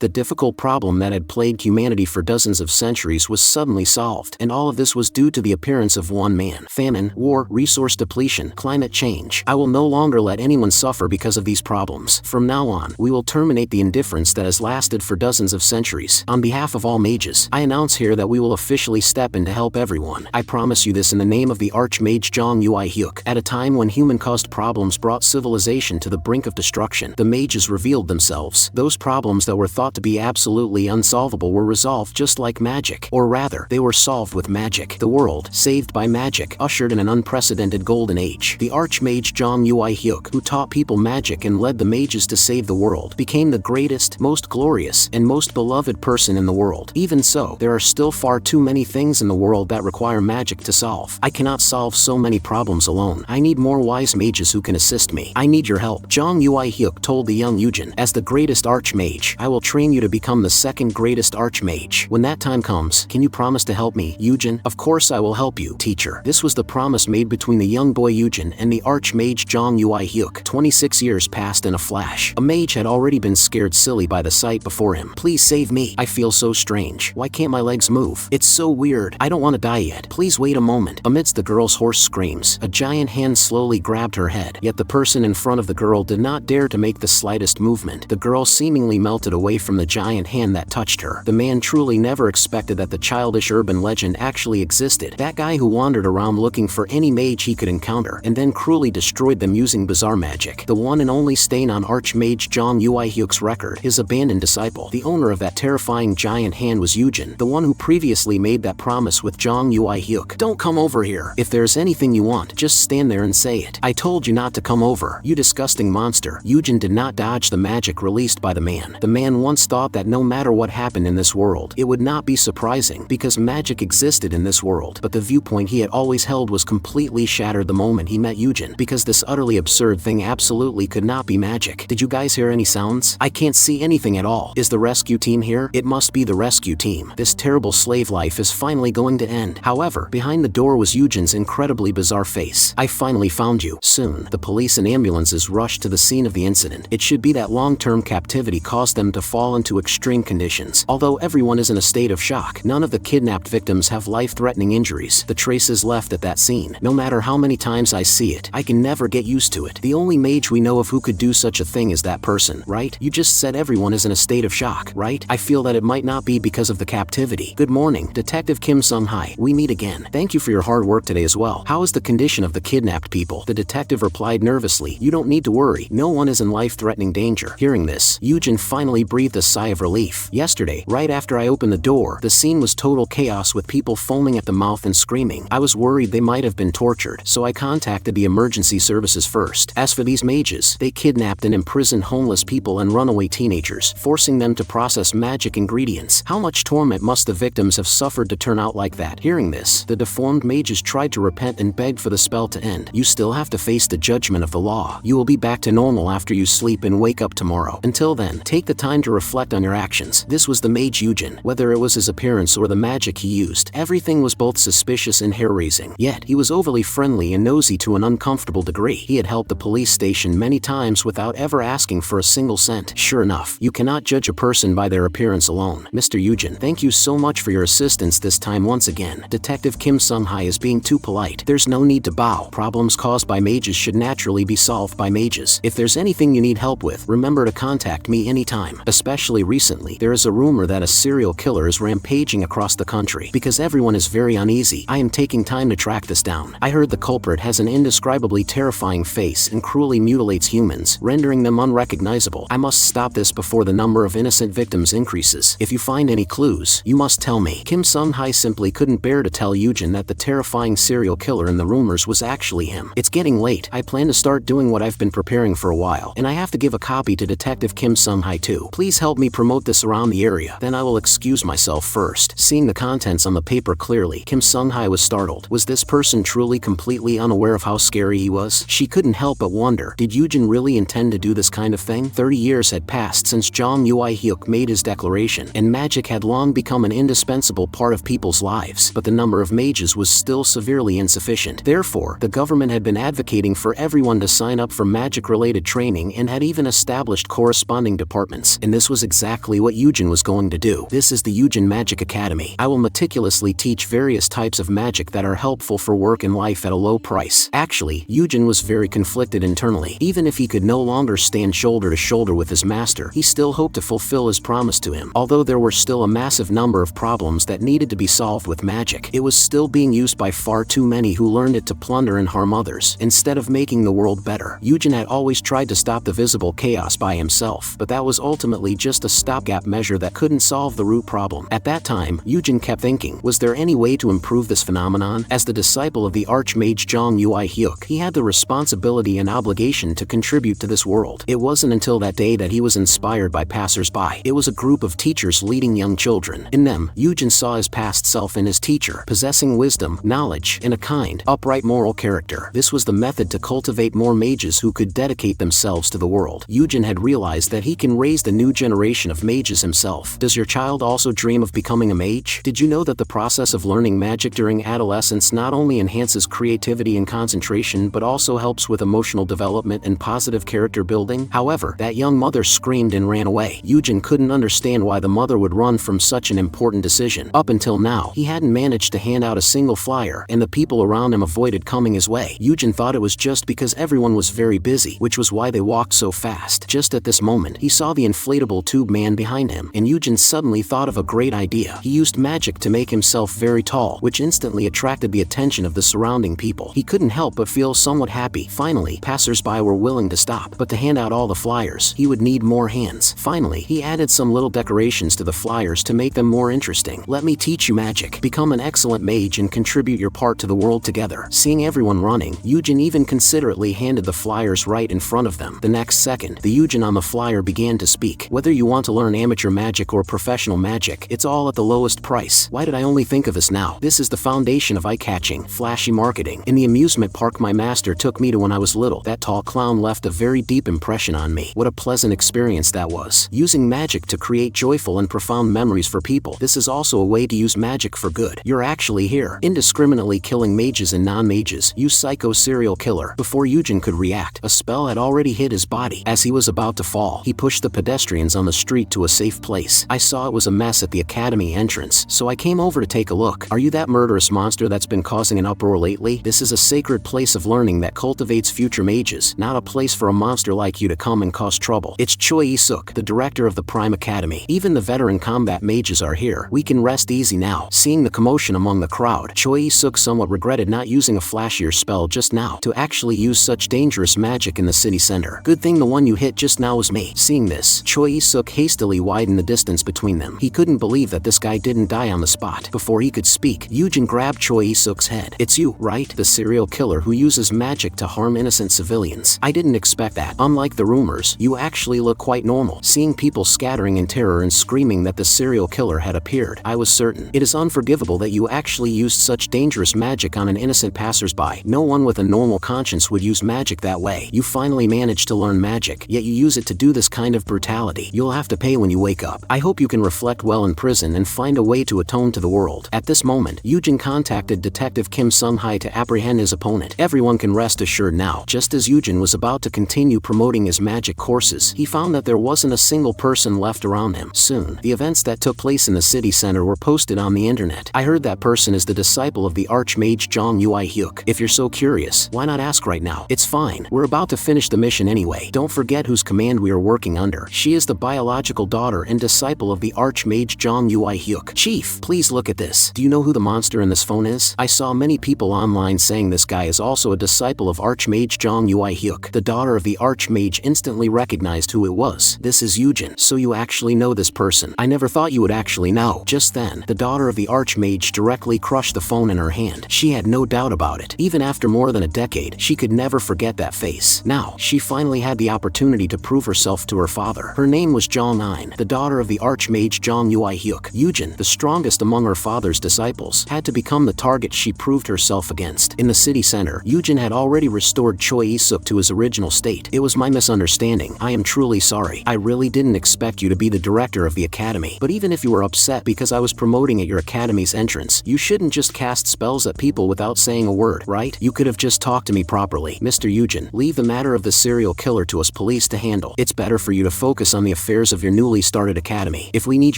The difficult problem that had plagued humanity for dozens of centuries was suddenly solved, and all of this was due to the appearance of one man. Famine, war, resource depletion, climate change. I will no longer let anyone suffer because of these problems. From now on, we will terminate the indifference that has lasted for dozens of centuries. On behalf of all mages, I announce here that we will officially step in to help everyone. I promise you this in the name of the Archmage Jong Nine. At a time when human-caused problems brought civilization to the brink of destruction, the mages revealed themselves. Those problems that were thought to be absolutely unsolvable were resolved just like magic. Or rather, they were solved with magic. The world, saved by magic, ushered in an unprecedented golden age. The Archmage Jong Nine, who taught people magic and led the mages to save the world, became the greatest, most glorious, and most beloved person in the world. Even so, there are still far too many things in the world that require magic to solve. I cannot solve so many problems alone. I need more wise mages who can assist me. I need your help. Jong Nine told the young Eugene, as the greatest archmage, I will train you to become the second greatest archmage. When that time comes, can you promise to help me, Eugene? Of course I will help you, teacher. This was the promise made between the young boy Eugene and the archmage Jong Nine. 26 years passed in a flash. A mage had already been scared silly by the sight before him. Please save me. I feel so strange. Why can't my legs move? It's so weird. I don't want to die yet. Please wait a moment. Amidst the girl's hoarse screams, a giant hand slowly grabbed her head. Yet the person in front of the girl did not dare to make the slightest movement. The girl seemingly melted away from the giant hand that touched her. The man truly never expected that the childish urban legend actually existed. That guy who wandered around looking for any mage he could encounter and then cruelly destroyed them using bizarre magic. The one and only stain on Archmage Jong Nai's record, his abandoned disciple. The owner of that terrifying giant hand was Eugene, the one who previously made that promise with Jong Nai. Don't come over here. If there's anything you want, just stand there and say it. I told you not to come over, you disgusting monster. Eugene did not dodge the magic released by the man. The man once thought that no matter what happened in this world, it would not be surprising because magic existed in this world. But the viewpoint he had always held was completely shattered the moment he met Eugene, because this utterly absurd thing absolutely could not be magic. Did you guys hear any sounds? I can't see anything at all. Is the rescue team here? It must be the rescue team. This terrible slave life is finally going to end. However, behind the door was Eugene's incredibly bizarre face. I finally found you. Soon, the police and ambulances rushed to the scene of the incident. It should be that long-term captivity caused them to fall into extreme conditions. Although everyone is in a state of shock, none of the kidnapped victims have life-threatening injuries. The traces left at that scene. No matter how many times I see it, I can never get used to it. The only mage we know of who could do such a thing is that person, right? You just said everyone is in a state of shock, right? I feel that it might not be because of the captivity. Good morning, Detective Kim Sung-hai. We meet again. Thank you for your hard work today as well. How is the condition of the kidnapped people? The detective replied nervously. You don't need to worry. No one is in life-threatening danger. Hearing this, Eugene finally breathed a sigh of relief. Yesterday, right after I opened the door, the scene was total chaos with people foaming at the mouth and screaming. I was worried they might have been tortured, so I contacted the emergency services first. As for these mages, they kidnapped and imprisoned homeless people and runaway teenagers, forcing them to process magic ingredients. How much torment must the victims have suffered to turn out like that? Hearing this, the deformed mages tried to repent and begged for the spell to end. You still have to face the judgment of the law. You will be back to normal after you sleep and wake up tomorrow. Until then, take the time to reflect on your actions. This was the mage Eugene. Whether it was his appearance or the magic he used, everything was both suspicious and hair-raising. Yet, he was overly friendly and nosy to an uncomfortable degree. He had helped the police station many times without ever asking for a single cent. Sure enough, you cannot judge a person by their appearance alone. Mr. Eugene, thank you so much for your assistance this time once again. Detective Kim Sung-hai is being too polite. There's no need to bow. Problems caused by mages should naturally be solved by mages. If there's anything you need help with, remember to contact me anytime. Especially recently, there is a rumor that a serial killer is rampaging across the country. Because everyone is very uneasy, I am taking time to track this down. I heard the culprit has an indescribably terrifying face and cruelly mutilates humans, rendering them unrecognizable. I must stop this before the number of innocent victims increases. If you find any clues, you must tell me. Kim Sung-hai simply couldn't bear to tell Eugene that the terrifying serial killer in the rumors was actually him. It's getting late. I plan to start doing what I've been preparing for a while, and I have to give a copy to Detective Kim Sung-hai too. Please help me promote this around the area. Then I will excuse myself first. Seeing the contents on the paper clearly, Kim Sung-hai was startled. Was this person truly completely unaware of how scary he was? She couldn't help but wonder, did Eugene really intend to do this kind of thing? 30 years had passed since Jong Nai made his declaration, and magic had long become an indispensable part of people's lives, but the number of mages was still severely insufficient. Therefore, the government had been advocating for everyone to sign up for magic-related training and had even established corresponding departments, and this was was exactly what Eugene was going to do. This is the Eugene Magic Academy. I will meticulously teach various types of magic that are helpful for work and life at a low price. Actually, Eugene was very conflicted internally. Even if he could no longer stand shoulder to shoulder with his master, he still hoped to fulfill his promise to him. Although there were still a massive number of problems that needed to be solved with magic, it was still being used by far too many who learned it to plunder and harm others, instead of making the world better. Eugene had always tried to stop the visible chaos by himself, but that was ultimately just a stopgap measure that couldn't solve the root problem. At that time, Eugene kept thinking, was there any way to improve this phenomenon? As the disciple of the Archmage Jong Nine, he had the responsibility and obligation to contribute to this world. It wasn't until that day that he was inspired by passers-by. It was a group of teachers leading young children. In them, Eugene saw his past self in his teacher, possessing wisdom, knowledge, and a kind, upright moral character. This was the method to cultivate more mages who could dedicate themselves to the world. Eugene had realized that he can raise the new generation of mages himself. Does your child also dream of becoming a mage? Did you know that the process of learning magic during adolescence not only enhances creativity and concentration but also helps with emotional development and positive character building? However, that young mother screamed and ran away. Eugene couldn't understand why the mother would run from such an important decision. Up until now, he hadn't managed to hand out a single flyer, and the people around him avoided coming his way. Eugene thought it was just because everyone was very busy, which was why they walked so fast. Just at this moment, he saw the inflatable tube man behind him, and Eugene suddenly thought of a great idea. He used magic to make himself very tall, which instantly attracted the attention of the surrounding people. He couldn't help but feel somewhat happy. Finally, passers-by were willing to stop, but to hand out all the flyers, he would need more hands. Finally, he added some little decorations to the flyers to make them more interesting. Let me teach you magic. Become an excellent mage and contribute your part to the world together. Seeing everyone running, Eugene even considerately handed the flyers right in front of them. The next second, the Eugene on the flyer began to speak. Whether you want to learn amateur magic or professional magic, it's all at the lowest price. Why did I only think of this now? This is the foundation of eye-catching, flashy marketing. In the amusement park my master took me to when I was little, that tall clown left a very deep impression on me. What a pleasant experience that was. Using magic to create joyful and profound memories for people. This is also a way to use magic for good. You're actually here, indiscriminately killing mages and non-mages. You psycho serial killer. Before Eugene could react, a spell had already hit his body. As he was about to fall, he pushed the pedestrians on the street to a safe place. I saw it was a mess at the academy entrance, so I came over to take a look. Are you that murderous monster that's been causing an uproar lately? This is a sacred place of learning that cultivates future mages, not a place for a monster like you to come and cause trouble. It's Choi Isuk, the director of the Prime Academy. Even the veteran combat mages are here. We can rest easy now. Seeing the commotion among the crowd, Choi Isuk somewhat regretted not using a flashier spell just now to actually use such dangerous magic in the city center. Good thing the one you hit just now was me. Seeing this, Choi Isuk hastily widened the distance between them. He couldn't believe that this guy didn't die on the spot. Before he could speak, Eugene grabbed Choi Isuk's head. It's you, right? The serial killer who uses magic to harm innocent civilians. I didn't expect that. Unlike the rumors, you actually look quite normal. Seeing people scattering in terror and screaming that the serial killer had appeared, I was certain. It is unforgivable that you actually used such dangerous magic on an innocent passersby. No one with a normal conscience would use magic that way. You finally managed to learn magic, yet you use it to do this kind of brutality. You'll have to pay when you wake up. I hope you can reflect well in prison and find a way to atone to the world. At this moment, Eugene contacted Detective Kim Sung-hai to apprehend his opponent. Everyone can rest assured now. Just as Eugene was about to continue promoting his magic courses, he found that there wasn't a single person left around him. Soon, the events that took place in the city center were posted on the internet. I heard that person is the disciple of the Archmage Jong Nine. If you're so curious, why not ask right now? It's fine. We're about to finish the mission anyway. Don't forget whose command we are working under. She is the biological daughter and disciple of the Archmage Jong Nine. Chief, please look at this. Do you know who the monster in this phone is? I saw many people online saying this guy is also a disciple of Archmage Jong Nine. The daughter of the Archmage instantly recognized who it was. This is Eugene. So you actually know this person. I never thought you would actually know. Just then, the daughter of the Archmage directly crushed the phone in her hand. She had no doubt about it. Even after more than a decade, she could never forget that face. Now, she finally had the opportunity to prove herself to her father. Her name was Jong Nine, the daughter of the Archmage Jong Nine. Eugene, the strongest among her father's disciples, had to become the target she proved herself against. In the city center, Eugene had already restored Choi Isuk to his original state. It was my misunderstanding. I am truly sorry. I really didn't expect you to be the director of the academy. But even if you were upset because I was promoting at your academy's entrance, you shouldn't just cast spells at people without saying a word, right? You could have just talked to me properly. Mr. Eugene, leave the matter of the serial killer to us police to handle. It's better for you to focus on the affairs of your newly started academy. If we need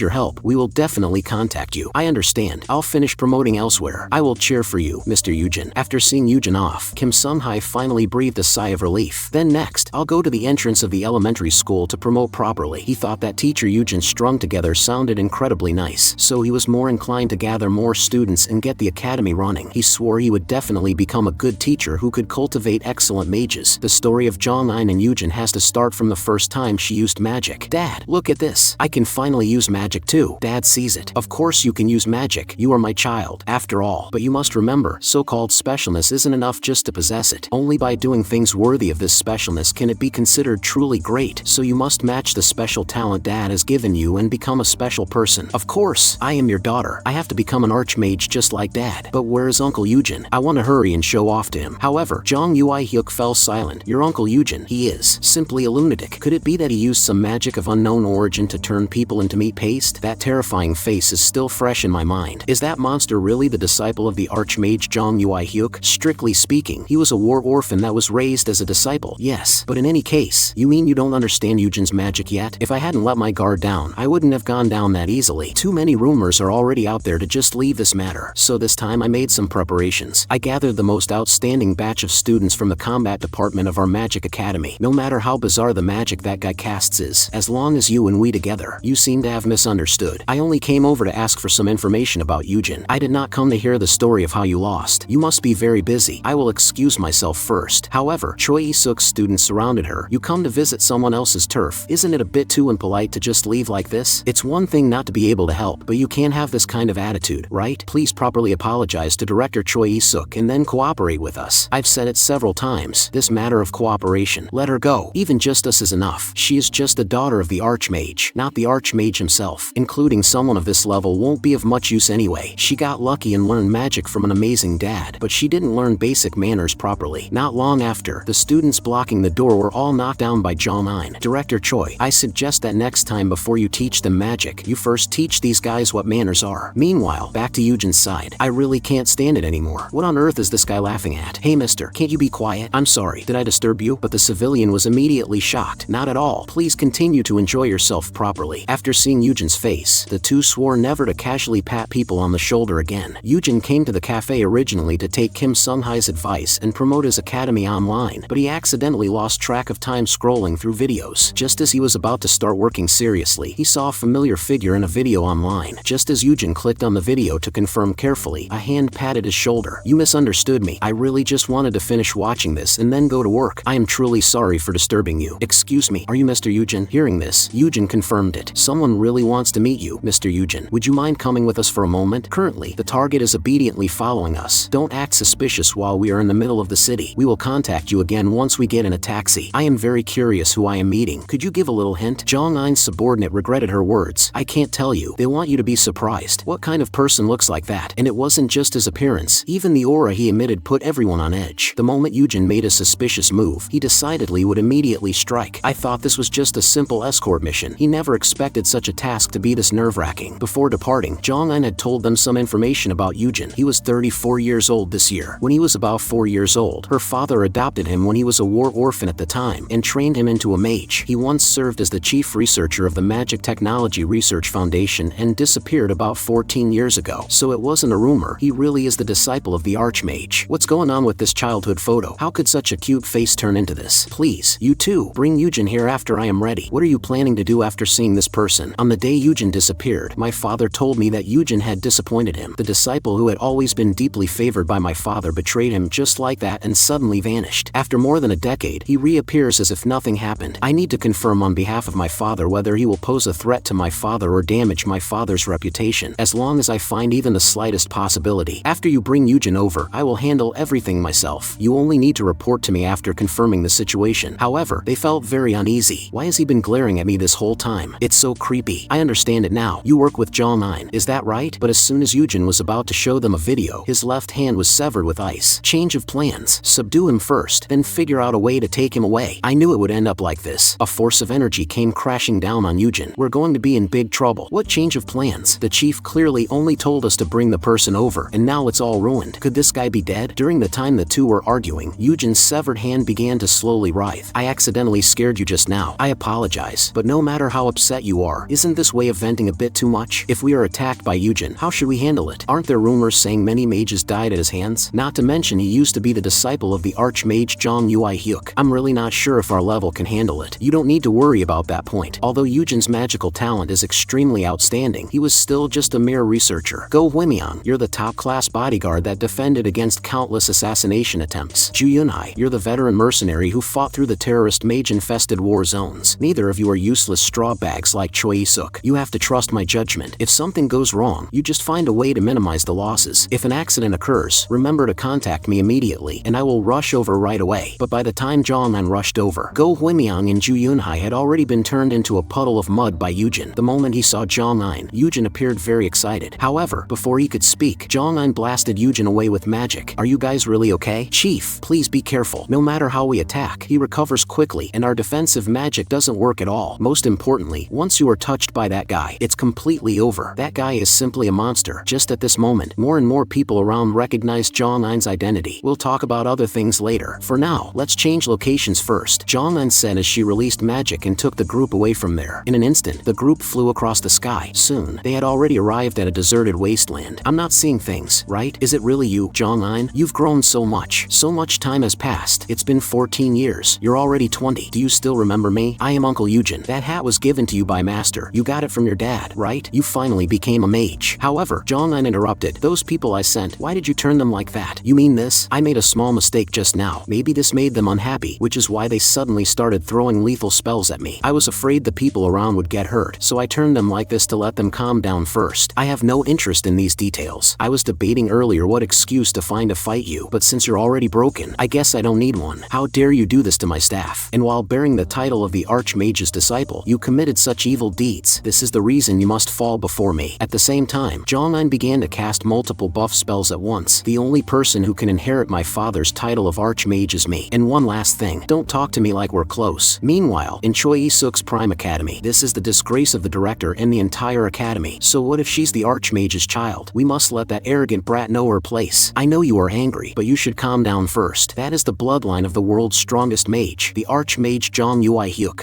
your help, we will definitely contact you. I understand. I'll finish promoting elsewhere. I will cheer for you, Mr. Eugene. After seeing Eugene off, Kim Sun-hai finally breathed a sigh of relief. Then next, I'll go to the entrance of the elementary school to promote properly. He thought that teacher Eugene strung together sounded incredibly nice, so he was more inclined to gather more students and get the academy running. He swore he would definitely become a good teacher who could cultivate excellent mages. The story of Jong Nine and Eugene has to start from the first time she used magic. Dad, look at this. I can finally use magic too. Dad sees it. Of course you can use magic. You are my child, after all. But you must remember, so-called specialness isn't enough just to possess it. Only by doing things worthy of this specialness can it be considered truly great. So you must match the special talent Dad has given you and become a special person. Of course, I am your daughter. I have to become an archmage just like Dad. But where is Uncle Eugene? I want to hurry and show off to him. However, Jong Nine fell silent. Your Uncle Eugene, he is simply a lunatic. Could it be that he used some magic of unknown origin to turn people into meat paste? That terrifying face is still fresh in my mind. Is that monster really the disciple of the Archmage Jong Nine? Strictly speaking, he was a war orphan that was raised as a disciple. Yes, but in any case, you mean you don't understand Eugene's magic yet? If I hadn't let my guard down, I wouldn't have gone down that easily. Too many rumors are already out there to just leave this matter. So this time I made some preparations. I gathered the most outstanding batch of students from the combat department of our magic academy. No matter how bizarre the magic that guy casts is, as long as you and we together, you seem to have misunderstood. I only came over to ask for some information about Eugene. I did not come to hear the story of how you lost. You must be very busy. I will excuse myself first. However, Choi Isuk's students surrounded her. You come to visit someone else's turf. Isn't it a bit too impolite to just leave like this? It's one thing not to be able to help, but you can't have this kind of attitude, right? Please properly apologize to Director Choi Isuk and then cooperate with us. I've said it several times. This matter of cooperation. Let her go. Even justice is enough. She is just the daughter of the Archmage, not the Archmage himself. Including someone of this level won't be of much use anyway. She got lucky and learned magic from an amazing dad, but she didn't learn basic manners properly. Not long after, the students blocking the door were all knocked down by Jong Nine. Director Choi, I suggest that next time before you teach them magic, you first teach these guys what manners are. Meanwhile, back to Eugene's side. I really can't stand it anymore. What on earth is this guy laughing at? Hey mister, can't you be quiet? I'm sorry, did I disturb you? But the civilian was immediately shocked. Not at all. Please continue to enjoy yourself properly. After seeing Eugene's face, the two swore never to casually pat people on the shoulder again. Eugene came to the cafe originally to take Kim Sun-hai's advice and promote his academy online, but he accidentally lost track of time scrolling through videos. Just as he was about to start working seriously, he saw a familiar figure in a video online. Just as Eugene clicked on the video to confirm carefully, a hand patted his shoulder. You misunderstood me. I really just wanted to finish watching this and then go to work. I am truly sorry for disturbing you. Excuse me, are you Mr. Eugene? Hearing this, Eugene confirmed it. Someone really wants to meet you, Mr. Eugene. Would you mind coming with us for a moment? Currently, the target is obediently following us. Don't act suspicious while we are in the middle of the city. We will contact you again once we get in a taxi. I am very curious who I am meeting. Could you give a little hint? Jong Nine's subordinate regretted her words. I can't tell you. They want you to be surprised. What kind of person looks like that? And it wasn't just his appearance. Even the aura he emitted put everyone on edge. The moment Eugene made a suspicious move, he decidedly would immediately strike. I thought this was just a simple escort mission. He never expected such a task to be this nerve-wracking. Before departing, Jong Nine had told them some information about Eugene. He was 34 years old this year. When he was about 4 years old, her father adopted him when he was a war orphan at the time and trained him into a mage. He once served as the chief researcher of the Magic Technology Research Foundation and disappeared about 14 years ago. So it wasn't a rumor. He really is the disciple of the Archmage. What's going on with this childhood photo? How could such a cute face turn into this? Please, you too, bring Eugene here after I am ready. What are you planning to do after seeing this person? On the day Eugene disappeared, my father told me that Eugene had disappointed him. The disciple who had always been deeply favored by my father betrayed him just like that and suddenly vanished. After more than a decade, he reappears as if nothing happened. I need to confirm on behalf of my father whether he will pose a threat to my father or damage my father's reputation. As long as I find even the slightest possibility. After you bring Eugene over, I will handle everything myself. You only need to report to me after confirming the situation. However, they felt very uneasy. Why has he been glaring at me this whole time? It's so creepy. I understand it now. You work with Jong Nine, is that right? But as soon as Eugene was about to show them a video, his left hand was severed with ice. Change of plans. Subdue him first, then figure out a way to take him away. I knew it would end up like this. A force of energy came crashing down on Eugene. We're going to be in big trouble. What change of plans? The chief clearly only told us to bring the person over, and now it's all ruined. Could this guy be dead? During the time the two were arguing, Eugene's severed hand began to slowly writhe. I accidentally scared you just now. I apologize. apologize, but no matter how upset you are, isn't this way of venting a bit too much? If we are attacked by Eugene, how should we handle it? Aren't there rumors saying many mages died at his hands? Not to mention he used to be the disciple of the Archmage Jong Nine. I'm really not sure if our level can handle it. You don't need to worry about that point. Although Eugene's magical talent is extremely outstanding, he was still just a mere researcher. Go Hwimian, you're the top-class bodyguard that defended against countless assassination attempts. Juyunhai, you're the veteran mercenary who fought through the terrorist mage-infested war zones. Neither of you are useless straw bags like Choi Isuk. You have to trust my judgment. If something goes wrong, you just find a way to minimize the losses. If an accident occurs, remember to contact me immediately, and I will rush over right away. But by the time Jong Nine rushed over, Go Hwimian and Juyunhai had already been turned into a puddle of mud by Eugene. The moment he saw Jong Nine, Eugene appeared very excited. However, before he could speak, Jong Nine blasted Eugene away with magic. Are you guys really okay? Chief, please be careful. No matter how we attack, he recovers quickly, and our defensive magic doesn't work at all. Most importantly, once you are touched by that guy, it's completely over. That guy is simply a monster. Just at this moment, more and more people around recognize Jong Nine's identity. We'll talk about other things later. For now, let's change locations first, Jong Nine said as she released magic and took the group away from there. In an instant, the group flew across the sky. Soon, they had already arrived at a deserted wasteland. I'm not seeing things, right? Is it really you, Jong Nine? You've grown so much. So much time has passed. It's been 14 years. You're already 20. Do you still remember me? I am Uncle Eugene. That hat was given to you by Master. You got it from your dad, right? You finally became a mage. However, Jong Nine interrupted. Those people I sent, why did you turn them like that? You mean this? I made a small mistake just now. Maybe this made them unhappy, which is why they suddenly started throwing lethal spells at me. I was afraid the people around would get hurt, so I turned them like this to let them calm down first. I have no interest in these details. I was debating earlier what excuse to find to fight you, but since you're already broken, I guess I don't need one. How dare you do this to my staff? And while bearing the title of the Archmage's disciple, you committed such evil deeds. This is the reason you must fall before me. At the same time, Jong Nine began to cast multiple buff spells at once. The only person who can inherit my father's title of Archmage is me. And one last thing, don't talk to me like we're close. Meanwhile, in Choi Isuk's Prime Academy, this is the disgrace of the director and the entire academy. So what if she's the Archmage's child? We must let that arrogant brat know her place. I know you are angry, but you should calm down first. That is the bloodline of the world's strongest mage, the Archmage Jong Nine.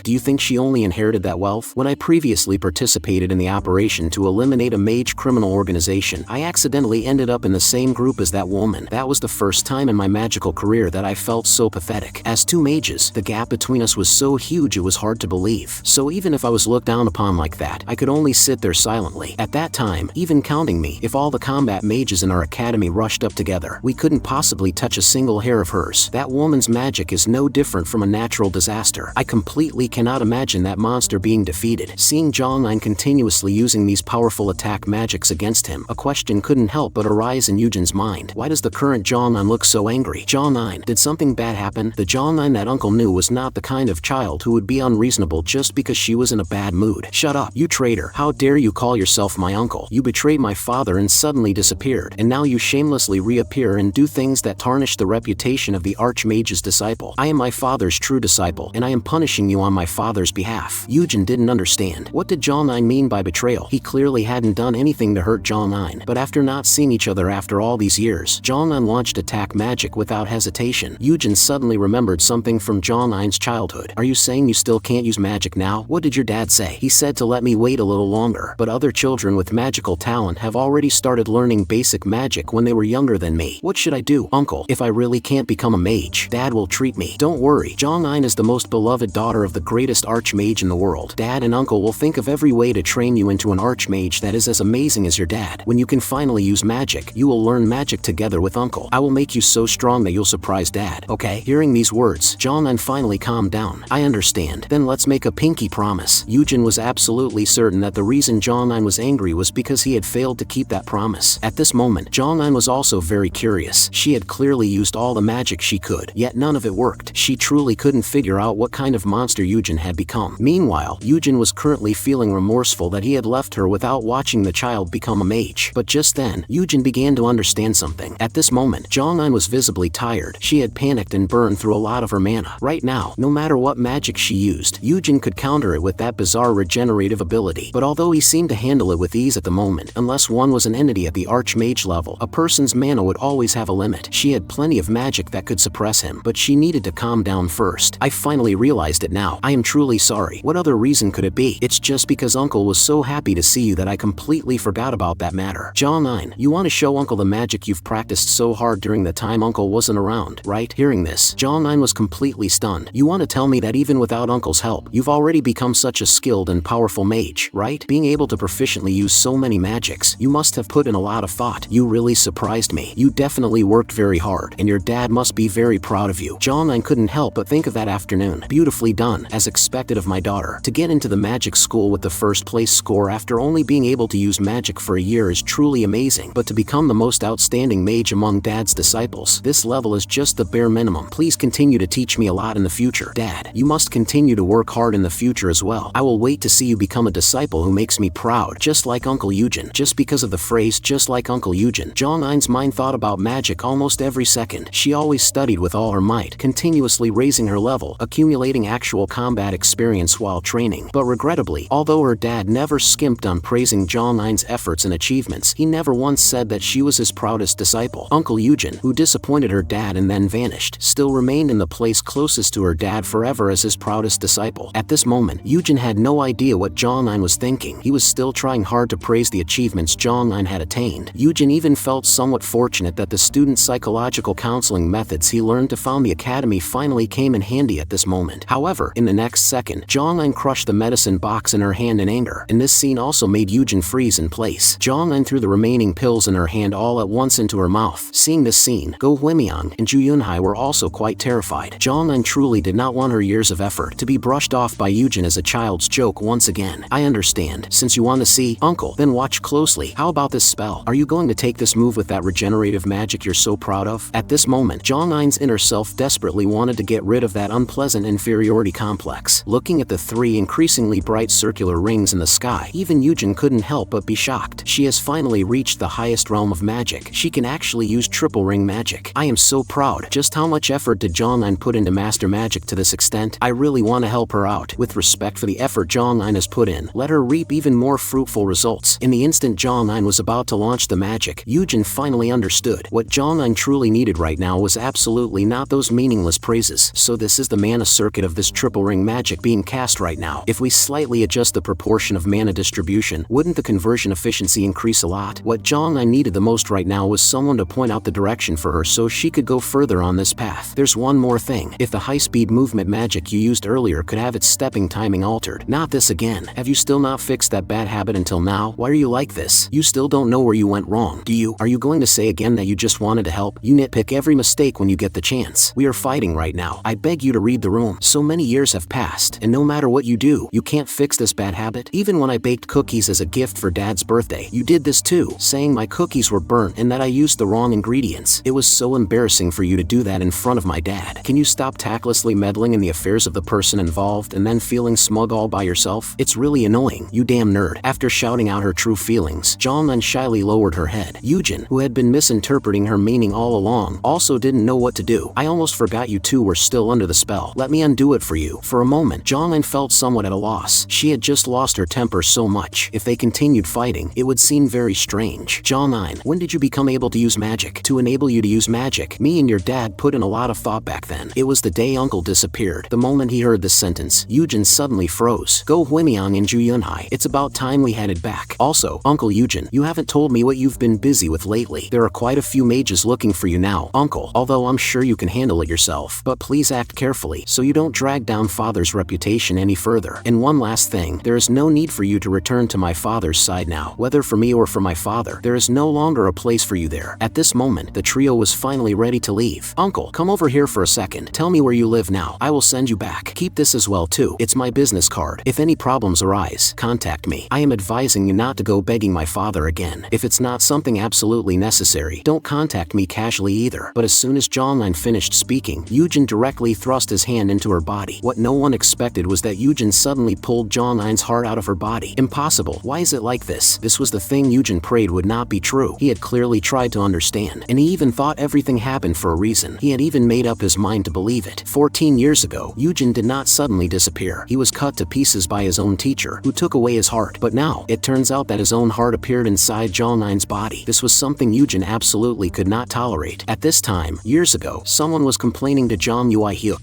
Do you think she only inherited that wealth? When I previously participated in the operation to eliminate a mage criminal organization, I accidentally ended up in the same group as that woman. That was the first time in my magical career that I felt so pathetic. As two mages, the gap between us was so huge it was hard to believe. So even if I was looked down upon like that, I could only sit there silently. At that time, even counting me, if all the combat mages in our academy rushed up together, we couldn't possibly touch a single hair of hers. That woman's magic is no different from a natural disaster. I completely cannot imagine that monster being defeated. Seeing Jong Nine continuously using these powerful attack magics against him, a question couldn't help but arise in Eugene's mind. Why does the current Jong Nine look so angry? Jong Nine, did something bad happen? The Jong Nine that Uncle knew was not the kind of child who would be unreasonable just because she was in a bad mood. Shut up, you traitor. How dare you call yourself my uncle? You betrayed my father and suddenly disappeared, and now you shamelessly reappear and do things that tarnish the reputation of the Archmage's disciple. I am my father's true disciple, and I am punishing you on my father's behalf. Eugene didn't understand. What did Jong Nine mean by betrayal? He clearly hadn't done anything to hurt Jong Nine, but after not seeing each other after all these years, Jong Nine launched attack magic without hesitation. Eugene suddenly remembered something from Jong Nine's childhood. Are you saying you still can't use magic now? What did your dad say? He said to let me wait a little longer, but other children with magical talent have already started learning basic magic when they were younger than me. What should I do, Uncle? If I really can't become a mage, Dad will treat me. Don't worry, Jong Nine is the most beloved daughter of the greatest Archmage in the world. Dad and Uncle will think of every way to train you into an Archmage that is as amazing as your dad. When you can finally use magic, you will learn magic together with Uncle. I will make you so strong that you'll surprise Dad, okay? Hearing these words, Jong Nine finally calmed down. I understand. Then let's make a pinky promise. Eugene was absolutely certain that the reason Jong Nine was angry was because he had failed to keep that promise. At this moment, Jong Nine was also very curious. She had clearly used all the magic she could, yet none of it worked. She truly couldn't figure out what kind of monster Eugene had become. Meanwhile, Eugene was currently feeling remorseful that he had left her without watching the child become a mage. But just then, Eugene began to understand something. At this moment, Jong Nine was visibly tired. She had panicked and burned through a lot of her mana. Right now, no matter what magic she used, Eugene could counter it with that bizarre regenerative ability. But although he seemed to handle it with ease at the moment, unless one was an entity at the Archmage level, a person's mana would always have a limit. She had plenty of magic that could suppress him, but she needed to calm down first. I finally realized it now. I am truly really sorry. What other reason could it be? It's just because Uncle was so happy to see you that I completely forgot about that matter. Jong Nine, you want to show Uncle the magic you've practiced so hard during the time Uncle wasn't around, right? Hearing this, Jong Nine was completely stunned. You want to tell me that even without Uncle's help, you've already become such a skilled and powerful mage, right? Being able to proficiently use so many magics, you must have put in a lot of thought. You really surprised me. You definitely worked very hard, and your dad must be very proud of you. Jong Nine couldn't help but think of that afternoon. Beautifully done, as expected of my daughter. To get into the magic school with the first place score after only being able to use magic for a year is truly amazing, but to become the most outstanding mage among Dad's disciples, this level is just the bare minimum. Please continue to teach me a lot in the future. Dad, you must continue to work hard in the future as well. I will wait to see you become a disciple who makes me proud, just like Uncle Eugene. Just because of the phrase just like Uncle Eugene, Jong Nine's mind thought about magic almost every second. She always studied with all her might, continuously raising her level, accumulating actual combat experience while training. But regrettably, although her dad never skimped on praising Jong Nine's efforts and achievements, he never once said that she was his proudest disciple. Uncle Eugene, who disappointed her dad and then vanished, still remained in the place closest to her dad forever as his proudest disciple. At this moment, Eugene had no idea what Jong Nine was thinking. He was still trying hard to praise the achievements Jong Nine had attained. Eugene even felt somewhat fortunate that the student psychological counseling methods he learned to found the academy finally came in handy at this moment. However, in the next second, Jong Nine crushed the medicine box in her hand in anger, and this scene also made Eugene freeze in place. Jong Nine threw the remaining pills in her hand all at once into her mouth. Seeing this scene, Go Huimyang and Ju Yunhai were also quite terrified. Jong Nine truly did not want her years of effort to be brushed off by Eugene as a child's joke once again. I understand. Since you want to see, Uncle, then watch closely. How about this spell? Are you going to take this move with that regenerative magic you're so proud of? At this moment, Jong Nine's inner self desperately wanted to get rid of that unpleasant inferiority complex. Looking at the three increasingly bright circular rings in the sky, even Eugene couldn't help but be shocked. She has finally reached the highest realm of magic. She can actually use triple ring magic. I am so proud. Just how much effort did Jong Nine put into master magic to this extent? I really want to help her out. With respect for the effort Jong Nine has put in, let her reap even more fruitful results. In the instant Jong Nine was about to launch the magic, Eugene finally understood. What Jong Nine truly needed right now was absolutely not those meaningless praises. So this is the mana circuit of this triple ring magic being cast right now. If we slightly adjust the proportion of mana distribution, wouldn't the conversion efficiency increase a lot? What Jong Nine needed the most right now was someone to point out the direction for her so she could go further on this path. There's one more thing. If the high-speed movement magic you used earlier could have its stepping timing altered. Not this again. Have you still not fixed that bad habit until now? Why are you like this? You still don't know where you went wrong, do you? Are you going to say again that you just wanted to help? You nitpick every mistake when you get the chance. We are fighting right now. I beg you to read the room. So many years have passed, and no matter what you do, you can't fix this bad habit. Even when I baked cookies as a gift for Dad's birthday, you did this too, saying my cookies were burnt and that I used the wrong ingredients. It was so embarrassing for you to do that in front of my dad. Can you stop tactlessly meddling in the affairs of the person involved and then feeling smug all by yourself? It's really annoying, you damn nerd. After shouting out her true feelings, Jong Nine shyly lowered her head. Eugene, who had been misinterpreting her meaning all along, also didn't know what to do. I almost forgot you two were still under the spell. Let me undo it for you. For a moment, Jong Nine felt somewhat at a loss. She had just lost her temper so much. If they continued fighting, it would seem very strange. Jong Nine, when did you become able to use magic? To enable you to use magic, me and your dad put in a lot of thought back then. It was the day Uncle disappeared. The moment he heard this sentence, Eugene suddenly froze. Go Huimyang and Ju Yunhai. It's about time we headed back. Also, Uncle Eugene, you haven't told me what you've been busy with lately. There are quite a few mages looking for you now, Uncle, although I'm sure you can handle it yourself. But please act carefully so you don't drag down Father's reputation any further. And one last thing, there is no need for you to return to my father's side now. Whether for me or for my father, there is no longer a place for you there. At this moment, the trio was finally ready to leave. Uncle, come over here for a second. Tell me where you live now. I will send you back. Keep this as well too. It's my business card. If any problems arise, contact me. I am advising you not to go begging my father again. If it's not something absolutely necessary, don't contact me casually either. But as soon as Jong Nine finished speaking, Eugene directly thrust his hand into her body. What no one expected was that Eugene suddenly pulled Jong Nine's heart out of her body. Impossible. Why is it like this? This was the thing Eugene prayed would not be true. He had clearly tried to understand, and he even thought everything happened for a reason. He had even made up his mind to believe it. 14 years ago, Eugene did not suddenly disappear. He was cut to pieces by his own teacher, who took away his heart. But now, it turns out that his own heart appeared inside Jong Nine's body. This was something Eugene absolutely could not tolerate. At this time, years ago, someone was complaining to Jong Nine,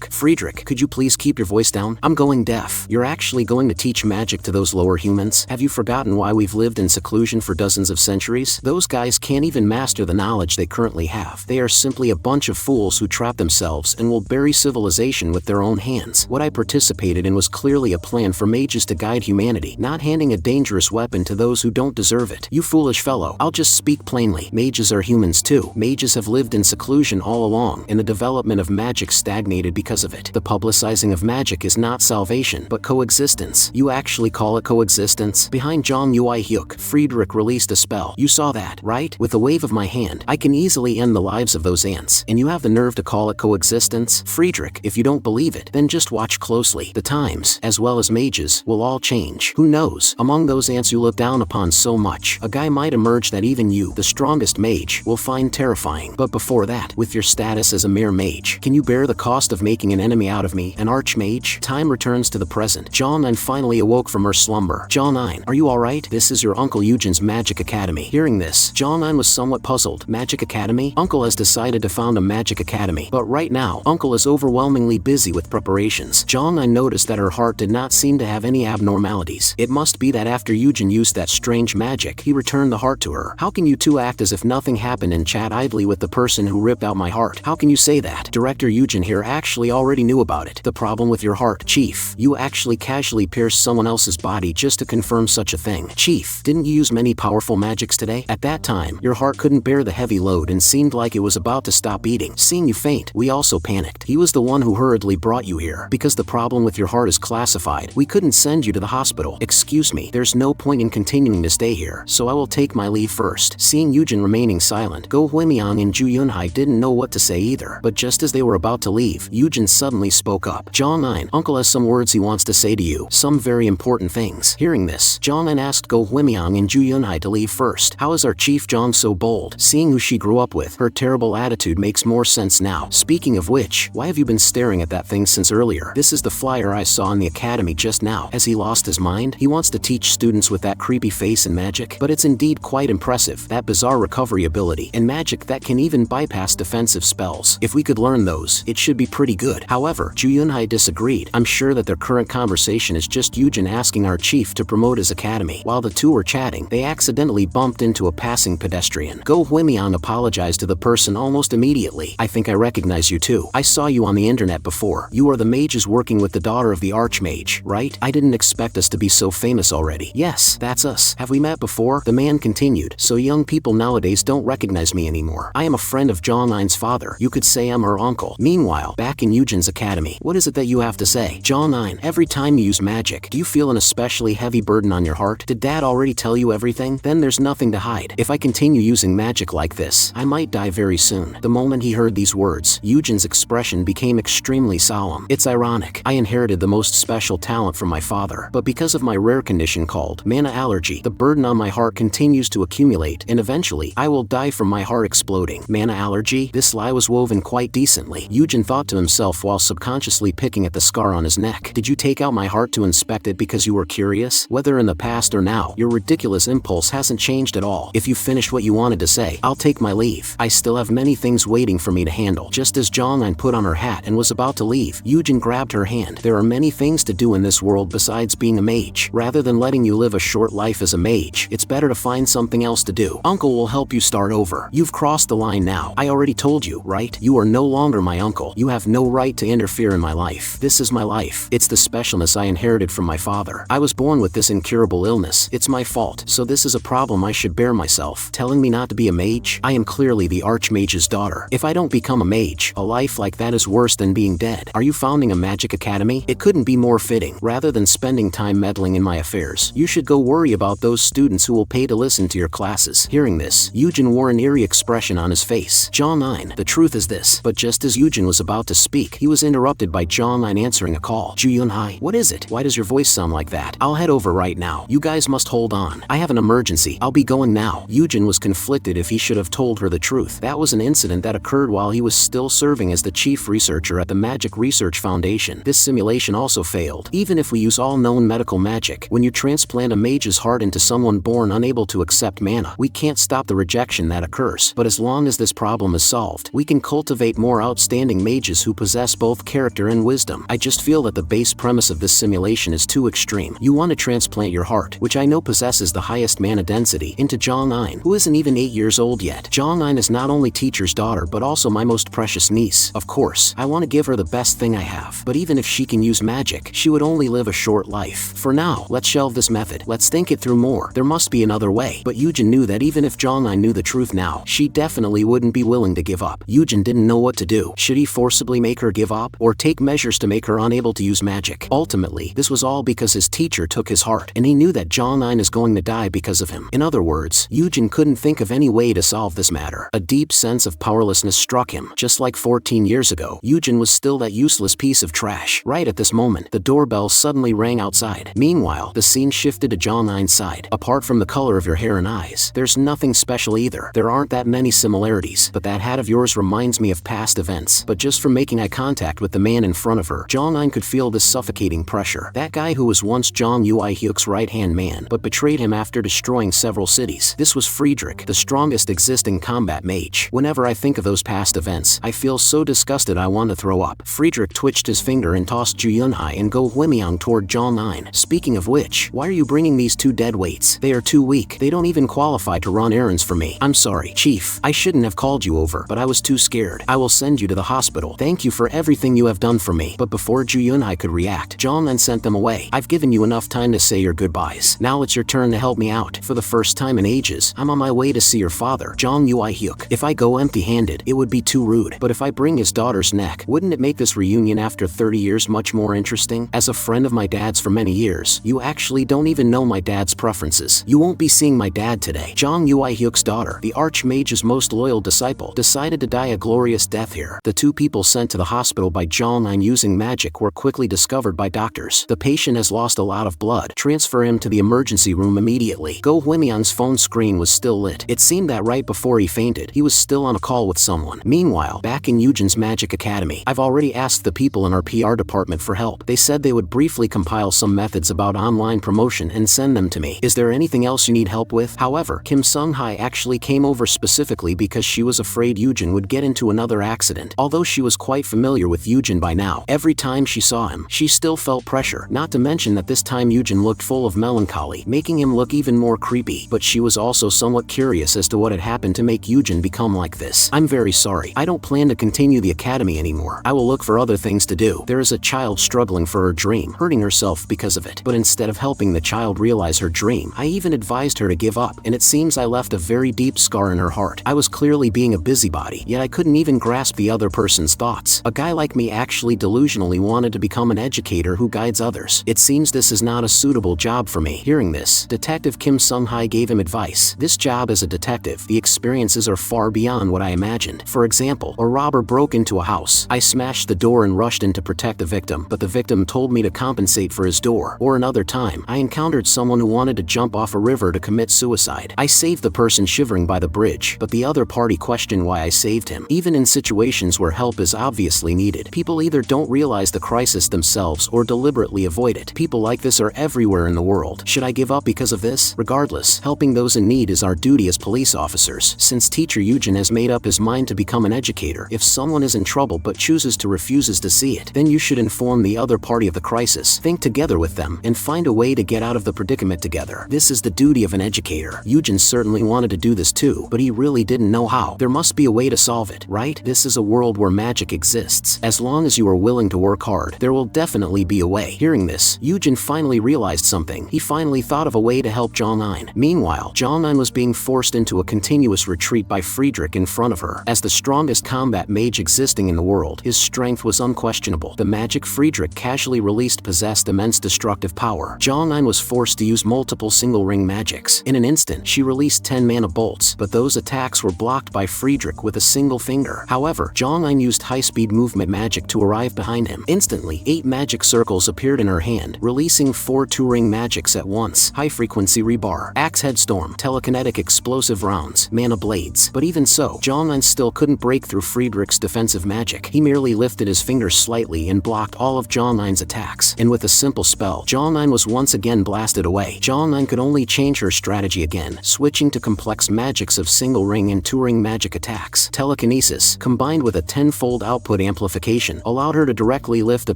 Friedrich, could you please keep your voice down? I'm going deaf. You're actually going to teach magic to those lower humans? Have you forgotten why we've lived in seclusion for dozens of centuries? Those guys can't even master the knowledge they currently have. They are simply a bunch of fools who trap themselves and will bury civilization with their own hands. What I participated in was clearly a plan for mages to guide humanity, not handing a dangerous weapon to those who don't deserve it. You foolish fellow, I'll just speak plainly. Mages are humans too. Mages have lived in seclusion all along, and the development of magic stagnated because of it. The publicizing of magic is not salvation, but coexistence. You actually call it coexistence? Behind Jong Nine, Friedrich released a spell. You saw that, right? With a wave of my hand, I can easily end the lives of those ants, and you have the nerve to call it coexistence? Friedrich, if you don't believe it, then just watch closely. The times, as well as mages, will all change. Who knows? Among those ants you look down upon so much, a guy might emerge that even you, the strongest mage, will find terrifying. But before that, with your status as a mere mage, can you bear the cost of making an enemy out of me, an Archmage? Time returns to the present. Jong Nine finally awoke from her slumber. Jong Nine, are you alright? This is your Uncle Eugene's Magic Academy. Hearing this, Jong Nine was somewhat puzzled. Magic Academy? Uncle has decided to found a Magic Academy. But right now, Uncle is overwhelmingly busy with preparations. Jong Nine noticed that her heart did not seem to have any abnormalities. It must be that after Eugene used that strange magic, he returned the heart to her. How can you two act as if nothing happened and chat idly with the person who ripped out my heart? How can you say that? Director Eugene here actually already knew about it. The problem with your heart, Chief. You actually casually pierced someone else's body just to confirm such a thing. Chief, didn't you use many powerful magics today? At that time, your heart couldn't bear the heavy load and seemed like it was about to stop beating. Seeing you faint, we also panicked. He was the one who hurriedly brought you here. Because the problem with your heart is classified, we couldn't send you to the hospital. Excuse me, there's no point in continuing to stay here, so I will take my leave first. Seeing Eugene remaining silent, Go Huimiang and Ju Yunhai didn't know what to say either. But just as they were about to leave, Eugene suddenly spoke up. Jong Nine, Uncle has some words he wants to say to you. Some very important things. Hearing this, Jong Nine asked Go Huimiang and Ju Yunhai to leave first. How is our Chief Jong so bold? Seeing who she grew up with, her terrible attitude makes more sense now. Speaking of which, why have you been staring at that thing since earlier? This is the flyer I saw in the academy just now. Has he lost his mind? He wants to teach students with that creepy face and magic? But it's indeed quite impressive, that bizarre recovery ability, and magic that can even bypass defensive spells. If we could learn those, it should be pretty good. However, Ju Yunhai disagreed. I'm sure that their current conversation is just Eugene asking our chief to promote his academy. While the two were chatting, they accidentally bumped into a passing pedestrian. Go Huimiang apologized to the person almost immediately. I think I recognize you too. I saw you on the internet before. You are the mages working with the daughter of the Archmage, right? I didn't expect us to be so famous already. Yes, that's us. Have we met before? The man continued. So young people nowadays don't recognize me anymore. I am a friend of Jong Nine's father. You could say I'm her uncle. Meanwhile, back in Eugene's academy, what is it that you have to say? Jong Nine, every time you use magic, do you feel an especially heavy burden on your heart? Did Dad already tell you everything? Then there's nothing to hide. If I continue using magic like this, I might die very soon. The moment he heard these words, Eugene's expression became extremely solemn. It's ironic. I inherited the most special talent from my father, but because of my rare condition called mana allergy, the burden on my heart continues to accumulate, and eventually, I will die from my heart exploding. Mana allergy? This lie was woven quite decently, Eugene thought to himself while subconsciously picking at the scar on his neck. Did you take out my heart to inspect it because you were curious? Whether in the past or now, your ridiculous impulse hasn't changed at all. If you finished what you wanted to say, I'll take my leave. I still have many things waiting for me to handle. Just as Jong Nine put on her hat and was about to leave, Eugene grabbed her hand. There are many things to do in this world besides being a mage. Rather than letting you live a short life as a mage, it's better to find something else to do. Uncle will help you start over. You've crossed the line now. I already told you, right? You are no longer my uncle. You have no right to interfere in my life. This is my life. It's the specialness I inherited from my father. I was born with this incurable illness. It's my fault. So this is a problem I should bear myself. Telling me not to be a mage? I am clearly the Archmage's daughter. If I don't become a mage, a life like that is worse than being dead. Are you founding a magic academy? It couldn't be more fitting. Rather than spending time meddling in my affairs, you should go worry about those students who will pay to listen to your classes. Hearing this, Eugene wore an eerie expression on his face. Jong Nine, the truth is this. But just as Eugene was about to speak, he was interrupted by Jong Nine answering a call. Ju Yunhai, what is it? Why does your voice sound like that? I'll head over right now. You guys must hold on. I have an emergency. I'll be going now. Eugene was conflicted if he should have told her the truth. That was an incident that occurred while he was still serving as the chief researcher at the Magic Research Foundation. This simulation also failed. Even if we use all known medical magic, when you transplant a mage's heart into someone born unable to accept mana, we can't stop the rejection that occurs. But as long as this problem is solved, we can cultivate more outstanding mages who possess both character and wisdom. I just feel feel that the base premise of this simulation is too extreme. You want to transplant your heart, which I know possesses the highest mana density, into Jong Nine, who isn't even 8 years old yet. Jong Nine is not only teacher's daughter but also my most precious niece. Of course, I want to give her the best thing I have, but even if she can use magic, she would only live a short life. For now, let's shelve this method. Let's think it through more. There must be another way. But Eugene knew that even if Jong Nine knew the truth now, she definitely wouldn't be willing to give up. Eugene didn't know what to do. Should he forcibly make her give up, or take measures to make her unable to use magic? Ultimately, this was all because his teacher took his heart, and he knew that Jong Nine is going to die because of him. In other words, Eugene couldn't think of any way to solve this matter. A deep sense of powerlessness struck him. Just like 14 years ago, Eugene was still that useless piece of trash. Right at this moment, the doorbell suddenly rang outside. Meanwhile, the scene shifted to Jong Nine's side. Apart from the color of your hair and eyes, there's nothing special either. There aren't that many similarities, but that hat of yours reminds me of past events. But just from making eye contact with the man in front of her, Jong Nine could feel this suffocating pressure. That guy who was once Jong Nine-hyuk's right-hand man, but betrayed him after destroying several cities. This was Friedrich, the strongest existing combat mage. Whenever I think of those past events, I feel so disgusted I want to throw up. Friedrich twitched his finger and tossed Juyunhai and Go Huimiang toward Jong Nine. Speaking of which, why are you bringing these two dead weights? They are too weak. They don't even qualify to run errands for me. I'm sorry, Chief. I shouldn't have called you over, but I was too scared. I will send you to the hospital. Thank you for everything you have done for me. But before Juyunhai could react, Jong Nine sent them away. I've given you enough time to say your goodbyes. Now it's your turn to help me out. For the first time in ages, I'm on my way to see your father, Jong Nine-hyuk. If I go empty-handed, it would be too rude. But if I bring his daughter's neck, wouldn't it make this reunion after 30 years much more interesting? As a friend of my dad's for many years, you actually don't even know my dad's preferences. You won't be seeing my dad today. Jong Nine-hyuk's daughter, the Archmage's most loyal disciple, decided to die a glorious death here. The two people sent to the hospital by Jong Nine using magic were quickly discovered by doctors. The patient has lost a lot of blood. Transfer him to the emergency room immediately. Go Huimiang's phone screen was still lit. It seemed that right before he fainted, he was still on a call with someone. Meanwhile, back in Eugene's Magic Academy, I've already asked the people in our PR department for help. They said they would briefly compile some methods about online promotion and send them to me. Is there anything else you need help with? However, Kim Sung-hai actually came over specifically because she was afraid Eugene would get into another accident. Although she was quite familiar with Eugene by now, every time she saw him, she still felt pressure. Not to mention that this time Eugene looked full of melancholy, making him look even more creepy. But she was also somewhat curious as to what had happened to make Eugene become like this. I'm very sorry. I don't plan to continue the academy anymore. I will look for other things to do. There is a child struggling for her dream, hurting herself because of it. But instead of helping the child realize her dream, I even advised her to give up, and it seems I left a very deep scar in her heart. I was clearly being a busybody, yet I couldn't even grasp the other person's thoughts. A guy like me actually delusionally wanted to become an educator who guides others. It seems this is not a suitable job for me. Hearing this, Detective Kim Sung-hai gave him advice. This job as a detective, the experiences are far beyond what I imagined. For example, a robber broke into a house. I smashed the door and rushed in to protect the victim, but the victim told me to compensate for his door. Or another time, I encountered someone who wanted to jump off a river to commit suicide. I saved the person shivering by the bridge, but the other party questioned why I saved him. Even in situations where help is obviously needed, people either don't realize the crisis themselves or deliberately avoid it. People like this are everywhere in the world. Should I give up because of this? Regardless, helping those in need is our duty as police officers. Since teacher Eugene has made up his mind to become an educator, if someone is in trouble but chooses to refuses to see it, then you should inform the other party of the crisis, think together with them, and find a way to get out of the predicament together. This is the duty of an educator. Eugene certainly wanted to do this too, but he really didn't know how. There must be a way to solve it, right? This is a world where magic exists. As long as you are willing to work hard, there will definitely be a way. Hearing this, Eugene finally realized something. He finally thought of a way to help Jong Nine. Meanwhile, Jong Nine was being forced into a continuous retreat by Friedrich in front of her. As the strongest combat mage existing in the world, his strength was unquestionable. The magic Friedrich casually released possessed immense destructive power. Jong Nine was forced to use multiple single ring magics. In an instant, she released 10 mana bolts, but those attacks were blocked by Friedrich with a single finger. However, Jong Nine used high-speed movement magic to arrive behind him. Instantly, 8 magic circles appeared in her hand, releasing 4 two-ring magics at once: high-frequency rebar, axe headstorm, telekinetic explosive rounds, mana blades. But even so, Jong Nine still couldn't break through Friedrich's defensive magic. He merely lifted his fingers slightly and blocked all of Jong Nine's attacks. And with a simple spell, Jong Nine was once again blasted away. Jong Nine could only change her strategy again, switching to complex magics of single-ring and two-ring magic attacks. Telekinesis, combined with a 10-fold output amplification, allowed her to directly lift a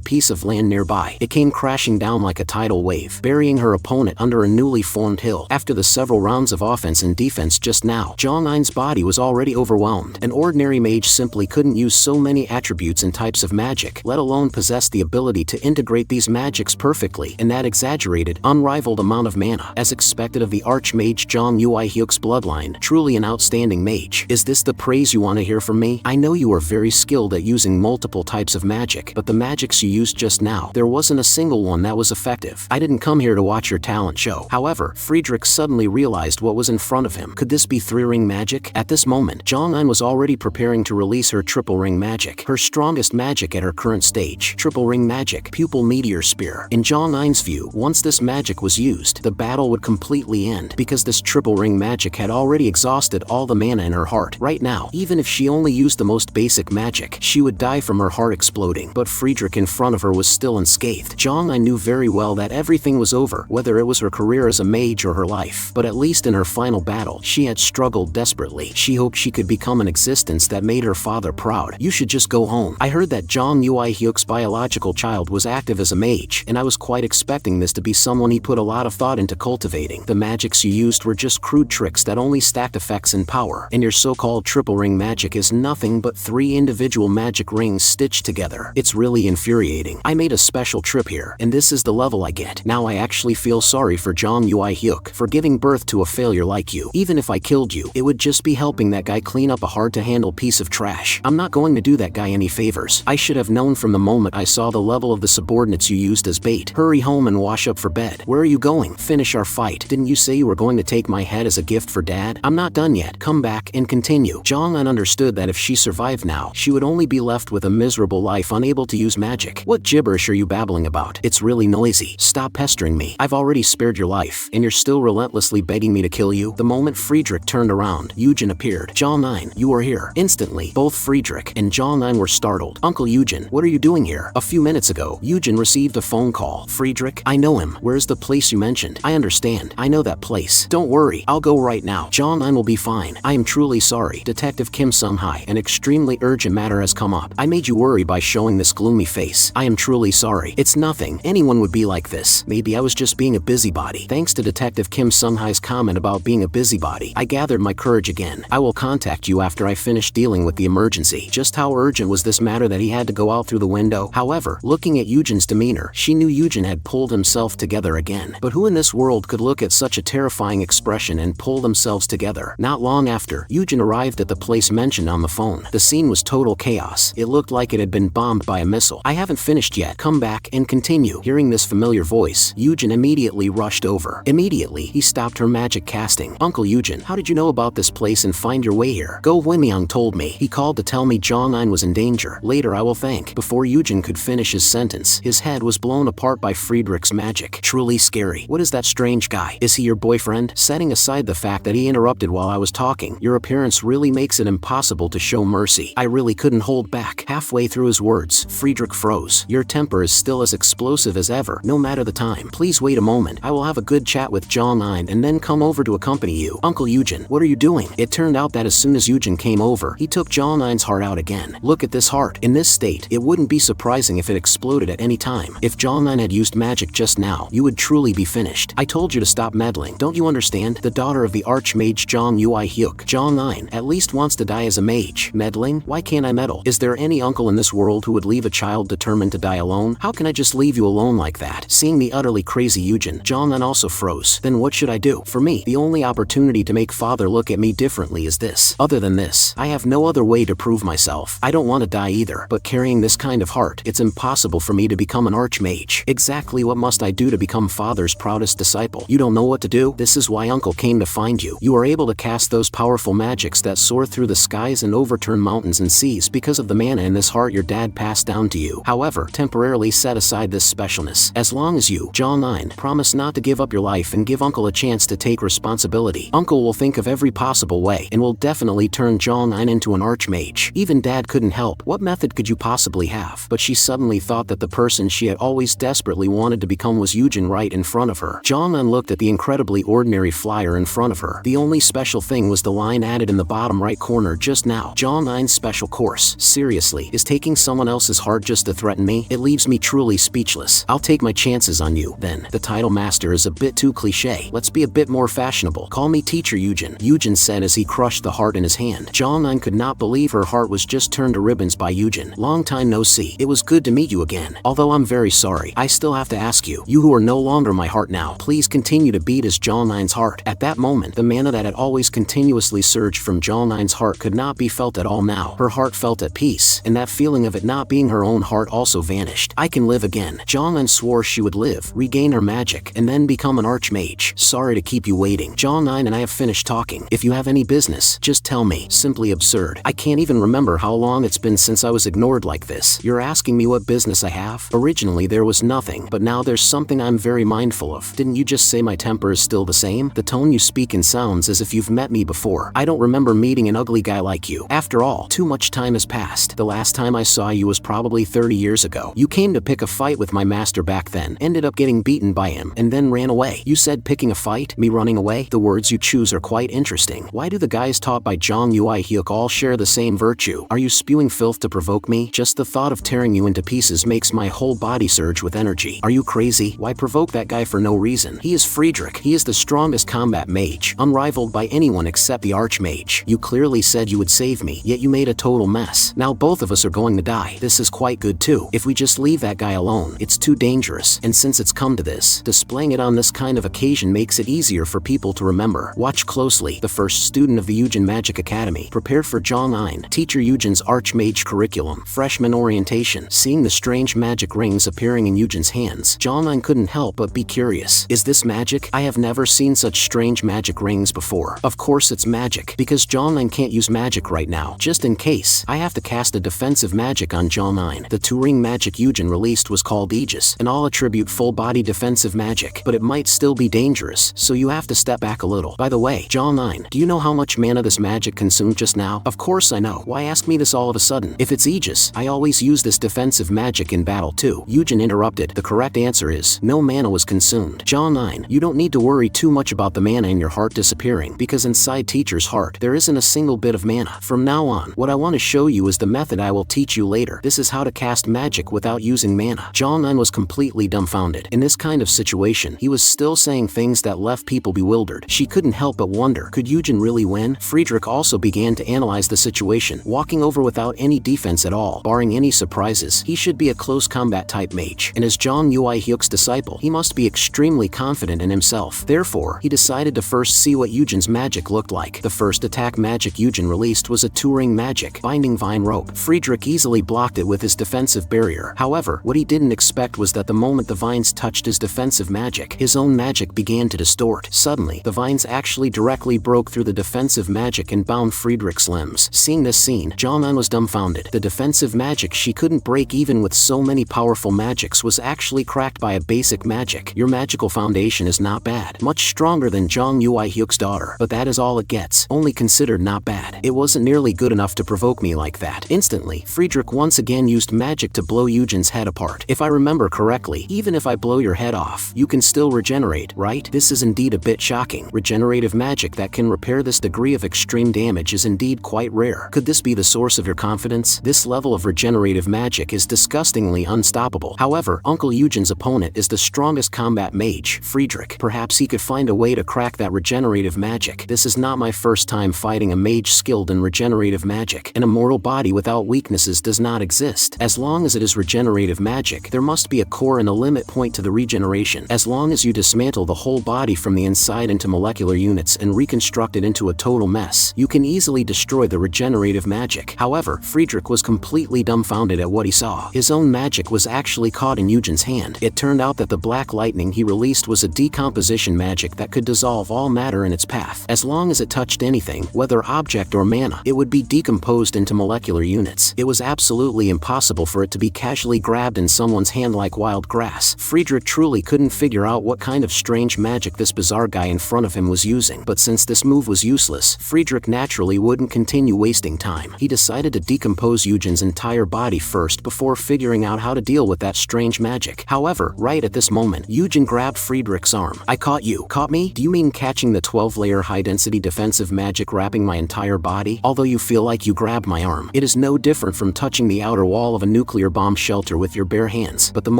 piece of land nearby. It came crashing down like a tidal wave, burying her opponent under a newly formed hill. After the several rounds of offense and defense just now, Jong Nine's body was already overwhelmed. An ordinary mage simply couldn't use so many attributes and types of magic, let alone possess the ability to integrate these magics perfectly in that exaggerated, unrivaled amount of mana. As expected of the Archmage Jong Nine-hyuk's bloodline, truly an outstanding mage. Is this the praise you want to hear from me? I know you are very skilled at using multiple types of magic, but the magics you used just now, there wasn't a single one that was effective. I didn't come here to watch your talent show. However, Friedrich suddenly realized what was in front of him. Could this be three-ring magic? At this moment, Jong Nine was already preparing to release her triple ring magic, her strongest magic at her current stage. Triple ring magic, pupil meteor spear. In Jong Nine's view, once this magic was used, the battle would completely end, because this triple ring magic had already exhausted all the mana in her heart. Right now, even if she only used the most basic magic, she would die from her heart exploding. But Friedrich in front of her was still unscathed. Jong Nine knew very well that everything was over, whether it was her career as a mage or her life. But at least in her final battle, she had struggled desperately. She hoped she could become an existence that made her father proud. You should just go home. I heard that Jong Nine-hyuk's biological child was active as a mage, and I was quite expecting this to be someone he put a lot of thought into cultivating. The magics you used were just crude tricks that only stacked effects and power, and your so-called triple ring magic is nothing but 3 individual magic rings stitched together. It's really infuriating. I made a special trip here, and this is the level I get. Now I actually feel sorry for Jong Nine-hyuk for giving birth to a failure like you. Even if I killed you, it would just be helping that guy clean up a hard-to-handle piece of trash. I'm not going to do that guy any favors. I should have known from the moment I saw the level of the subordinates you used as bait. Hurry home and wash up for bed. Where are you going? Finish our fight. Didn't you say you were going to take my head as a gift for Dad? I'm not done yet. Come back and continue. Jong Nine understood that if she survived now, she would only be left with a miserable life unable to use magic. What gibberish are you babbling about? It's really noisy. Stop pestering me. I've already spared your life, and you're still relentlessly begging me to kill you? The moment Friedrich turned around, Eugene appeared. Jong Nine, you are here. Instantly, both Friedrich and Jong Nine were startled. Uncle Eugene, what are you doing here? A few minutes ago, Eugene received a phone call. Friedrich, I know him. Where's the place you mentioned? I understand. I know that place. Don't worry. I'll go right now. Jong Nine will be fine. I am truly sorry. Detective Kim Sung-hai, an extremely urgent matter has come up. I made you worry by showing this gloomy face. I am truly sorry. It's nothing. Anyone would be like this. Maybe I was just being a busybody. Thanks to Detective Kim Sung-hai's comment about being a busybody, I gathered my courage again. I will contact you after I finish dealing with the emergency. Just how urgent was this matter that he had to go out through the window? However, looking at Eugene's demeanor, she knew Eugene had pulled himself together again. But who in this world could look at such a terrifying expression and pull themselves together? Not long after, Eugene arrived at the place mentioned on the phone. The scene was total chaos. It looked like it had been bombed by a missile. I haven't finished yet. Come back and continue. Hearing this familiar voice, Eugene immediately rushed over. Immediately, he stopped her magic casting. Uncle Eugene, how did you know about this place and find your way here? Go Wimyang told me. He called to tell me Jong Nine was in danger. Later I will thank. Before Eugene could finish his sentence, his head was blown apart by Friedrich's magic. Truly scary. What is that strange guy? Is he your boyfriend? Setting aside the fact that he interrupted while I was talking, your appearance really makes it impossible to show mercy. I really couldn't hold back. Halfway through his words, Friedrich froze. Your temper is still as explosive as ever, no matter the time. Please wait a moment. I will have a good chat with Jong Nine and then come over to accompany you. Uncle Eugene, what are you doing? It turned out that as soon as Eugene came over, he took Jong Nine's heart out again. Look at this heart. In this state, it wouldn't be surprising if it exploded at any time. If Jong Nine had used magic just now, you would truly be finished. I told you to stop meddling. Don't you understand? The daughter of the Archmage Jong Nine-hyuk, Jong Nine, at least wants to die as a mage. Meddling? Why can't I meddle? Is there any uncle in this world who would leave a child determined to die alone? How can I just leave you alone like that? Seeing the utterly crazy Eugene, Jong Nine also froze. Then what should I do? For me, the only opportunity to make father look at me differently is this. Other than this, I have no other way to prove myself. I don't want to die either, but carrying this kind of heart, it's impossible for me to become an archmage. Exactly what must I do to become father's proudest disciple? You don't know what to do? This is why uncle came to find you. You are able to cast those powerful magics that soar through the skies and overturn mountains and seas because of the mana in this heart your dad passed down to you. However, temporarily set aside this specialness. As long as you, Jong Nine, promise not to give up your life and give uncle a chance to take responsibility, uncle will think of every possible way and will definitely turn Jong Nine into an archmage. Even dad couldn't help. What method could you possibly have? But she suddenly thought that the person she had always desperately wanted to become was Eugene right in front of her. Jong Nine looked at the incredibly ordinary flyer in front of her. The only special thing was the line added in the bottom right corner just now. Jong Nine's special course, seriously, is taking someone else's heart just to threaten me? It leaves me truly speechless. I'll take my chances on you, then. The title master is a bit too cliché. Let's be a bit more fashionable. Call me Teacher Eugene, Eugene said as he crushed the heart in his hand. Jong Nine could not believe her heart was just turned to ribbons by Eugene. Long time no see. It was good to meet you again. Although I'm very sorry, I still have to ask you. You who are no longer my heart now, please continue to beat as Jong Nine's heart. At that moment, the mana that had always continuously surged from Jong Nine's heart could not be felt at all now. Her heart felt at peace, and that feeling of it not being her own heart also vanished. I can live again. Jong Nine swore she would live, regain her magic, and then become an Archmage. Sorry to keep you waiting. Jong Nine and I have finished talking. If you have any business, just tell me. Simply absurd. I can't even remember how long it's been since I was ignored like this. You're asking me what business I have? Originally there was nothing, but now there's something I'm very mindful of. Didn't you just say my temper is still the same? The tone you speak in sounds as if you've met me before. I don't remember meeting an ugly guy like you. After all, too much time has passed. The last time I saw you was probably 30 years ago. You came to pick a fight with my master back then, ended up getting beaten by him, and then ran away. You said picking a fight? Me running away? The words you choose are quite interesting. Why do the guys taught by Jong Ui Hyuk all share the same virtue? Are you spewing filth to provoke me? Just the thought of tearing you into pieces makes my whole body surge with energy. Are you crazy? Why provoke that guy for no reason? He is Friedrich. He is the strongest combat mage, unrivaled by anyone except the Archmage. You clearly said you would save me, yet you made a total mess. Now both of us are going to die. This is quite good too. If we just leave that guy alone, it's too dangerous. And since it's come to this, displaying it on this kind of occasion makes it easier for people to remember. Watch closely. The first student of the Eugene Magic Academy. Prepare for Jong Nine. Teacher Eugene's Archmage curriculum. Freshman orientation. Seeing the strange magic rings appearing in Eugene's hands, Jong Nine couldn't help but be curious. Is this magic? I have never seen such strange magic rings before. Of course it's magic, because Jong Nine can't use magic right now. Just in case, I have to cast a defensive magic on Jong Nine. The two-ring magic Eugene released was called Aegis, an all-attribute full-body defensive magic, but it might still be dangerous, so you have to step back a little. By the way, Jong Nine, do you know how much mana this magic consumed just now? Of course I know. Why ask me this all of a sudden? If it's Aegis, I always use this defensive magic in battle too. Eugene interrupted. The correct answer is, no mana was consumed. Jong Nine, you don't need to worry too much about the mana in your heart disappearing, because inside Teacher's heart, there isn't a single bit of mana. From now on, what I want to show you is the method I will teach you later. This is how to cast magic without using mana. Jong Nine was completely dumbfounded. In this kind of situation, he was still saying things that left people bewildered. She couldn't help but wonder, could Eugene really win? Friedrich also began to analyze the situation, walking over without any defense at all, barring any surprises. He should be a close combat type mage, and as Jong Ui Hyuk's disciple, he must be extremely confident in himself. Therefore, he decided to first see what Eugene's magic looked like. The first attack magic Eugene released was a two-ring magic, binding vine rope. Friedrich easily blocked it with his defensive barrier. However, what he didn't expect was that the moment the vines touched his defensive magic, his own magic began to distort. Suddenly, the vines actually directly broke through the defensive magic and bound Friedrich's limbs. Seeing this scene, Jong Nine was dumbfounded. The defensive magic she couldn't break even with so many powerful magics was actually cracked by a basic magic. Your magical foundation is not bad. Much stronger than Jong Ui Hyuk's daughter. But that is all it gets. Only considered not bad. It wasn't nearly good enough to provoke me like that. Instantly, Friedrich once again used magic to blow Eugene's head apart. If I remember correctly, even if I blow your head off, you can still regenerate, right? This is indeed a bit shocking. Regenerative magic that can repair this degree of extreme damage is indeed quite rare. Could this be the source of your confidence? This level of regenerative magic is disgustingly unstoppable. However, Uncle Eugene's opponent is the strongest combat mage, Friedrich. Perhaps he could find a way to crack that regenerative magic. This is not my first time fighting a mage skilled in regenerative magic. An immortal body without weaknesses does not exist. As long as it is regenerative magic, there must be a core and a limit point to the regeneration. As long as you dismantle the whole body from the inside into molecular units and reconstruct it into a total mess, you can easily destroy the regenerative magic. However, Friedrich was completely dumbfounded at what he saw. His own magic was actually caught in Eugene's hand. It turned out that the black lightning he released was a decomposition magic that could dissolve all matter in its path. As long as it touched anything, whether object or mana, it would be decomposed into molecular units. It was absolutely impossible for it to be casually grabbed in someone's hand like wild grass. Friedrich truly couldn't figure out what kind of strange magic this bizarre guy in front of him was using. But since this move was useless, Friedrich naturally wouldn't continue wasting time. He decided to decompose Eugene's entire body first before figuring out how to deal with that strange magic. However, right at this moment, Eugene grabbed Friedrich's arm. I caught you. Caught me? Do you mean catching the 12-layer high-density defensive magic wrapping my entire body? Although you feel like you grabbed my arm, it is no different from touching the outer wall of a nuclear bomb shelter with your bare hands. But the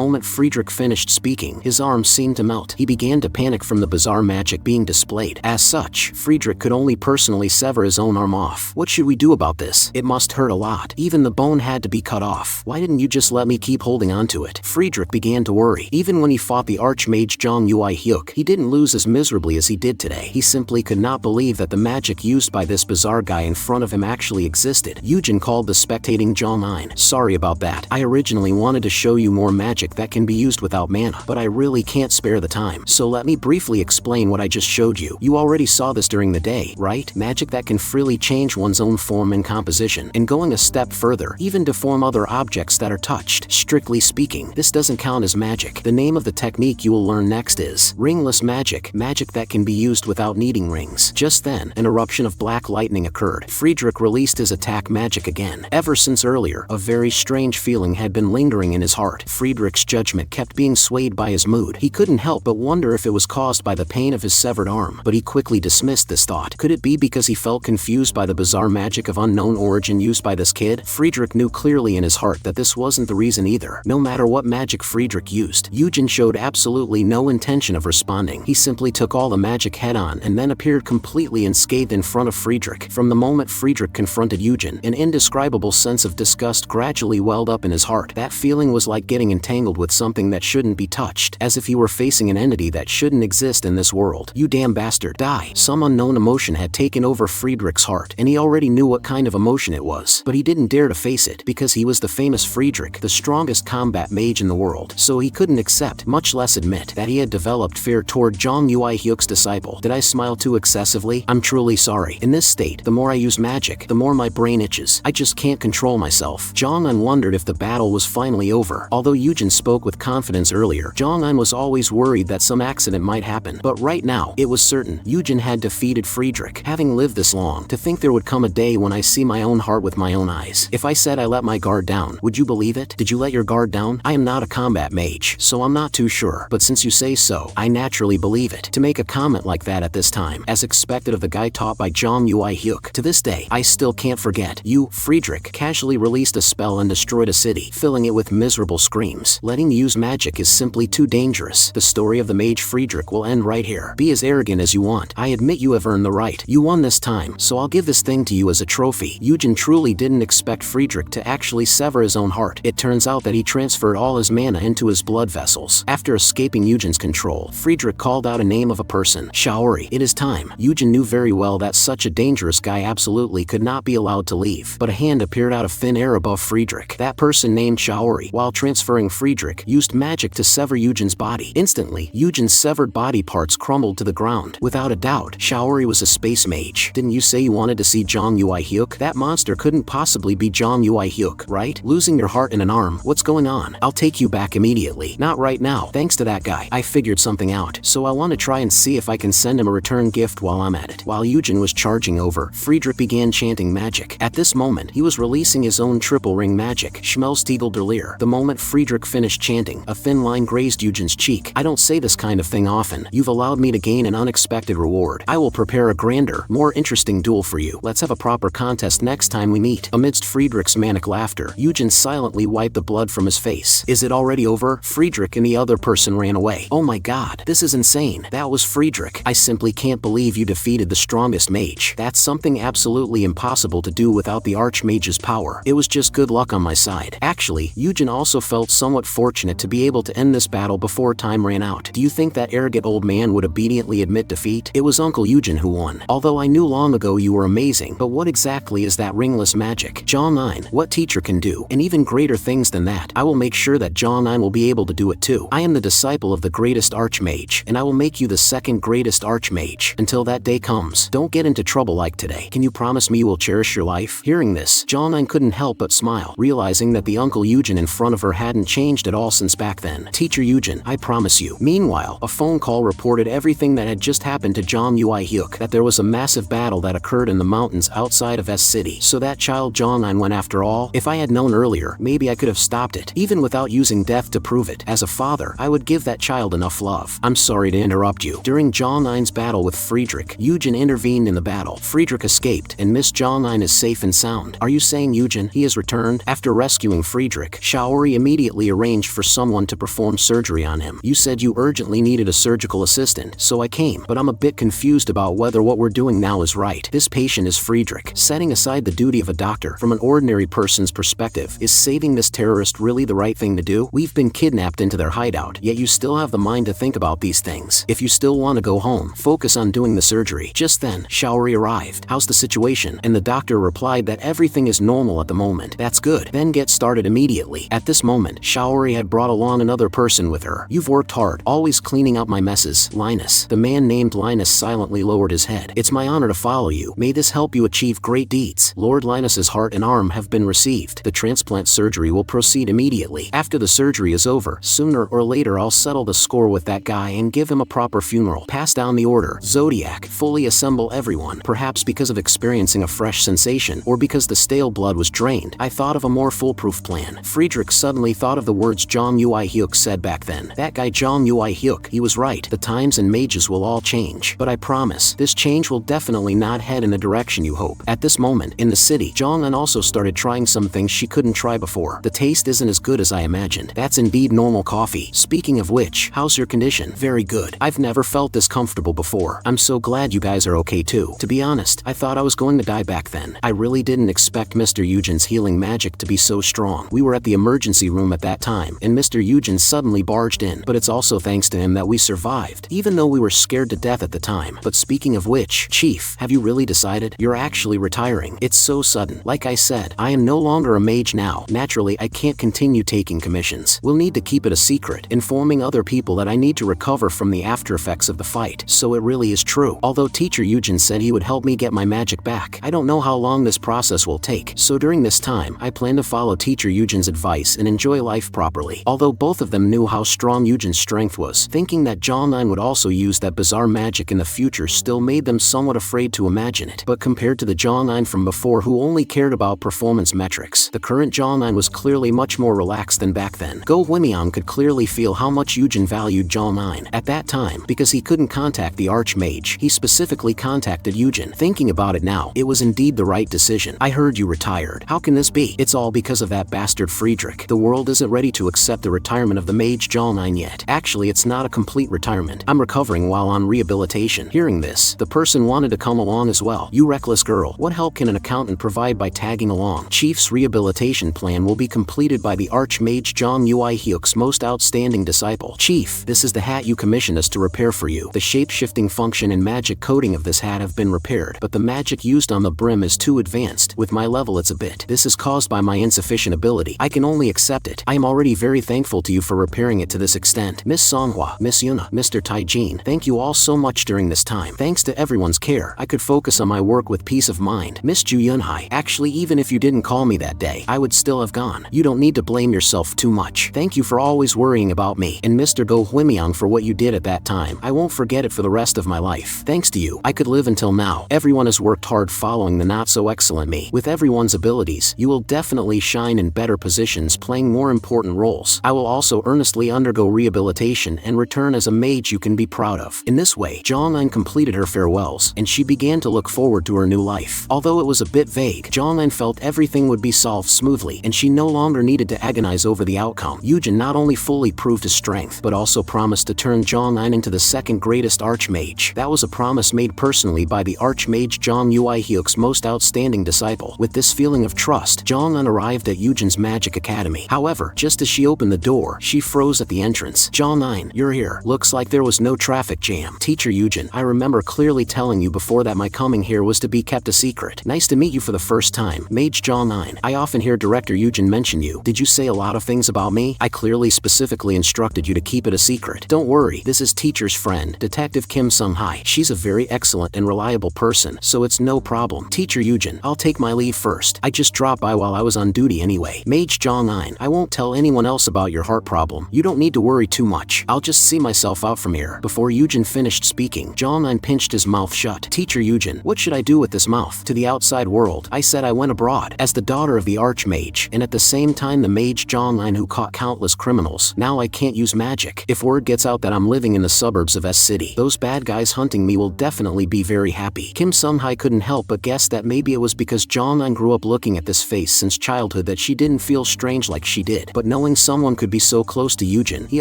moment Friedrich finished speaking, his arms seemed to melt. He began to panic from the bizarre magic being displayed. As such, Friedrich could only personally sever his own arm off. What should we do about this? It must hurt a lot. Even the bone had to be cut off. Why didn't you just let me keep holding onto it? Friedrich began to worry. Even when he fought the Archmage Jong Nine, he didn't lose as miserably as he did today. He simply could not believe that the magic used by this bizarre guy in front of him actually existed. Eugene called the spectating Jong Nine. Sorry about that. I originally wanted to show you more magic that can be used without mana, but I really can't spare the time. So let me briefly explain what I just showed you. You already saw this during the day, right? Magic that can freely change one's own form and composition, and going a step further, even deform other objects that are touched. Strictly speaking, this doesn't count as magic. The name of the technique you will learn next is ringless magic, magic that can be used without needing rings. Just then, an eruption of black lightning occurred. Friedrich released his attack magic again. Ever since earlier, a very strange feeling had been lingering in his heart. Friedrich's judgment kept being swayed by his mood. He couldn't help but wonder if it was caused by the pain of his severed arm, but he quickly dismissed this thought. Could it be because he felt confused by the bizarre magic of unknown origin used by this kid? Friedrich knew clearly in his heart that this wasn't the reason either. No matter what magic Friedrich used, Eugene showed absolutely no intention of responding. He simply took all the magic head-on and then appeared completely unscathed in front of Friedrich. From the moment Friedrich confronted Eugene, an indescribable sense of disgust gradually welled up in his heart. That feeling was like getting entangled with something that shouldn't be touched, as if he were facing an entity that shouldn't exist in this world. You damn bastard, die! Some unknown emotion had taken over Friedrich's heart, and he already knew what kind of emotion it was, but he didn't dare to face it, because he was the famous Friedrich, the strongest combat mage in the world, so he couldn't accept, much less admit, that he had developed fear toward Jong Nine-hyuk's disciple. Did I smile too excessively? I'm truly sorry. In this state, the more I use magic, the more my brain itches. I just can't control myself. Jong Nine wondered if the battle was finally over. Although Eugene spoke with confidence earlier, Jong Nine was always worried that some accident might happen. But right now, it was certain. Eugene had defeated Friedrich. Having lived this long, to think there would come a day when I see my own heart with my own eyes. If I said I let my guard down, would you believe it? Did you let your guard down? I am not a combat mage, so I'm not too sure. But since you say so, I naturally believe it. To make a comment like that at this time, as expected of the guy taught by Jong Nine-hyuk. To this day, I still can't forget. You, Friedrich, casually released a spell and destroyed a city, filling it with miserable screams. Letting you use magic is simply too dangerous. The story of the mage Friedrich will end right here. Be as arrogant as you want. I admit you have earned the right. You won this time, so I'll give this thing to you as a trophy. Eugene truly didn't expect Friedrich to actually sever his own heart. It turns out that he transferred all his mana into his blood vessels. After escaping Eugene's control, Friedrich called out a name of a person. Shaori. It is time. Eugene knew very well that such a dangerous guy absolutely could not be allowed to leave. But a hand appeared out of thin air above Friedrich. That person named Shaori, while transferring Friedrich, used magic to sever Eugene's body. Instantly, Eugene's severed body parts crumbled to the ground. Without a doubt, Shaori was a space mage. Didn't you say you wanted to see Jong Nine-hyuk? That monster couldn't possibly be Jong Nine-hyuk, right? Losing your heart and an arm. What's going on? I'll take you back immediately. Not right now. Thanks to that guy, I figured something out. So I want to try and see if I can send him a return gift while I'm at it. While Eugene was charging over, Friedrich began chanting magic. At this moment, he was releasing his own triple ring magic, Schmelztiegel der Leer. The moment Friedrich finished chanting, a thin line grazed Eugene's cheek. I don't say this kind of thing often. You've allowed me to gain an unexpected reward. I will prepare a grander, more interesting duel for you. Let's have a proper contest next time we meet. Amidst Friedrich's manic laughter, Eugene silently wiped the blood from his face. Is it already over? Friedrich and the other person ran away. Oh my god, this is insane. That was Friedrich. I simply can't believe you defeated the strongest mage. That's something absolutely impossible to do without the Archmage's power. It was just good luck on my side. Actually, Eugene also felt somewhat fortunate to be able to end this battle before time ran out. Do you think that arrogant old man would obediently admit defeat? It was Uncle Eugene who won. Although I knew long ago you were amazing, but what exactly is that ringless magic? Jong Nine, what teacher can do, and even greater things than that. I will make sure that Jong Nine will be able to do it too. I am the disciple of the greatest Archmage, and I will make you the second greatest Archmage. Until that day comes, don't get into trouble like today. Can you promise me you will cherish your life? Hearing this, Jong Nine couldn't help but smile, realizing that the Uncle Eugene in front of her hadn't changed at all since back then. Teacher Eugene, I promise you. Meanwhile, a phone call reported everything that had just happened to Jong Nine-hyuk, that there was a massive battle that occurred in the mountains outside of S City. So that child Jong Nine went after all? If I had known earlier, maybe I could have stopped it, even without using death to prove it. As a father, I would give that child enough love. I'm sorry to interrupt you. During Jong Nine's battle with Friedrich, Eugene intervened in the battle. Friedrich escaped, and Miss Jong Nine is safe and sound. Are you saying Eugene, he has returned? After rescuing Friedrich, Shaori immediately arranged for someone to perform surgery on him. You said you urgently needed a surgical assistant, so I came, but I'm a bit confused about whether what we're doing now is right. This patient is Friedrich. Setting aside the duty of a doctor from an ordinary person's perspective, is saving this terrorist really the right thing to do? We've been kidnapped into their hideout, yet you still have the mind to think about these things. If you still want to go home, focus on doing the surgery. Just then, Shaori arrived. How's the situation? And the doctor replied that everything is normal at the moment. That's good. Then get started immediately. At this moment, Shaori had brought along another person with her. You've worked hard, always cleaning up my messes, Linus. The man named Linus silently lowered his head. It's my honor to follow you. May this help you achieve great deeds. Lord Linus's heart and arm have been received. The transplant surgery will proceed immediately. After the surgery is over, sooner or later I'll settle the score with that guy and give him a proper funeral. Pass down the order. Zodiac, fully assemble everyone. Perhaps because of experiencing a fresh sensation, or because the stale blood was drained, I thought of a more foolproof plan. Friedrich suddenly thought of the words Jong Nine said back then. That guy Jong Nine, he was right. The times and mages will all change. But I promise, this change will definitely not head in the direction you hope. At this moment, in the city, Jong Nine also started trying some things she couldn't try before. The taste isn't as good as I imagined. That's indeed normal coffee. Speaking of which, how's your condition? Very good. I've never felt this comfortable before. I'm so glad you guys are okay too. To be honest, I thought I was going to die back then. I really didn't expect Mr. Eugene's healing magic to be so strong. We were at the emergency room at that time, and Mr. Eugene suddenly barged in. But it's also thanks to him that we survived, even though we were scared to death at the time. But speaking of which, Chief, have you really decided? You're actually retiring. It's so sudden. Like I said, I am no longer a mage now. Naturally, I can't continue taking commissions. We'll need to keep it a secret, informing other people that I need to recover from the after effects of the fight. So it really is true. Although Teacher Eugene said he would help me get my magic back, I don't know how long this process will take. So during this time, I plan to follow Teacher Eugene's advice and enjoy life properly. Although both of them knew how strong Eugene's strength was, thinking that Jong Nine would also use that bizarre magic in the future still made them somewhat afraid to imagine it. But compared to the Jong Nine from before who only cared about performance metrics, the current Jong Nine was clearly much more relaxed than back then. Go Wimian could clearly feel how much Eugene valued Jong Nine. At that time, because he couldn't contact the Archmage, he specifically contacted Eugene. Thinking about it now, it was indeed the right decision. I heard you retired. How can this be? It's all because of that bastard Friedrich. The world isn't ready to accept the retirement of the mage Jong Nine yet. Actually, it's not a complete retirement. I'm recovering while on rehabilitation. Hearing this, the person wanted to come along as well. You reckless girl, what help can an accountant provide by tagging along? Chief's rehabilitation plan will be completed by the Archmage Jong Nine, most outstanding disciple. Chief, this is the hat you commissioned us to repair for you. The shape-shifting function and magic coating of this hat have been repaired, but the magic used on the brim is too advanced. With my level it's a bit. This is caused by my insufficient ability. I can only accept it. I am already very thankful to you for repairing it to this extent. Miss Manhwa, Miss Yuna, Mr. Taijin, thank you all so much during this time. Thanks to everyone's care, I could focus on my work with peace of mind. Miss Ju Yunhai, actually even if you didn't call me that day, I would still have gone. You don't need to blame yourself too much. Thank you for always worrying about me. And Mr. Go Huimiang for what you did at that time. I won't forget it for the rest of my life. Thanks to you, I could live until now. Everyone has worked hard following the not-so-excellent me. With everyone's abilities, you will definitely shine in better positions playing more important roles. I will also earnestly undergo rehabilitation and return as a mage you can be proud of. In this way, Jong Nine completed her farewells, and she began to look forward to her new life. Although it was a bit vague, Jong Nine felt everything would be solved smoothly, and she no longer needed to agonize over the outcome. Eugene not only fully proved his strength, but also promised to turn Jong Nine into the second greatest Archmage. That was a promise made personally by the Archmage Jong Nine, most outstanding disciple. With this feeling of trust, Jong Nine arrived at Eugene's Magic Academy. However, just as she opened the door, she froze at the entrance. Jong Nine, you're here. Looks like there was no traffic jam. Teacher Eugene, I remember clearly telling you before that my coming here was to be kept a secret. Nice to meet you for the first time. Mage Jong Nine, I often hear Director Eugene mention you. Did you say a lot of things about me? I clearly specifically instructed you to keep it a secret. Don't worry, this is teacher's friend, Detective Kim Sung-hai. She's a very excellent and reliable person, so it's no problem. Teacher Eugene, I'll take my leave first. I just dropped by while I was on duty anyway. Mage Jong Nine, I won't tell anyone else about your heart problem. You don't need to worry too much. I'll just see myself out from here. Before Eugene finished speaking, Jong Nine pinched his mouth shut. Teacher Eugene, what should I do with this mouth? To the outside world, I said I went abroad as the daughter of the Archmage, and at the same time the mage Jong Nine who caught countless criminals. Now I can't use magic. If word gets out that I'm living in the suburbs of S City, those bad guys hunting me will definitely be very happy. Kim Sung-hai couldn't help but guess that maybe it was because Jong Nine grew up looking at this face since childhood childhood that she didn't feel strange like she did. But knowing someone could be so close to Eugene, he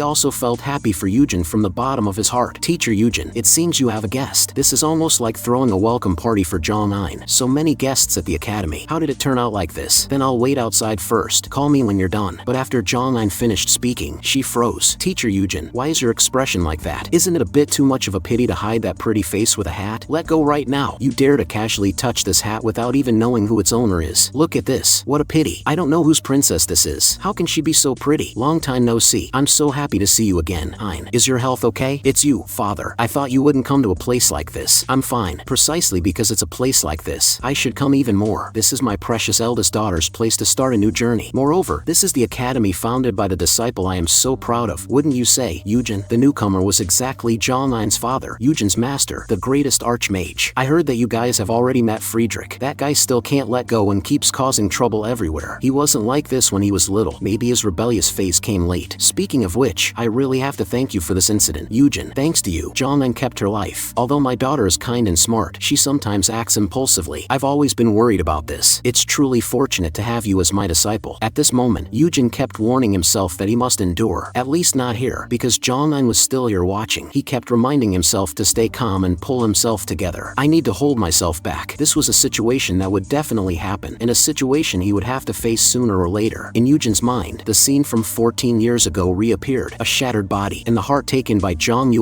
also felt happy for Eugene from the bottom of his heart. Teacher Eugene, it seems you have a guest. This is almost like throwing a welcome party for Jong Nine. So many guests at the academy. How did it turn out like this? Then I'll wait outside first. Call me when you're done. But after Jong Nine finished speaking, she froze. Teacher Eugene, why is your expression like that? Isn't it a bit too much of a pity to hide that pretty face with a hat? Let go right now. You dare to casually touch this hat without even knowing who its owner is. Look at this. What a pity. I don't know whose princess this is. How can she be so pretty? Long time no see. I'm so happy to see you again. Nine. Is your health okay? It's you, father. I thought you wouldn't come to a place like this. I'm fine. Precisely because it's a place like this, I should come even more. This is my precious eldest daughter's place to start a new journey. Moreover, this is the academy founded by the disciple I am so proud of. Wouldn't you say? Eugene, the newcomer, was exactly Jong Nine's father, Eugene's master, the greatest Archmage. I heard that you guys have already met Friedrich. That guy still can't let go and keeps causing trouble everywhere. He wasn't like this when he was little. Maybe his rebellious phase came late. Speaking of which, I really have to thank you for this incident. Eugene, thanks to you, Jong Nine kept her life. Although my daughter is kind and smart, she sometimes acts impulsively. I've always been worried about this. It's truly fortunate to have you as my disciple. At this moment, Eugene kept warning himself that he must endure. At least not here, because Jong Nine was still here watching. He kept reminding himself to stay calm and pull himself together. I need to hold myself back. This was a situation that would definitely happen, and a situation he would have to face sooner or later. In Eugene's mind, the scene from 14 years ago reappeared. A shattered body, and the heart taken by Jong Nine.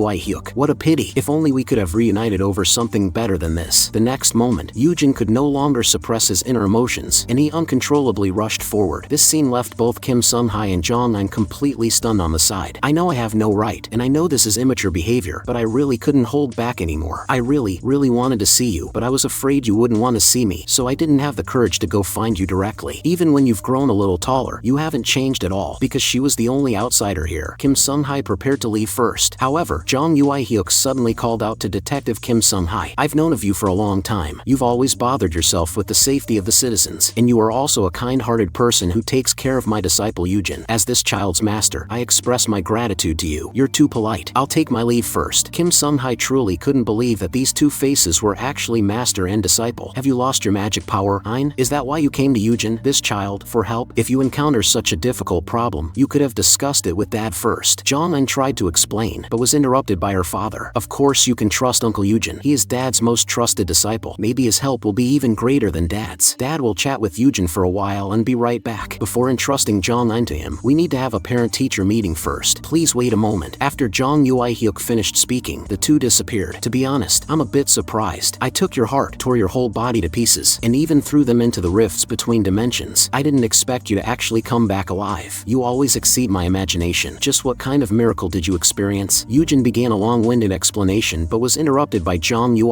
What a pity. If only we could have reunited over something better than this. The next moment, Eugene could no longer suppress his inner emotions, and he uncontrollably rushed forward. This scene left both Kim Sun-hai and Jong Nine completely stunned on the side. I know I have no right, and I know this is immature behavior, but I really couldn't hold back anymore. I really wanted to see you, but I was afraid you wouldn't want to see me, so I didn't have the courage to go find you directly. Even when you've grown a little taller, you haven't changed at all. Because she was the only outsider here, Kim Sun-hai prepared to leave first. However, Jong Nine suddenly called out to Detective Kim Sun-hai. I've known of you for a long time. You've always bothered yourself with the safety of the citizens, and you are also a kind-hearted person who takes care of my disciple Eugene. As this child's master, I express my gratitude to you. You're too polite. I'll take my leave first. Kim Sun-hai truly couldn't believe that these two faces were actually master and disciple. Have you lost your magic power, Nine? Is that why you came to Eugene, this child, for help? If you encounter such a difficult problem, you could have discussed it with Dad first. Jong Nine tried to explain, but was interrupted by her father. Of course you can trust Uncle Eugene. He is Dad's most trusted disciple. Maybe his help will be even greater than Dad's. Dad will chat with Eugene for a while and be right back. Before entrusting Jong Nine to him, we need to have a parent-teacher meeting first. Please wait a moment. After Jong Nine finished speaking, the two disappeared. To be honest, I'm a bit surprised. I took your heart, tore your whole body to pieces, and even threw them into the rifts between dimensions. I didn't expect you to actually come back alive. You always exceed my imagination. Just what kind of miracle did you experience? Eugene began a long-winded explanation but was interrupted by Jong Nine.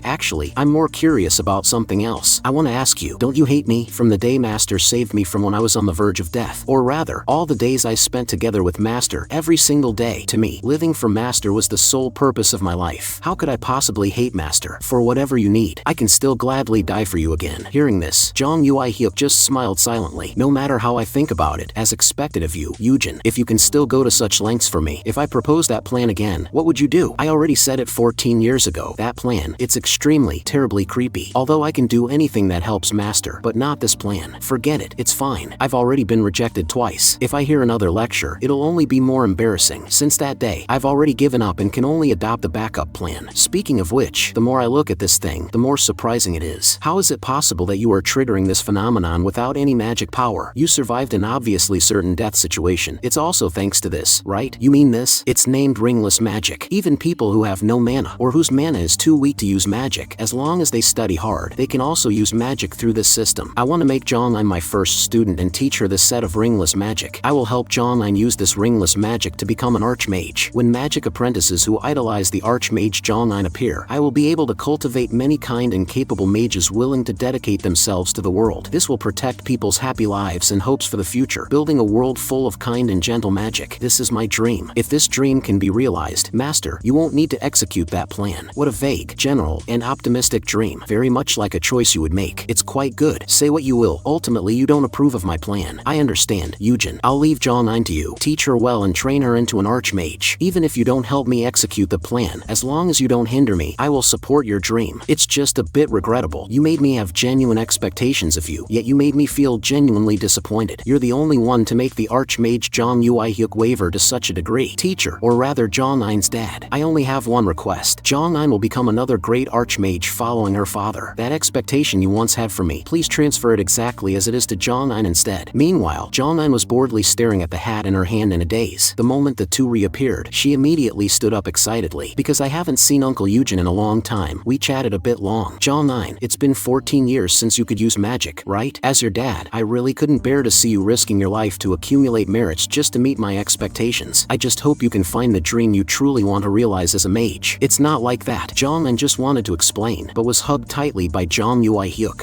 Actually, I'm more curious about something else. I want to ask you, don't you hate me? From the day Master saved me from when I was on the verge of death, or rather, all the days I spent together with Master, every single day. To me, living for Master was the sole purpose of my life. How could I possibly hate Master? For whatever you need, I can still gladly die for you again. Hearing this, Jong Nine just smiled silently. No matter how I think about it, as expected of you, Eugene, if you can still go to such lengths for me, if I propose that plan again, what would you do? I already said it 14 years ago. That plan, it's extremely, terribly creepy. Although I can do anything that helps Master, but not this plan. Forget it. It's fine. I've already been rejected twice. If I hear another lecture, it'll only be more embarrassing. Since that day, I've already given up and can only adopt a backup plan. Speaking of which, the more I look at this thing, the more surprising it is. How is it possible that you are triggering this phenomenon without any magic power? You survived an obviously certain death situation. It's also thanks to this, right? You mean this? It's named ringless magic. Even people who have no mana, or whose mana is too weak to use magic, as long as they study hard, they can also use magic through this system. I want to make Jong Nine my first student and teach her this set of ringless magic. I will help Jong Nine use this ringless magic to become an archmage. When magic apprentices who idolize the archmage Jong Nine appear, I will be able to cultivate many kind and capable mages willing to dedicate themselves to the world. This will protect people's happy lives and hopes for the future, building a world full of kind and gentle magic. This is my dream. If this dream can be realized, Master, you won't need to execute that plan. What a vague, general, and optimistic dream. Very much like a choice you would make. It's quite good. Say what you will. Ultimately, you don't approve of my plan. I understand, Eugene. I'll leave Jong Nine to you. Teach her well and train her into an archmage. Even if you don't help me execute the plan, as long as you don't hinder me, I will support your dream. It's just a bit regrettable. You made me have genuine expectations of you, yet you made me feel genuinely disappointed. You're the only one to make the Archmage Jong Nine waver to such a degree. Teacher, or rather Jong Nine's dad, I only have one request. Jong Nine will become another great Archmage following her father. That expectation you once had for me, please transfer it exactly as it is to Jong Nine instead. Meanwhile, Jong Nine was boredly staring at the hat in her hand in a daze. The moment the two reappeared, she immediately stood up excitedly. Because I haven't seen Uncle Eugene in a long time, we chatted a bit long. Jong Nine, it's been 14 years since you could use magic, right? As your dad, I really couldn't bear to see you risking your life to accumulate merits just to meet my expectations. I just hope you can find the dream you truly want to realize as a mage. It's not like that. Jong Nine just wanted to explain, but was hugged tightly by Jong Nine.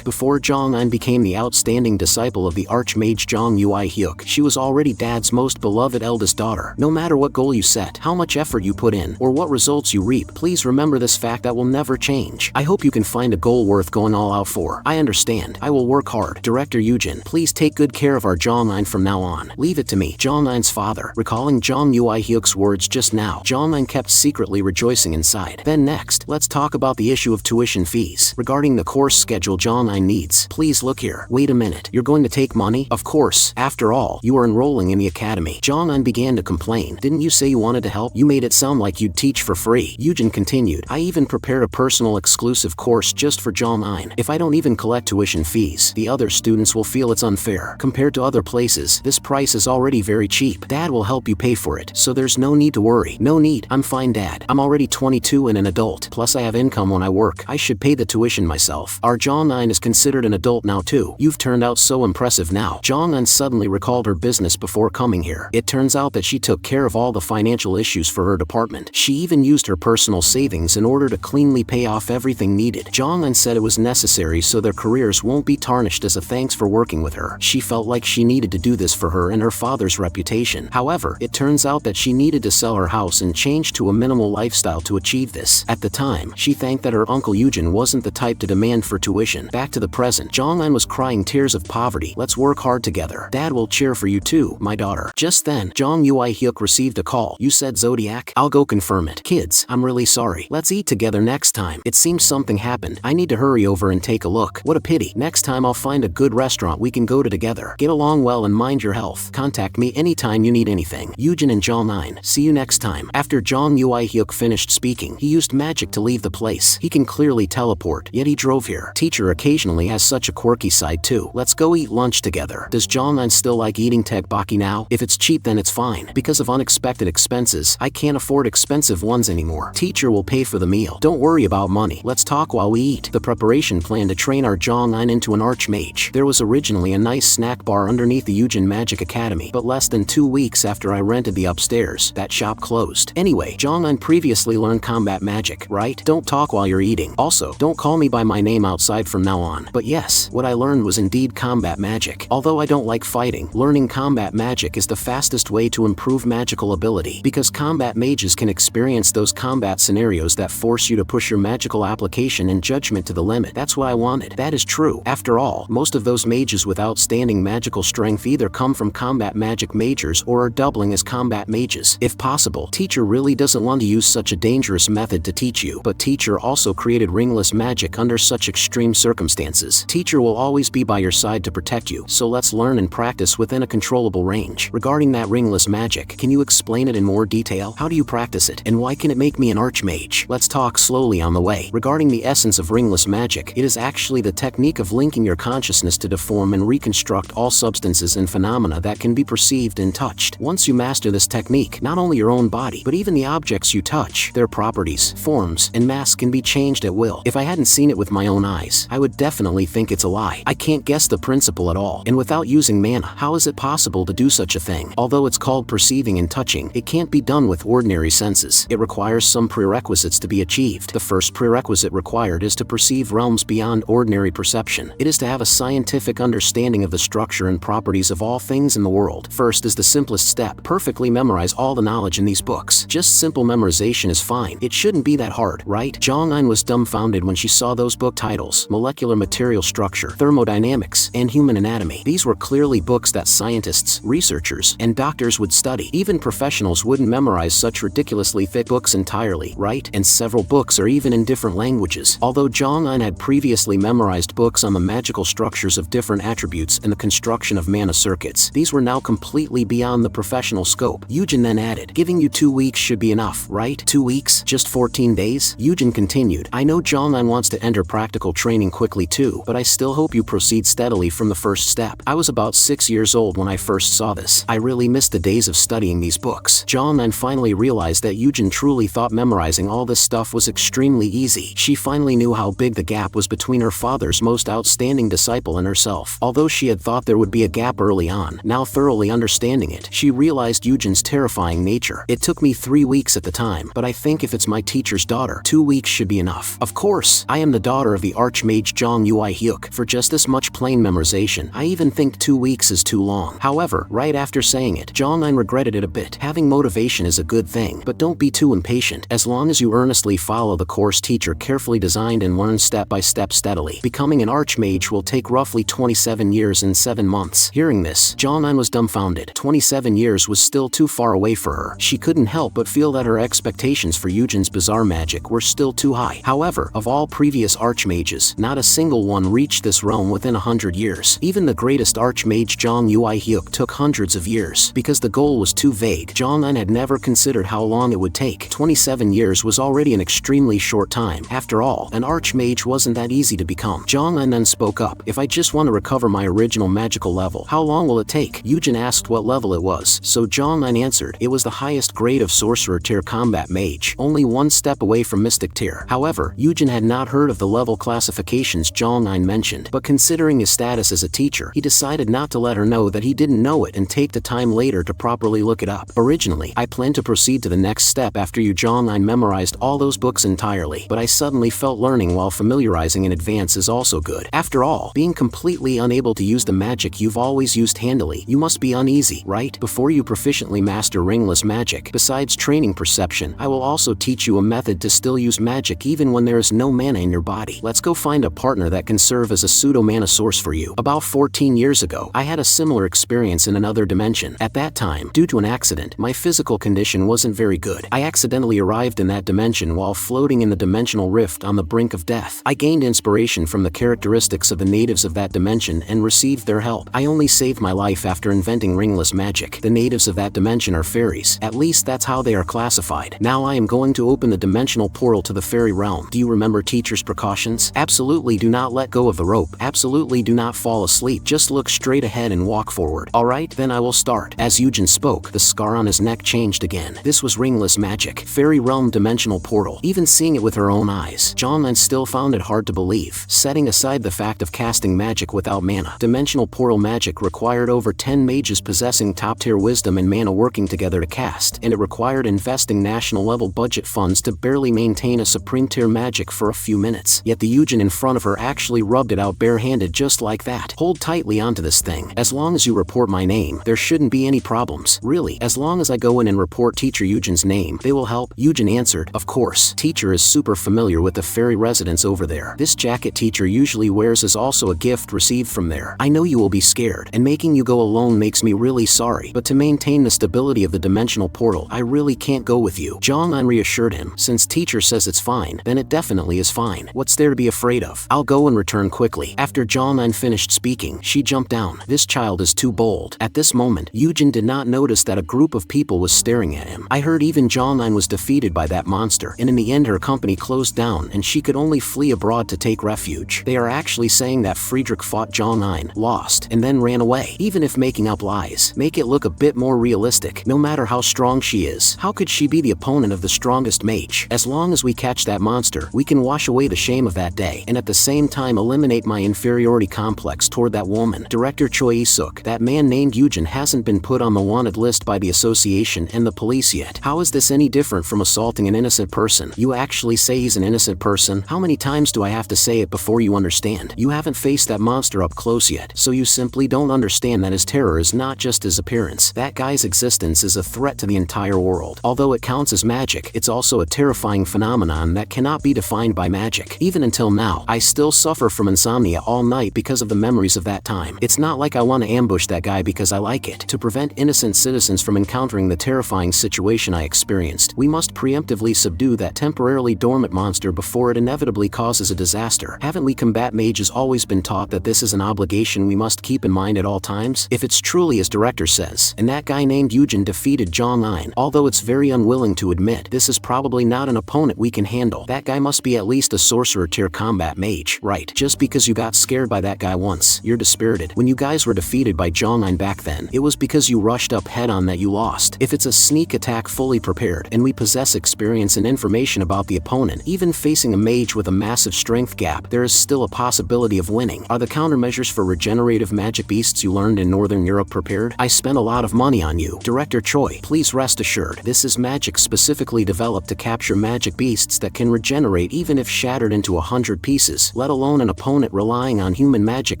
Before Jong Nine became the outstanding disciple of the Archmage Jong Nine, she was already dad's most beloved eldest daughter. No matter what goal you set, how much effort you put in, or what results you reap, please remember this fact that will never change. I hope you can find a goal worth going all out for. I understand. I will work hard. Director Eugene, please take good care of our Jong Nine from now on. Leave it to me. Jong Nine's father. Recalling Jong Nine words just now, Jong Nine kept secretly rejoicing inside. Then next, let's talk about the issue of tuition fees. Regarding the course schedule Jong Nine needs, please look here. Wait a minute. You're going to take money? Of course. After all, you are enrolling in the academy. Jong Nine began to complain. Didn't you say you wanted to help? You made it sound like you'd teach for free. Eugene continued. I even prepared a personal exclusive course just for Jong Nine. If I don't even collect tuition fees, the other students will feel it's unfair. Compared to other places, this price is already very cheap. Dad will help you pay for it, so there's no need to worry. No need. I'm fine, Dad. I'm already 22 and an adult. Plus I have income when I work. I should pay the tuition myself. Our Jong Nine is considered an adult now too. You've turned out so impressive now. Jong Nine suddenly recalled her business before coming here. It turns out that she took care of all the financial issues for her department. She even used her personal savings in order to cleanly pay off everything needed. Jong Nine said it was necessary so their careers won't be tarnished as a thanks for working with her. She felt like she needed to do this for her and her father's reputation. However, it turns out that she needed to sell her house and change to a minimal lifestyle to achieve this. At the time, she thanked that her uncle Eugene wasn't the type to demand for tuition. Back to the present, Jong Nine was crying tears of poverty. Let's work hard together. Dad will cheer for you too, my daughter. Just then, Jong Nine received a call. You said Zodiac? I'll go confirm it. Kids, I'm really sorry. Let's eat together next time. It seems something happened. I need to hurry over and take a look. What a pity. Next time I'll find a good restaurant we can go to together. Get along well and mind your health. Contact me anytime you need anything. Eugene and Jong Nine. See you next time. After Jong Nine finished speaking, he used magic to leave the place. He can clearly teleport, yet he drove here. Teacher occasionally has such a quirky side too. Let's go eat lunch together. Does Jong Nine still like eating tteokbokki now? If it's cheap then it's fine. Because of unexpected expenses, I can't afford expensive ones anymore. Teacher will pay for the meal. Don't worry about money. Let's talk while we eat. The preparation plan to train our Jong Nine into an Archmage. There was originally a nice snack bar underneath the Eugene Magic Academy, but less than 2 weeks after I rented the upstairs, that shop closed. Anyway, Jong Nine previously learned combat magic, right? Don't talk while you're eating. Also, don't call me by my name outside from now on. But yes, what I learned was indeed combat magic. Although I don't like fighting, learning combat magic is the fastest way to improve magical ability, because combat mages can experience those combat scenarios that force you to push your magical application and judgment to the limit. That's what I wanted. That is true. After all, most of those mages with outstanding magical strength either come from combat magic majors or are doubling as combat mages. If possible, teacher really doesn't want to use such a dangerous method to teach you, but teacher also created ringless magic under such extreme circumstances. Teacher will always be by your side to protect you, so let's learn and practice within a controllable range. Regarding that ringless magic, can you explain it in more detail? How do you practice it, and why can it make me an Archmage? Let's talk slowly on the way. Regarding the essence of ringless magic, it is actually the technique of linking your consciousness to deform and reconstruct all substances and phenomena that can be perceived and touched. Once you master this technique, not only your own body, but even the objects you touch, their properties, forms, and mass can be changed at will. If I hadn't seen it with my own eyes, I would definitely think it's a lie. I can't guess the principle at all, and without using mana, how is it possible to do such a thing? Although it's called perceiving and touching, it can't be done with ordinary senses. It requires some prerequisites to be achieved. The first prerequisite required is to perceive realms beyond ordinary perception. It is to have a scientific understanding of the structure and properties of all things in the world. First is the simplest step. Perfectly memorize all the knowledge in these books. Just simple memorization is fine. It shouldn't be that hard, right? Jong Nine was dumbfounded when she saw those book titles: Molecular Material Structure, Thermodynamics, and Human Anatomy. These were clearly books that scientists, researchers, and doctors would study. Even professionals wouldn't memorize such ridiculously thick books entirely, right? And several books are even in different languages. Although Jong Nine had previously memorized books on the magical structures of different different attributes and the construction of mana circuits. These were now completely beyond the professional scope. Eugene then added, giving you 2 weeks should be enough, right? 2 weeks? Just 14 days? Eugene continued, I know Jong Nine wants to enter practical training quickly too, but I still hope you proceed steadily from the first step. I was about 6 years old when I first saw this. I really missed the days of studying these books. Jong Nine finally realized that Eugene truly thought memorizing all this stuff was extremely easy. She finally knew how big the gap was between her father's most outstanding disciple and herself. Although she had thought there would be a gap early on, now thoroughly understanding it, she realized Eugene's terrifying nature. It took me 3 weeks at the time, but I think if it's my teacher's daughter, 2 weeks should be enough. Of course, I am the daughter of the Archmage Jong Nine. For just this much plain memorization, I even think 2 weeks is too long. However, right after saying it, Jong Nine regretted it a bit. Having motivation is a good thing, but don't be too impatient. As long as you earnestly follow the course teacher carefully designed and learn step by step steadily, becoming an Archmage will take roughly 27 years and 7 months. Hearing this, Jong Nine was dumbfounded. 27 years was still too far away for her. She couldn't help but feel that her expectations for Eugene's bizarre magic were still too high. However, of all previous Archmages, not a single one reached this realm within 100 years. Even the greatest Archmage Jong Nine took hundreds of years. Because the goal was too vague, Jong Nine had never considered how long it would take. 27 years was already an extremely short time. After all, an Archmage wasn't that easy to become. Jong Nine then spoke up. If I just want to recover my original magical level, how long will it take? Eugene asked what level it was, so Jong Nine answered, it was the highest grade of Sorcerer Tier Combat Mage, only 1 step away from Mystic Tier. However, Eugene had not heard of the level classifications Jong Nine mentioned, but considering his status as a teacher, he decided not to let her know that he didn't know it and take the time later to properly look it up. Originally, I planned to proceed to the next step after Jong Nine memorized all those books entirely, but I suddenly felt learning while familiarizing in advance is also good. After all, being completely unable to use the magic you've always used handily, you must be uneasy, right? Before you proficiently master ringless magic, besides training perception, I will also teach you a method to still use magic even when there is no mana in your body. Let's go find a partner that can serve as a pseudo-mana source for you. About 14 years ago, I had a similar experience in another dimension. At that time, due to an accident, my physical condition wasn't very good. I accidentally arrived in that dimension while floating in the dimensional rift on the brink of death. I gained inspiration from the characteristics of the natives of that dimension and received their help. I only saved my life after inventing ringless magic. The natives of that dimension are fairies. At least that's how they are classified. Now I am going to open the dimensional portal to the fairy realm. Do you remember teacher's precautions? Absolutely do not let go of the rope. Absolutely do not fall asleep. Just look straight ahead and walk forward. Alright, then I will start. As Eugene spoke, the scar on his neck changed again. This was ringless magic. Fairy realm dimensional portal. Even seeing it with her own eyes, Jong Nine still found it hard to believe. Setting aside the fact of casting magic without mana, dimensional portal magic required over 10 mages possessing top-tier wisdom and mana working together to cast, and it required investing national-level budget funds to barely maintain a supreme-tier magic for a few minutes. Yet the Eugene in front of her actually rubbed it out barehanded just like that. Hold tightly onto this thing. As long as you report my name, there shouldn't be any problems. Really, as long as I go in and report teacher Eugene's name, they will help. Eugene answered, of course. Teacher is super familiar with the fairy residence over there. This jacket teacher usually wears is also a gift received from there. I know you will be scared, and making you go alone makes me really sorry, but to maintain the stability of the dimensional portal, I really can't go with you. Jong Nine reassured him, since teacher says it's fine, then it definitely is fine. What's there to be afraid of? I'll go and return quickly. After Jong Nine finished speaking, she jumped down. This child is too bold. At this moment, Eugene did not notice that a group of people was staring at him. I heard even Jong Nine was defeated by that monster, and in the end her company closed down and she could only flee abroad to take refuge. They are actually saying that Friedrich fought Jong Nine, lost, and then ran away. Even if making up lies make it look a bit more realistic, no matter how strong she is, how could she be the opponent of the strongest mage? As long as we catch that monster, we can wash away the shame of that day, and at the same time eliminate my inferiority complex toward that woman. Director Choi Isuk, that man named Eugene hasn't been put on the wanted list by the association and the police yet. How is this any different from assaulting an innocent person? You actually say he's an innocent person? How many times do I have to say it before you understand? You haven't faced that monster up close yet, so you simply don't understand that his terror is not just his appearance. That guy's existence is a threat to the entire world. Although it counts as magic, it's also a terrifying phenomenon that cannot be defined by magic. Even until now, I still suffer from insomnia all night because of the memories of that time. It's not like I want to ambush that guy because I like it. To prevent innocent citizens from encountering the terrifying situation I experienced, we must preemptively subdue that temporarily dormant monster before it inevitably causes a disaster. Haven't we combat mages always been taught that this is an obligation we must keep in mind at all times? If it's truly as director says, and that guy named Eugene defeated Jong Nine, although it's very unwilling to admit, this is probably not an opponent we can handle. That guy must be at least a sorcerer tier combat mage, right? Just because you got scared by that guy once, you're dispirited. When you guys were defeated by Jong Nine back then, it was because you rushed up head on that you lost. If it's a sneak attack fully prepared, and we possess experience and information about the opponent, even facing a mage with a massive strength gap, there is still a possibility of winning. Are the countermeasures for regenerative magic beasts you learned in Northern Europe prepared? I spent a lot of money on you. Director Choi, please rest assured, this is magic specifically developed to capture magic beasts that can regenerate even if shattered into 100 pieces, let alone an opponent relying on human magic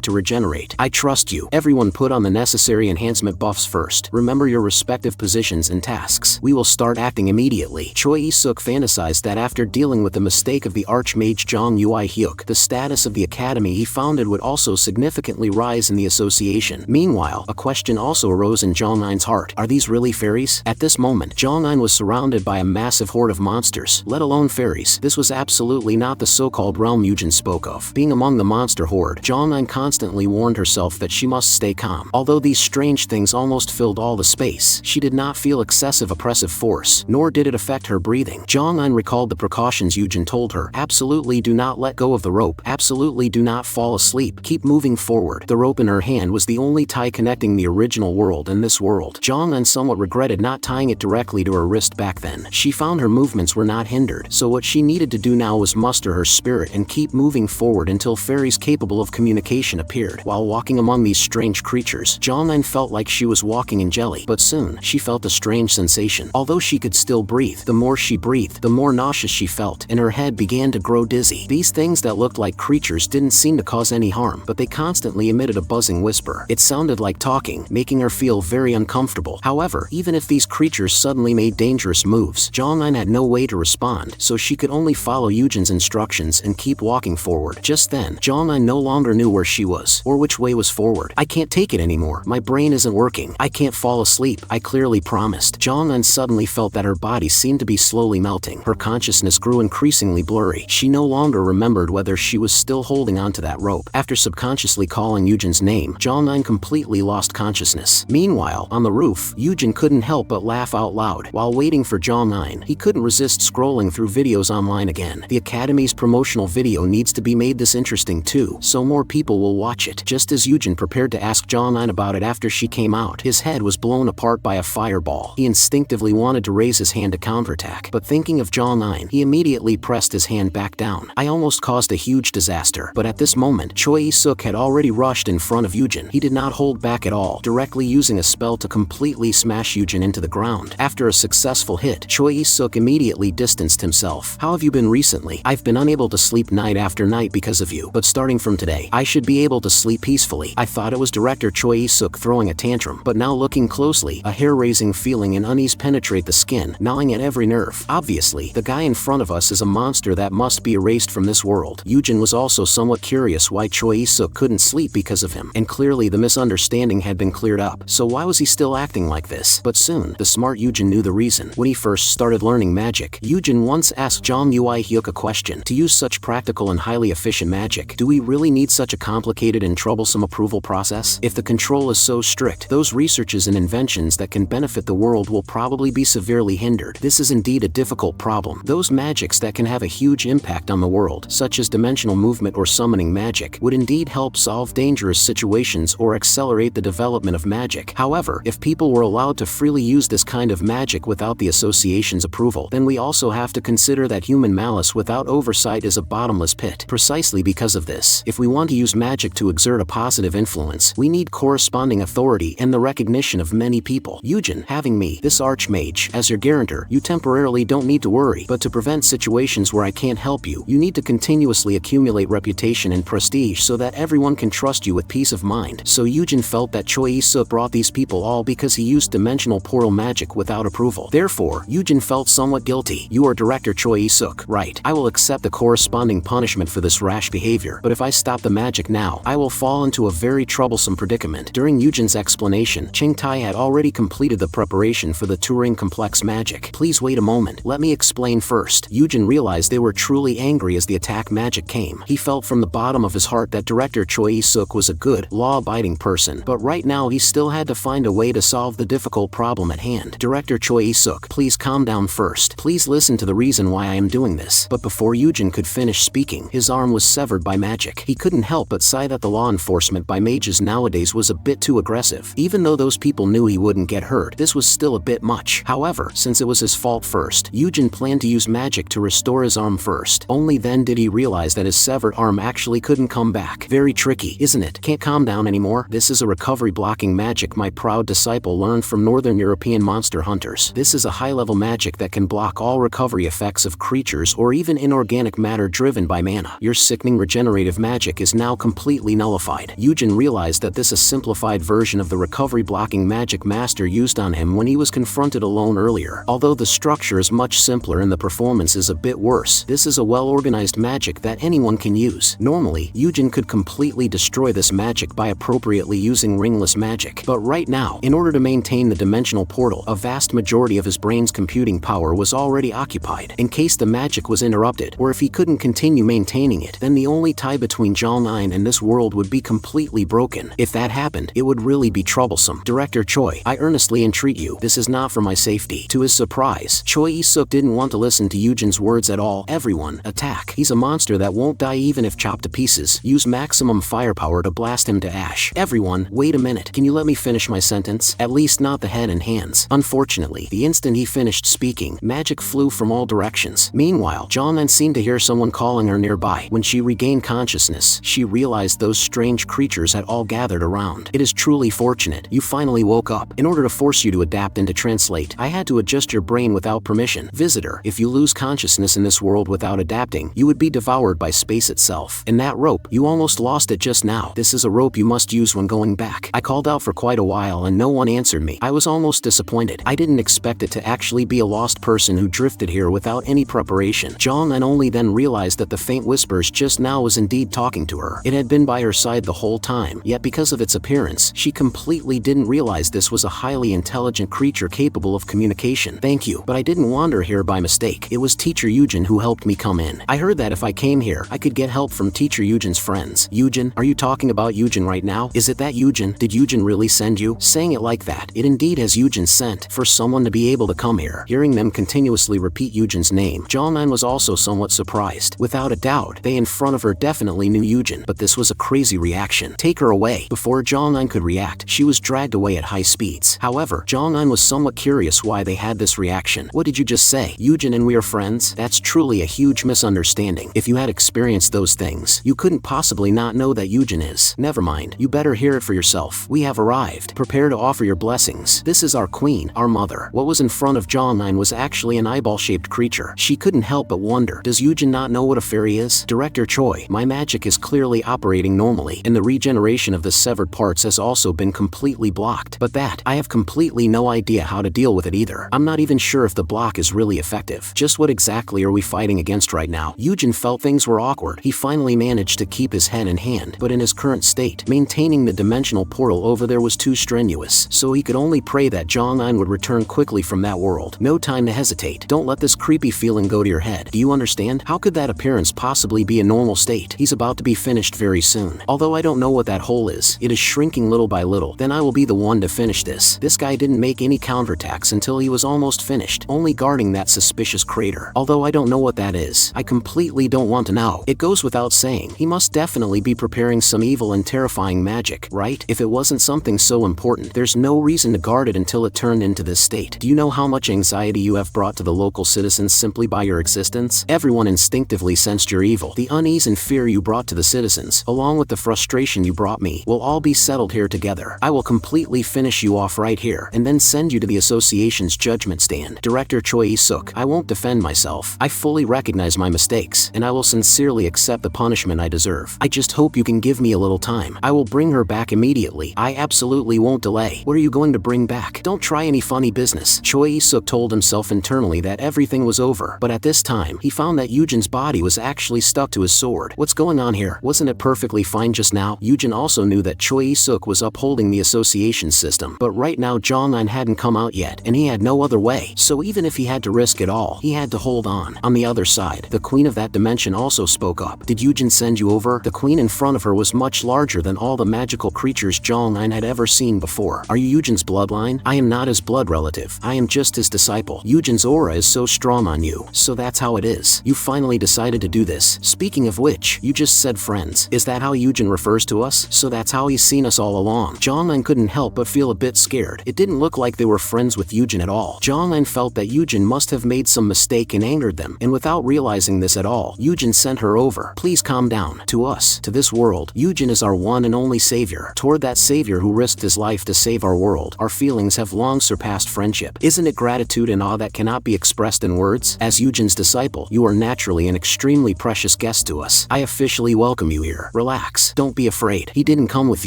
to regenerate. I trust you. Everyone put on the necessary enhancement buffs first. Remember your respective positions and tasks. We will start acting immediately. Choi Isuk fantasized that after dealing with the mistake of the Archmage Jong Hyuk, the status of the academy he founded would also significantly rise in the association. Meanwhile, a question also arose in Jong Nine's heart. Are these really fairies? At this moment, Jong Nine was surrounded by a massive horde of monsters, let alone fairies. This was absolutely not the so-called realm Eugene spoke of. Being among the monster horde, Jong Nine constantly warned herself that she must stay calm. Although these strange things almost filled all the space, she did not feel excessive oppressive force, nor did it affect her breathing. Jong Nine recalled the precautions Eugene told her. Absolutely do not let go of the rope. Absolutely do not fall asleep. Keep moving forward. The rope in her hand was the only tie connecting the original world and this world. Jong Nine somewhat regretted not tying it directly to her wrist back then. She found her movements were not hindered, so what she needed to do now was muster her spirit and keep moving forward until fairies capable of communication appeared. While walking among these strange creatures, Jong Nine felt like she was walking in jelly, but soon, she felt a strange sensation. Although she could still breathe, the more she breathed, the more nauseous she felt, and her head began to grow dizzy. These things that looked like creatures didn't seem to cause any harm, but they constantly emitted a buzzing whisper. It sounded like talking, making her feel very uncomfortable. However, even if these creatures suddenly made dangerous moves, Jong Nine had no way to respond, so she could only follow Eugene's instructions and keep walking forward. Just then, Jong Nine no longer knew where she was, or which way was forward. I can't take it anymore. My brain isn't working. I can't fall asleep. I clearly promised. Jong Nine suddenly felt that her body seemed to be slowly melting. Her consciousness grew increasingly blurry. She no longer remembered whether she was still holding onto that rope. After subconsciously calling Eugene's name, Jong Nine completely lost consciousness. Meanwhile, on the roof, Eugene couldn't help but laugh out loud. While waiting for Jong Nine, he couldn't resist scrolling through videos online again. The Academy's promotional video needs to be made this interesting too, so more people will watch it. Just as Eugene prepared to ask Jong Nine about it after she came out, his head was blown apart by a fireball. He instinctively wanted to raise his hand to counterattack, but thinking of Jong Nine, he immediately pressed his hand back down. I almost caused a huge disaster, but at this moment, Choi Isuk had already rushed in front of Eugene. He did not hold back at all, directly using a spell to completely smash Eugene into the ground. After a successful hit, Choi Isuk immediately distanced himself. How have you been recently? I've been unable to sleep night after night because of you, but starting from today, I should be able to sleep peacefully. I thought it was director Choi Isuk throwing a tantrum, but now looking closely, a hair-raising feeling and unease penetrate the skin, gnawing at every nerve. Obviously, the guy in front of us is a monster that must be erased from this world. Eugene was also somewhat curious why Choi Isuk couldn't sleep because of him, and clearly the misunderstanding had been cleared up, so why was he still acting like this? But soon, the smart Eugene knew the reason. When he first started learning magic, Eugene once asked Jong Hyuk a question. To use such practical and highly efficient magic, do we really need such a complicated and troublesome approval process? If the control is so strict, those researches and inventions that can benefit the world will probably be severely hindered. This is indeed a difficult problem. Those magics that can have a huge impact on the world, such as dimensional movement or summoning magic, would indeed help solve dangerous situations or accelerate the development of magic. However, if people were allowed to freely use this kind of magic without the association's approval, then we also have to consider that human malice without oversight is a bottomless pit. Precisely because of this, if we want to use magic to exert a positive influence, we need corresponding authority and the recognition of many people. Eugene, having me, this Archmage, as your guarantor, you temporarily don't need to worry, but to prevent situations where I can't help you, you need to continuously accumulate reputation and prestige so that everyone can trust you with peace of mind. So Eugene felt that Choi Isuk brought these people all because he used dimensional portal magic without approval. Therefore, Eugene felt somewhat guilty. You are Director Choi Isuk, right? I will accept the corresponding punishment for this rash behavior, but if I stop the magic now, I will fall into a very troublesome predicament. During Eugene's explanation, Ching Tai had already completed the preparation for the Turing complex magic. Please wait a moment, let me explain first. Eugene realized they were truly angry as the attack magic came. He felt from the bottom of his heart that Director Director Choi Isuk was a good, law-abiding person, but right now he still had to find a way to solve the difficult problem at hand. Director Choi Isuk, please calm down first. Please listen to the reason why I am doing this. But before Eugene could finish speaking, his arm was severed by magic. He couldn't help but sigh that the law enforcement by mages nowadays was a bit too aggressive. Even though those people knew he wouldn't get hurt, this was still a bit much. However, since it was his fault first, Eugene planned to use magic to restore his arm first. Only then did he realize that his severed arm actually couldn't come back. Very tricky, isn't it? Can't calm down anymore? This is a recovery blocking magic my proud disciple learned from Northern European monster hunters. This is a high-level magic that can block all recovery effects of creatures or even inorganic matter driven by mana. Your sickening regenerative magic is now completely nullified. Eugene realized that this is a simplified version of the recovery blocking magic master used on him when he was confronted alone earlier. Although the structure is much simpler and the performance is a bit worse, this is a well-organized magic that anyone can use. Normally, Eugene could completely destroy this magic by appropriately using ringless magic. But right now, in order to maintain the dimensional portal, a vast majority of his brain's computing power was already occupied. In case the magic was interrupted, or if he couldn't continue maintaining it, then the only tie between Jong Nine and this world would be completely broken. If that happened, it would really be troublesome. Director Choi, I earnestly entreat you, this is not for my safety. To his surprise, Choi Isuk didn't want to listen to Eugene's words at all. Everyone, attack. He's a monster that won't die even if chopped to pieces. Use maximum firepower to blast him to ash. Everyone, wait a minute. Can you let me finish my sentence? At least not the head and hands. Unfortunately, the instant he finished speaking, magic flew from all directions. Meanwhile, Jong Nine seemed to hear someone calling her nearby. When she regained consciousness, she realized those strange creatures had all gathered around. It is truly fortunate you finally woke up. In order to force you to adapt and to translate, I had to adjust your brain without permission. Visitor, if you lose consciousness in this world without adapting, you would be devoured by space itself. And that rope, you almost lost it just now. This is a rope you must use when going back. I called out for quite a while and no one answered me. I was almost disappointed. I didn't expect it to actually be a lost person who drifted here without any preparation. Jong Nine only then realized that the faint whispers just now was indeed talking to her. It had been by her side the whole time, yet because of its appearance, she completely didn't realize this was a highly intelligent creature capable of communication. Thank you, but I didn't wander here by mistake. It was Teacher Eugene who helped me come in. I heard that if I came here, I could get help from Teacher Eugene's friends. Eugene? Are you talking about Eugene right now? Is it that Eugene? Did Eugene really send you? Saying it like that, it indeed has Eugene sent for someone to be able to come here. Hearing them continuously repeat Eugene's name, Jong Nine was also somewhat surprised. Without a doubt, they in front of her definitely knew Eugene, but this was a crazy reaction. Take her away. Before Jong Nine could react, she was dragged away at high speeds. However, Jong Nine was somewhat curious why they had this reaction. What did you just say? Eugene and we are friends? That's truly a huge misunderstanding. If you had experienced those things, you couldn't possibly not know that Eugene is. Never mind. You better hear it for yourself. We have arrived. Prepare to offer your blessings. This is our queen, our mother. What was in front of Jong Nine was actually an eyeball-shaped creature. She couldn't help but wonder, does Eugene not know what a fairy is? Director Choi, my magic is clearly operating normally, and the regeneration of the severed parts has also been completely blocked. But that, I have completely no idea how to deal with it either. I'm not even sure if the block is really effective. Just what exactly are we fighting against right now? Eugene felt things were awkward. He finally managed to keep his head in hand, but in his current state, maintaining the dimensional portal over there was too strenuous, so he could only pray that Jong Nine would return quickly from that world. No time to hesitate. Don't let this creepy feeling go to your head. Do you understand? How could that appearance possibly be a normal state? He's about to be finished very soon. Although I don't know what that hole is, it is shrinking little by little. Then I will be the one to finish this. This guy didn't make any counterattacks until he was almost finished, only guarding that suspicious crater. Although I don't know what that is. I completely don't want to know. It goes without saying, he must definitely be preparing some evil and terrifying magic, right? If it wasn't something so important, there's no reason to guard it until it turned into this state. Do you know how much anxiety you have brought to the local citizens simply by your existence? Everyone instinctively sensed your evil. The unease and fear you brought to the citizens, along with the frustration you brought me, will all be settled here together. I will completely finish you off right here, and then send you to the association's judgment stand. Director Choi Isuk, I won't defend myself. I fully recognize my mistakes, and I will sincerely accept the punishment I deserve. I just hope you can give me a little time. I will bring her back immediately. I absolutely won't delay. What are you going to bring back? Don't try any funny business. Choi Isuk told himself internally that everything was over, but at this time, he found that Eugene's body was actually stuck to his sword. What's going on here? Wasn't it perfectly fine just now? Eugene also knew that Choi Isuk was upholding the association system, but right now Jong Nine hadn't come out yet, and he had no other way. So even if he had to risk it all, he had to hold on. On the other side, the queen of that dimension also spoke up. Did Eugene send you over? The queen queen in front of her was much larger than all the magical creatures Jong Nine had ever seen before. Are you Eugene's bloodline? I am not his blood relative. I am just his disciple. Eugene's aura is so strong on you. So that's how it is. You finally decided to do this. Speaking of which, you just said friends. Is that how Eugene refers to us? So that's how he's seen us all along. Jong Nine couldn't help but feel a bit scared. It didn't look like they were friends with Eugene at all. Jong Nine felt that Eugene must have made some mistake and angered them, and without realizing this at all, Eugene sent her over. Please calm down. To us, to this world, Eugene is our one and only savior. Toward that savior who risked his life to save our world, our feelings have long surpassed friendship. Isn't it gratitude and awe that cannot be expressed in words? As Eugene's disciple, you are naturally an extremely precious guest to us. I officially welcome you here. Relax. Don't be afraid. He didn't come with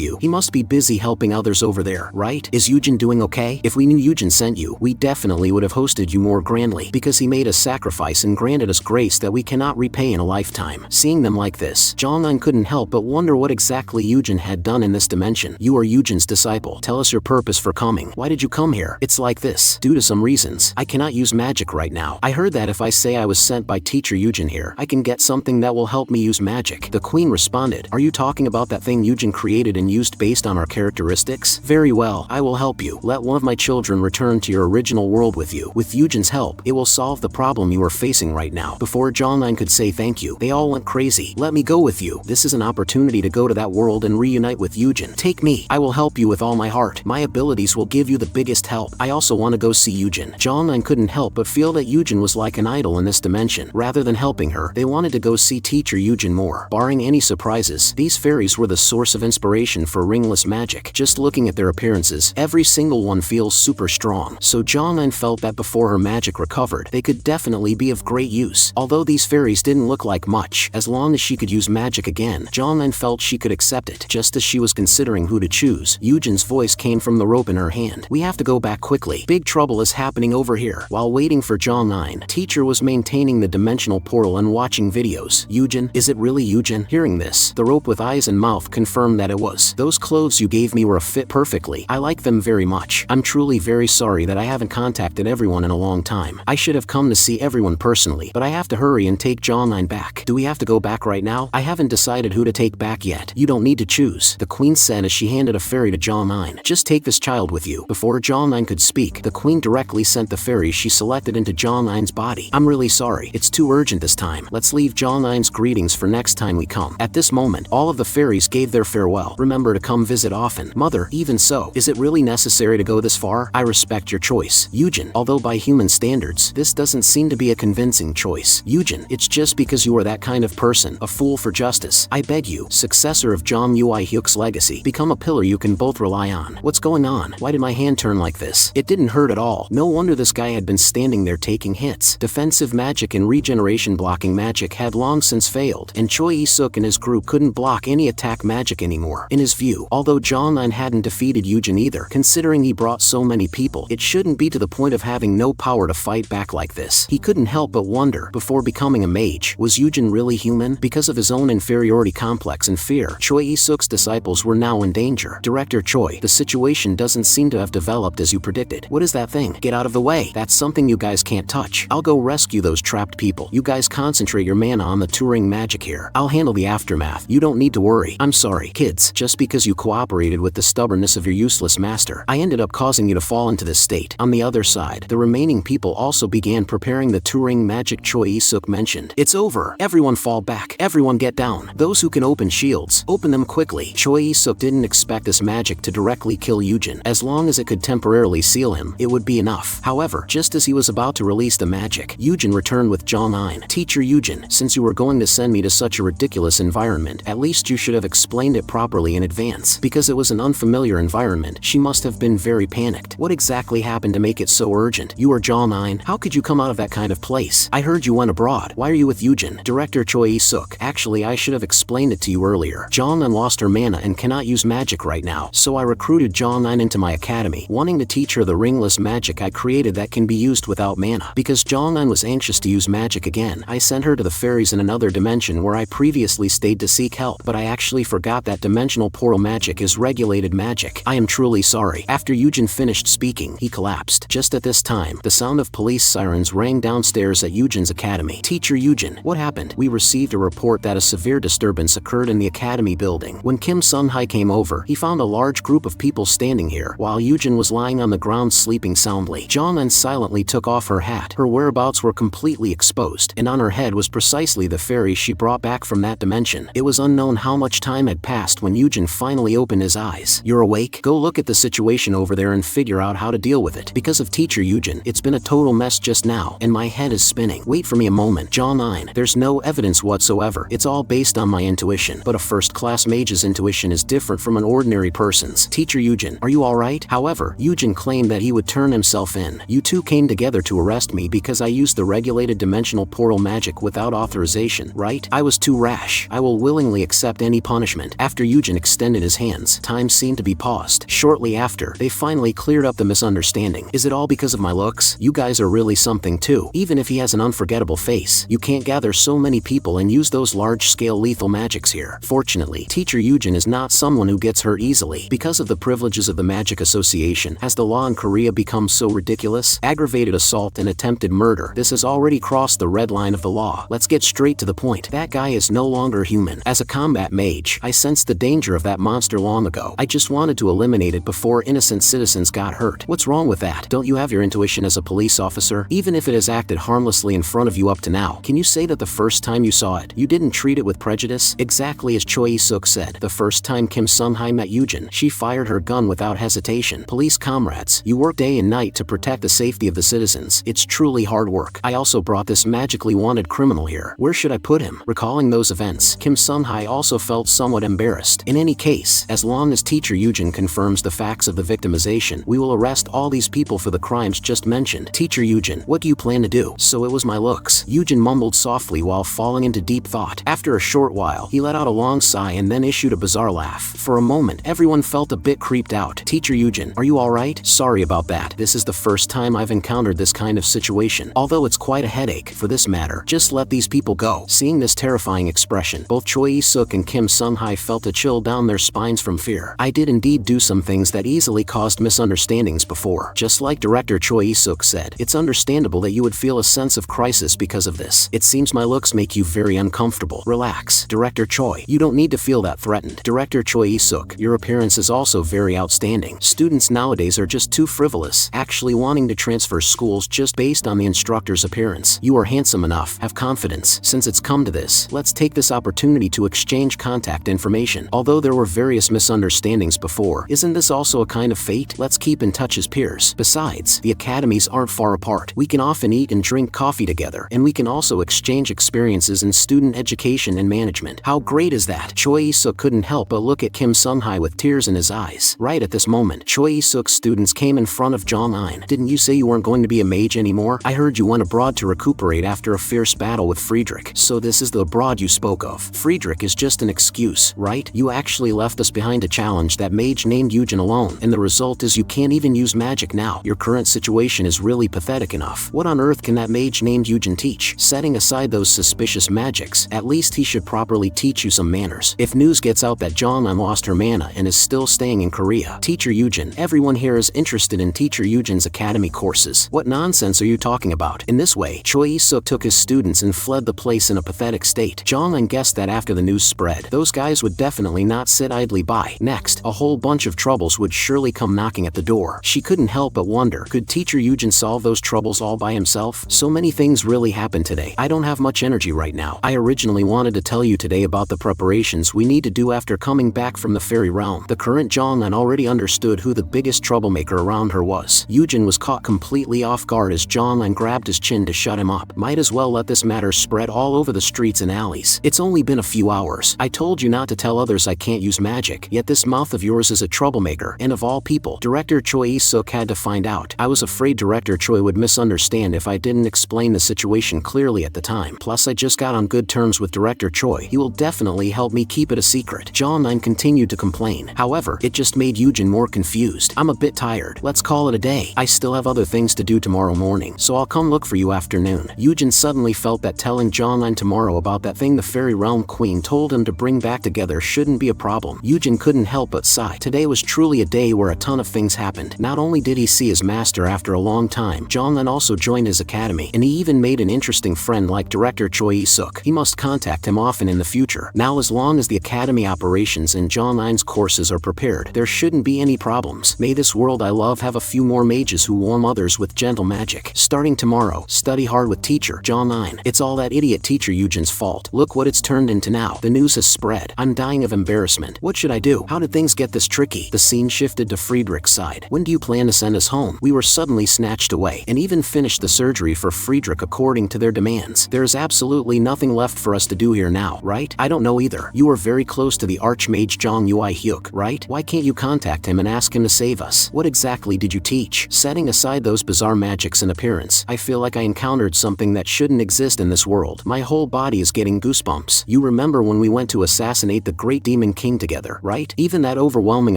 you. He must be busy helping others over there, right? Is Eugene doing okay? If we knew Eugene sent you, we definitely would have hosted you more grandly, because he made a sacrifice and granted us grace that we cannot repay in a lifetime. Seeing them like this, Jong Nine couldn't help but wonder what exactly Eugene had done in this dimension. You are Eugene's disciple. Tell us your purpose for coming. Why did you come here? It's like this. Due to some reasons, I cannot use magic right now. I heard that if I say I was sent by teacher Eugene here, I can get something that will help me use magic. The queen responded, are you talking about that thing Eugene created and used based on our characteristics? Very well, I will help you. Let one of my children return to your original world with you. With Eugene's help, it will solve the problem you are facing right now. Before Jong Nine could say thank you, they all went crazy. Let me go with you. This is an opportunity to go to that world and reunite with Eugene. Take me. I will help you with all my heart. My abilities will give you the biggest help. I also want to go see Eugene. Jong Nine couldn't help but feel that Eugene was like an idol in this dimension. Rather than helping her, they wanted to go see teacher Eugene more. Barring any surprises, these fairies were the source of inspiration for ringless magic. Just looking at their appearances, every single one feels super strong. So Jong Nine felt that before her magic recovered, they could definitely be of great use. Although these fairies didn't look like much, as long as she could use magic again, Jong Nine felt she could accept it. Just as she was considering who to choose, Eugene's voice came from the rope in her hand. We have to go back quickly. Big trouble is happening over here. While waiting for Jong Nine, teacher was maintaining the dimensional portal and watching videos. Eugene? Is it really Eugene? Hearing this, the rope with eyes and mouth confirmed that it was. Those clothes you gave me were a fit perfectly. I like them very much. I'm truly very sorry that I haven't contacted everyone in a long time. I should have come to see everyone personally, but I have to hurry and take Jong Nine back. Do we have to go back right now? I haven't decided who to take back yet. You don't need to choose, the queen said as she handed a fairy to Jong Nine. Just take this child with you. Before Jong Nine could speak, the queen directly sent the fairy she selected into Jong Nine's body. I'm really sorry. It's too urgent this time. Let's leave Jong Nine's greetings for next time we come. At this moment, all of the fairies gave their farewell. Remember to come visit often. Mother, even so, is it really necessary to go this far? I respect your choice, Eugene. Although by human standards, this doesn't seem to be a convincing choice. Eugene, it's just because you are that kind of person, a fool for justice. I beg you, successor of Jong Nine-hyuk's legacy, become a pillar you can both rely on. What's going on? Why did my hand turn like this? It didn't hurt at all. No wonder this guy had been standing there taking hits. Defensive magic and regeneration blocking magic had long since failed, and Choi Isuk and his group couldn't block any attack magic anymore. In his view, although Jong Nine hadn't defeated Eugene either, considering he brought so many people, it shouldn't be to the point of having no power to fight back like this. He couldn't help but wonder, before becoming a mage, was Eugene really human? Because of his own inferiority complex and fear, Choi Isuk's disciples were now in danger. Director Choi, the situation doesn't seem to have developed as you predicted. What is that thing? Get out of the way. That's something you guys can't touch. I'll go rescue those trapped people. You guys concentrate your mana on the touring magic here. I'll handle the aftermath. You don't need to worry. I'm sorry, kids. Just because you cooperated with the stubbornness of your useless master, I ended up causing you to fall into this state. On the other side, the remaining people also began preparing the touring magic Choi Isuk mentioned. It's over. Everyone fall back. Everyone get down. Those who can open shields, open them quickly. Choi Isuk didn't expect this magic to directly kill Eugene. As long as it could temporarily seal him, it would be enough. However, just as he was about to release the magic, Eugene returned with Jong Nine. Teacher Eugene, since you were going to send me to such a ridiculous environment, at least you should have explained it properly in advance. Because it was an unfamiliar environment, she must have been very panicked. What exactly happened to make it so urgent? You are Jong Nine? How could you come out of that kind of place? I heard you went abroad. Why are you with Eugene? Director Choi Isuk. Actually, I should have explained it to you earlier. Jong Nine lost her mana and cannot use magic right now, so I recruited Jong Nine into my academy, wanting to teach her the ringless magic I created that can be used without mana. Because Jong Nine was anxious to use magic again, I sent her to the fairies in another dimension where I previously stayed to seek help, but I actually forgot that dimensional portal magic is regulated magic. I am truly sorry. After Eugene finished speaking, he collapsed. Just at this time, the sound of police sirens rang downstairs at Eugene's academy. Teacher Eugene, what happened? We received a report that a severe disturbance disturbance occurred in the academy building. When Kim Sun-hai came over, he found a large group of people standing here, while Eugene was lying on the ground sleeping soundly. Jong Nine silently took off her hat. Her whereabouts were completely exposed, and on her head was precisely the fairy she brought back from that dimension. It was unknown how much time had passed when Eugene finally opened his eyes. "You're awake? Go look at the situation over there and figure out how to deal with it. Because of Teacher Eugene, it's been a total mess just now, and my head is spinning. Wait for me a moment." Jong Nine, there's no evidence whatsoever. It's all based on my intuition. But a first-class mage's intuition is different from an ordinary person's. Teacher Eugene, are you alright? However, Eugene claimed that he would turn himself in. "You two came together to arrest me because I used the regulated dimensional portal magic without authorization, right? I was too rash. I will willingly accept any punishment." After Eugene extended his hands, time seemed to be paused. Shortly after, they finally cleared up the misunderstanding. "Is it all because of my looks? You guys are really something too. Even if he has an unforgettable face, you can't gather so many people and use those large-scale lethal magics here." Fortunately, Teacher Eugene is not someone who gets hurt easily. Because of the privileges of the Magic Association, has the law in Korea become so ridiculous? Aggravated assault and attempted murder. This has already crossed the red line of the law. Let's get straight to the point. That guy is no longer human. As a combat mage, I sensed the danger of that monster long ago. I just wanted to eliminate it before innocent citizens got hurt. What's wrong with that? Don't you have your intuition as a police officer? Even if it has acted harmlessly in front of you up to now, can you say that the first time you saw it, you didn't treat it with prejudice? Exactly as Choi Suk said, the first time Kim Sun-hai met Eugene, she fired her gun without hesitation. Police comrades, you work day and night to protect the safety of the citizens. It's truly hard work. I also brought this magically wanted criminal here. Where should I put him? Recalling those events, Kim Sun-hai also felt somewhat embarrassed. In any case, as long as Teacher Eugene confirms the facts of the victimization, we will arrest all these people for the crimes just mentioned. Teacher Eugene, what do you plan to do? So it was my looks. Eugene mumbled softly while falling into deep thought. After a short while, he let out a long sigh and then issued a bizarre laugh. For a moment, everyone felt a bit creeped out. Teacher Eugene, are you alright? Sorry about that. This is the first time I've encountered this kind of situation. Although it's quite a headache, for this matter. Just let these people go. Seeing this terrifying expression, both Choi Suk and Kim Sun-hai felt a chill down their spines from fear. I did indeed do some things that easily caused misunderstandings before. Just like Director Choi Suk said, it's understandable that you would feel a sense of crisis because of this. It seems my looks make you very uncomfortable. Relax. Director Choi, you don't need to feel that threatened. Director Choi Suk, your appearance is also very outstanding. Students nowadays are just too frivolous, actually wanting to transfer schools just based on the instructor's appearance. You are handsome enough. Have confidence. Since it's come to this, let's take this opportunity to exchange contact information. Although there were various misunderstandings before, isn't this also a kind of fate? Let's keep in touch as peers. Besides, the academies aren't far apart. We can often eat and drink coffee together, and we can also exchange experiences in student education and management. How great is that? Choi Suk couldn't help but look at Kim Sun-hai with tears in his eyes. Right at this moment, Choi Suk's students came in front of Jong Nine. Didn't you say you weren't going to be a mage anymore? I heard you went abroad to recuperate after a fierce battle with Friedrich. So this is the abroad you spoke of. Friedrich is just an excuse, right? You actually left us behind to challenge that mage named Eugene alone, and the result is you can't even use magic now. Your current situation is really pathetic enough. What on earth can that mage named Eugene teach? Setting aside those suspicious magics, at least he should properly teach you some manners. If news gets out that Jong Nine lost her mana and is still staying in Korea, Teacher Eugene, everyone here is interested in Teacher Eugene's academy courses. What nonsense are you talking about? In this way, Choi Suk took his students and fled the place in a pathetic state. Jong Nine guessed that after the news spread, those guys would definitely not sit idly by. Next, a whole bunch of troubles would surely come knocking at the door. She couldn't help but wonder, could Teacher Eugene solve those troubles all by himself? So many things really happened today. I don't have much energy right now. I originally wanted to tell you today about the preparations we need to do after coming back from the fairy realm. The current Jong Nine already understood who the biggest troublemaker around her was. Eugene was caught completely off guard as Jong Nine grabbed his chin to shut him up. Might as well let this matter spread all over the streets and alleys. It's only been a few hours. I told you not to tell others I can't use magic, yet this mouth of yours is a troublemaker, and of all people, Director Choi Suk had to find out. I was afraid Director Choi would misunderstand if I didn't explain the situation clearly at the time. Plus I just got on good terms with Director Choi. He will definitely help me keep it a secret. Jong Nine continued to complain. However, it just made Eugene more confused. I'm a bit tired. Let's call it a day. I still have other things to do tomorrow morning, so I'll come look for you afternoon. Eugene suddenly felt that telling Jong Nine tomorrow about that thing the fairy realm queen told him to bring back together shouldn't be a problem. Eugene couldn't help but sigh. Today was truly a day where a ton of things happened. Not only did he see his master after a long time, Jong Nine also joined his academy, and he even made an interesting friend like Director Choi Suk. He must contact him often in the future. Now as long as the academy operations and Jong Nine's courses are prepared, there shouldn't be any problems. May this world I love have a few more mages who warm others with gentle magic. Starting tomorrow, study hard with teacher Jong Nine. It's all that idiot teacher Eugene's fault. Look what it's turned into now. The news has spread. I'm dying of embarrassment. What should I do? How did things get this tricky? The scene shifted to Friedrich's side. When do you plan to send us home? We were suddenly snatched away, and even finished the surgery for Friedrich according to their demands. There is absolutely nothing left for us to do here now, right? I don't know either. You were very close to the Archmage Jong Hyuk, right? Why can't you contact him and ask him to save us? What exactly did you teach? Setting aside those bizarre magics and appearance, I feel like I encountered something that shouldn't exist in this world. My whole body is getting goosebumps. You remember when we went to assassinate the great demon king together, right? Even that overwhelming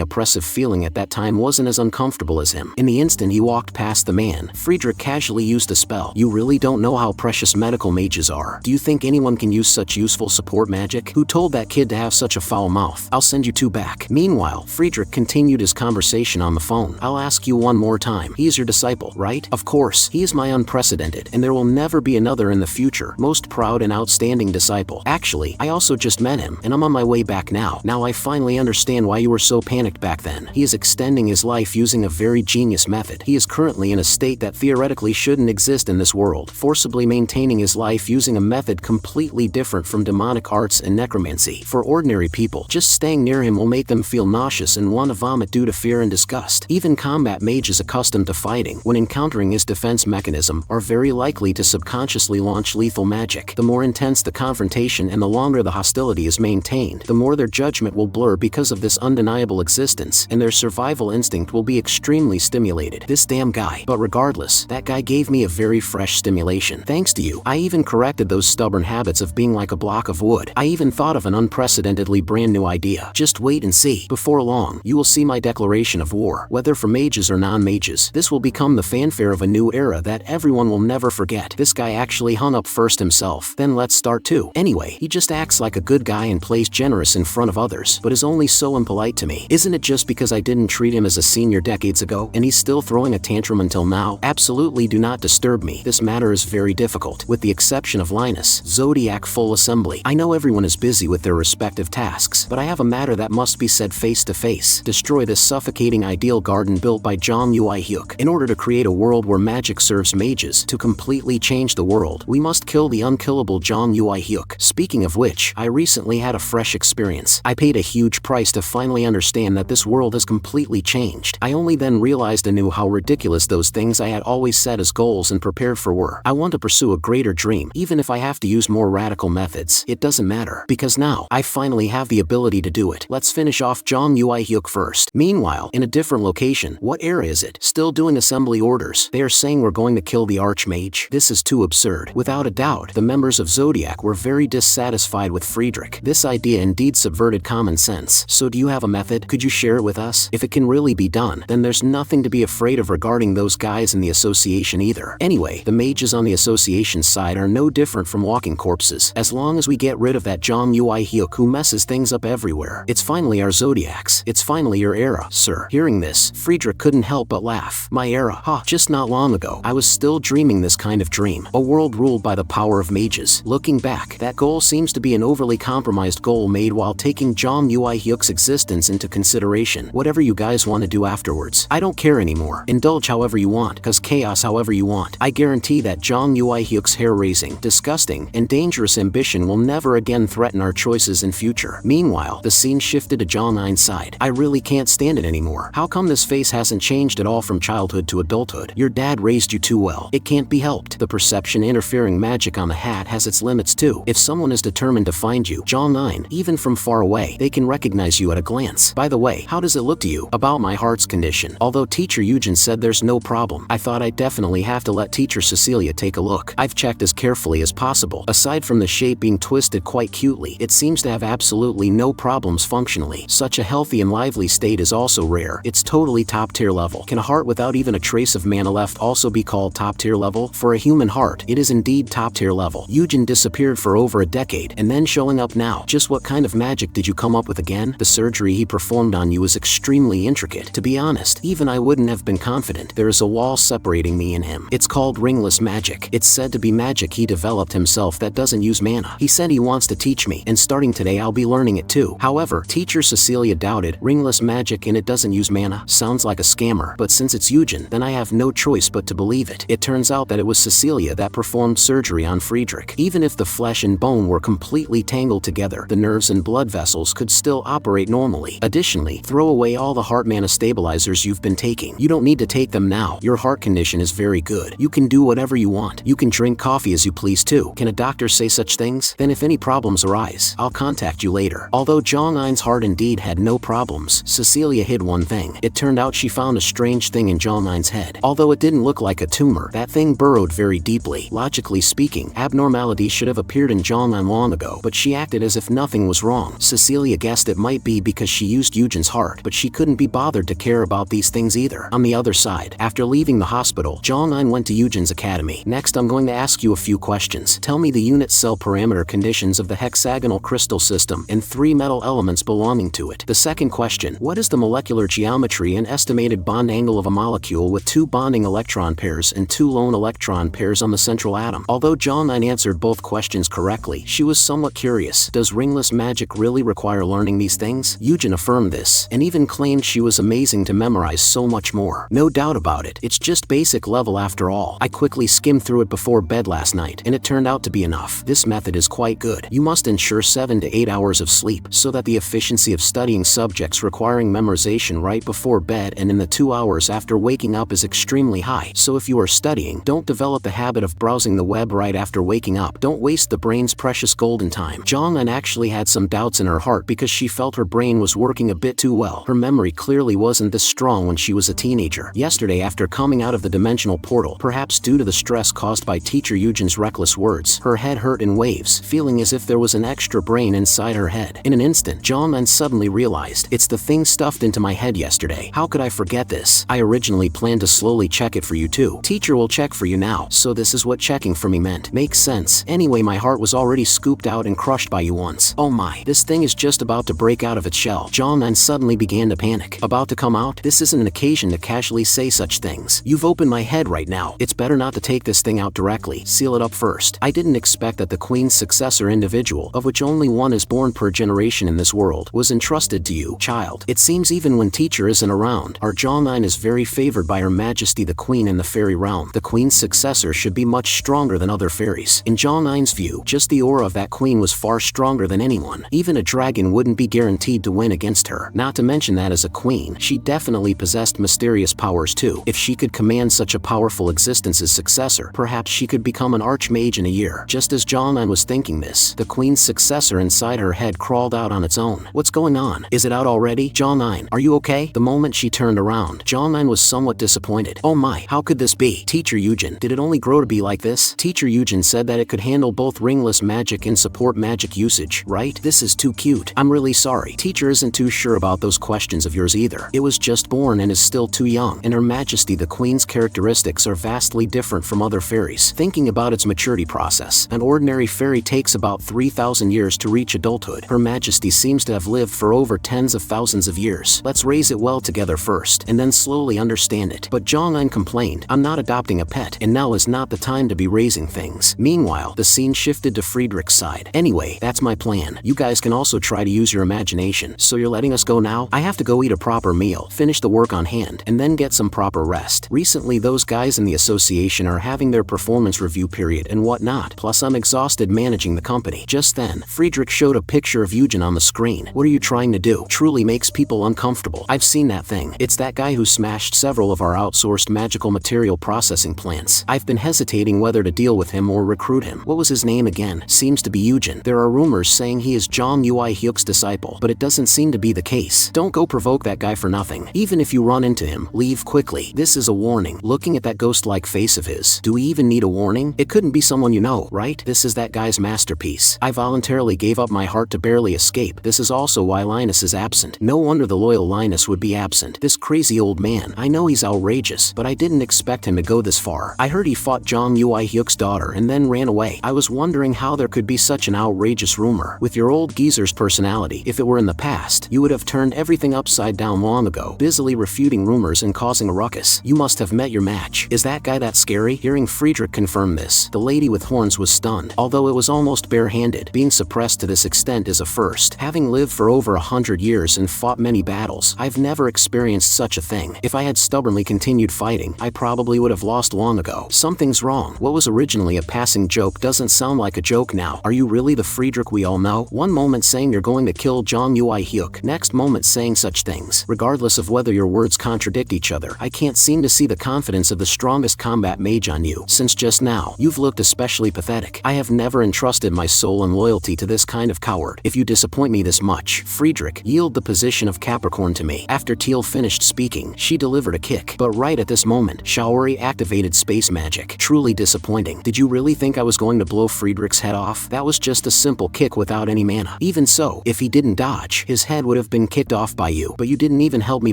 oppressive feeling at that time wasn't as uncomfortable as him. In the instant he walked past the man, Friedrich casually used a spell. You really don't know how precious medical mages are. Do you think anyone can use such useful support magic? Who told that kid to have such a foul mouth? I'll send you two back. Meanwhile, Friedrich continued his conversation on the phone. I'll ask you one more time. He is your disciple, right? Of course, he is my unprecedented, and there will never be another in the future, most proud and outstanding disciple. Actually, I also just met him, and I'm on my way back now. Now I finally understand why you were so panicked back then. He is extending his life using a very genius method. He is currently in a state that theoretically shouldn't exist in this world, forcibly maintaining his life using a method completely different from demonic arts and necromancy. For ordinary people, just staying near him will make them feel nauseous and want to vomit due to fear and disgust. Even combat mages accustomed to fighting, when encountering his defense mechanism, are very likely to subconsciously launch lethal magic. The more intense the confrontation and the longer the hostility is maintained, the more their judgment will blur because of this undeniable existence, and their survival instinct will be extremely stimulated. This damn guy. But regardless, that guy gave me a very fresh stimulation. Thanks to you, I even corrected those stubborn habits of being like a block of wood. I even thought of an unprecedentedly brand new idea. Just wait and see. Before long, you will see my declaration of war. Whether for mages or non-mages, this will become the fanfare of a new era that everyone will never forget. This guy actually hung up first himself. Then let's start too. Anyway, he just acts like a good guy and plays generous in front of others, but is only so impolite to me. Isn't it just because I didn't treat him as a senior decades ago, and he's still throwing a tantrum until now? Absolutely do not disturb me. This matter is very difficult. With the exception of Linus, Zodiac full assembly. I know everyone is busy with their respective tasks, but I have a matter that must be said face to face. Destroy this suffocating ideal garden built by Jong Hyuk. In order to create a world where magic serves mages, to completely change the world, we must kill the unkillable Jong Hyuk. Speaking of which, I recently had a fresh experience. I paid a huge price to finally understand that this world has completely changed. I only then realized anew how ridiculous those things I had always set as goals and prepared for were. I want to pursue a greater dream, even if I have to use more radical methods. It doesn't matter, because now, I finally have the ability to do it. Let's finish off Jong Hyuk first. Meanwhile, in a different location, what era is it? Still doing assembly orders. They are saying we're going to kill the Archmage. This is too absurd. Without a doubt, the members of Zodiac were very dissatisfied with Friedrich. This idea indeed subverted common sense. So do you have a method? Could you share it with us? If it can really be done, then there's nothing to be afraid of regarding those guys in the association either. Anyway, the mages on the association side are no different from walking corpses. As long as we get rid of that Jong Hyuk who messes things up everywhere, it's finally our Zodiacs. It's finally your era, sir. Hearing this, Friedrich couldn't help but laugh. My era? Ha! Just not long ago, I was still dreaming this kind of dream. A world ruled by the power of mages. Looking back, that goal seems to be an overly compromised goal made while taking Jong Hyuk's existence into consideration. Whatever you guys want to do afterwards, I don't care anymore. Indulge however you want, cause chaos however you want. I guarantee that Jong Hyuk's hair-raising, disgusting, and dangerous ambition will never again threaten our choices in future. Meanwhile, the scene shifted to Jong Nine's side. I really can't stand it anymore. How come this face hasn't changed at all from childhood to adulthood? Your dad raised you too well. It can't be helped. The perception interfering magic on the hat has its limits too. If someone is determined to find you, Jong Nine, even from far away, they can recognize you at a glance. By the way, how does it look to you? About my heart's condition. Although teacher Eugene said there's no problem, I thought I'd definitely have to let teacher Cecilia take a look. I've checked as carefully as possible. Aside from the shape being twisted quite cutely, it seems to have absolutely no problems functionally. Such a healthy and lively state is also rare. It's totally top tier level. Can a heart without even a trace of mana left also be called top tier level? For a human heart, it is indeed top tier level. Eugene disappeared for over a decade, and then showing up now. Just what kind of magic did you come up with again? The surgery he performed on you is extremely intricate. To be honest, even I wouldn't have been confident. There is a wall separating me and him. It's called ringless magic. It's said to be magic he developed himself that doesn't use mana. He said he wants to teach me, and starting today I'll be learning it too. However, teacher Cecilia doubted. Ringless magic and it doesn't use mana. Sounds like a scammer, but since it's Eugene, then I have no choice but to believe it. It turns out that it was Cecilia that performed surgery on Friedrich. Even if the flesh and bone were completely tangled together, the nerves and blood vessels could still operate normally. Additionally, throw away all the heart mana stabilizers you've been taking. You don't need to take them now. Your heart condition is very good. You can do whatever you want. You can drink coffee as you please too. Can a doctor say such things? Then if any problems arise, I'll contact you later. Although Jong Nine's heart indeed had no problems, Cecilia hid one thing. It turned out she found a strange thing in Jong Nine's head. Although it didn't look like a tumor, that thing burrowed very deeply. Logically speaking, abnormality should have appeared in Jong Nine long ago, but she acted as if nothing was wrong. Cecilia guessed it might be because she used Eugene's heart, but she couldn't be bothered to care about these things either. On the other side, after leaving the hospital, Jong Nine went to Eugene's academy. Next, I'm going to ask you a few questions. Tell me the unit cell parameter conditions of the hexagonal crystal system and 3 metal elements belonging to it. The second question, what is the molecular geometry and estimated bond angle of a molecule with 2 bonding electron pairs and 2 lone electron pairs on the central atom? Although Jong Nine answered both questions correctly, she was somewhat curious. Does ringless magic really require learning these things? Eugene affirmed this, and even claimed she was amazing to memorize so much more. No doubt about it, it's just basic level after all. I quickly skimmed through it before bed last night, and it turned out to be enough. This method is quite good. You must ensure 7 to 8 hours of sleep, so that the efficiency of studying subjects requiring memorization right before bed and in the 2 hours after waking up is extremely high. So if you are studying, don't develop the habit of browsing the web right after waking up. Don't waste the brain's precious golden time. Jong Nine actually had some doubts in her heart because she felt her brain was working a bit too well. Her memory clearly wasn't this strong when she was a teenager. Yesterday, after coming out of the dimensional portal, perhaps due to the stress caused by teacher Eugene's reckless words, her head hurt in waves, feeling as if there was an extra brain inside her head. In an instant, Jong Nine suddenly realized, it's the thing stuffed into my head yesterday. How could I forget this? I originally planned to slowly check it for you too. Teacher will check for you now, so this is what checking for me meant. Makes sense. Anyway, my heart was already scooped out and crushed by you once. Oh my, this thing is just about to break out of its shell. Jong Nine suddenly began to panic. About to come out? This isn't an occasion to casually say such things. You've opened my head right now. It's better not to take this thing out directly. Seal it up first. I didn't expect that the Queen's successor individual, of which only one is born per generation in this world, was entrusted to you, child. It seems even when teacher isn't around, our Jong Nine is very favored by Her Majesty the Queen in the fairy realm. The Queen's successor should be much stronger than other fairies. In Jong Nine's view, just the aura of that queen was far stronger than anyone. Even a dragon wouldn't be guaranteed to win against her. Not to mention that as a queen, she definitely possessed mysterious powers too. If she could command such a powerful existence as successor, perhaps she could become an archmage in a year. Just as Jong Nine was thinking this, the queen's successor inside her head crawled out on its own. What's going on? Is it out already? Jong Nine, are you okay? The moment she turned around, Jong Nine was somewhat disappointed. Oh my, how could this be? Teacher Eugene, did it only grow to be like this? Teacher Eugene said that it could handle both ringless magic and support magic usage, right? This is too cute. I'm really sorry. Teacher isn't too sure about those questions of yours either. It was just born and is still too young, and Her Majesty the Queen's characteristics are vastly different from other fairies. Thinking about its maturity process, an ordinary fairy takes about 3,000 years to reach adulthood. Her Majesty seems to have lived for over tens of thousands of years. Let's raise it well together first, and then slowly understand it. But Jong Nine complained, I'm not adopting a pet, and now is not the time to be raising things. Meanwhile, the scene shifted to Friedrich's side. Anyway, that's my plan. You guys can also try to use your imagination. So you're letting us go now? I have to go eat a proper meal, finish the work on hand, and then get some proper rest. Recently, those guys in the association are having their performance review period and whatnot. Plus, I'm exhausted managing the company. Just then, Friedrich showed a picture of Eugene on the screen. What are you trying to do? Truly makes people uncomfortable. I've seen that thing. It's that guy who smashed several of our outsourced magical material processing plants. I've been hesitating whether to deal with him or recruit him. What was his name again? Seems to be Eugene. There are rumors saying he is Jong Hyuk's disciple, but it doesn't seem to be the case. Don't go provoke that guy for nothing. Even if you run into him, leave quickly. This is a warning. Looking at that ghost-like face of his, do we even need a warning? It couldn't be someone you know, right? This is that guy's masterpiece. I voluntarily gave up my heart to barely escape. This is also why Linus is absent. No wonder the loyal Linus would be absent. This crazy old man. I know he's outrageous, but I didn't expect him to go this far. I heard he fought Jong Hyuk's daughter and then ran away. I was wondering how there could be such an outrageous rumor. With your old geezer's personality, if it were in the past, you would have turned everything upside down long ago, busily refuting rumors and causing a ruckus. You must have met your match. Is that guy that scary? Hearing Friedrich confirm this, the lady with horns was stunned. Although it was almost barely barehanded. Being suppressed to this extent is a first. Having lived for over 100 years and fought many battles, I've never experienced such a thing. If I had stubbornly continued fighting, I probably would have lost long ago. Something's wrong. What was originally a passing joke doesn't sound like a joke now. Are you really the Friedrich we all know? One moment saying you're going to kill Jong Nine, next moment saying such things. Regardless of whether your words contradict each other, I can't seem to see the confidence of the strongest combat mage on you. Since just now, you've looked especially pathetic. I have never entrusted my soul and loyalty to this kind of coward. If you disappoint me this much, Friedrich, yield the position of Capricorn to me. After Teal finished speaking, she delivered a kick. But right at this moment, Shaori activated space magic. Truly disappointing. Did you really think I was going to blow Friedrich's head off? That was just a simple kick without any mana. Even so, if he didn't dodge, his head would have been kicked off by you. But you didn't even help me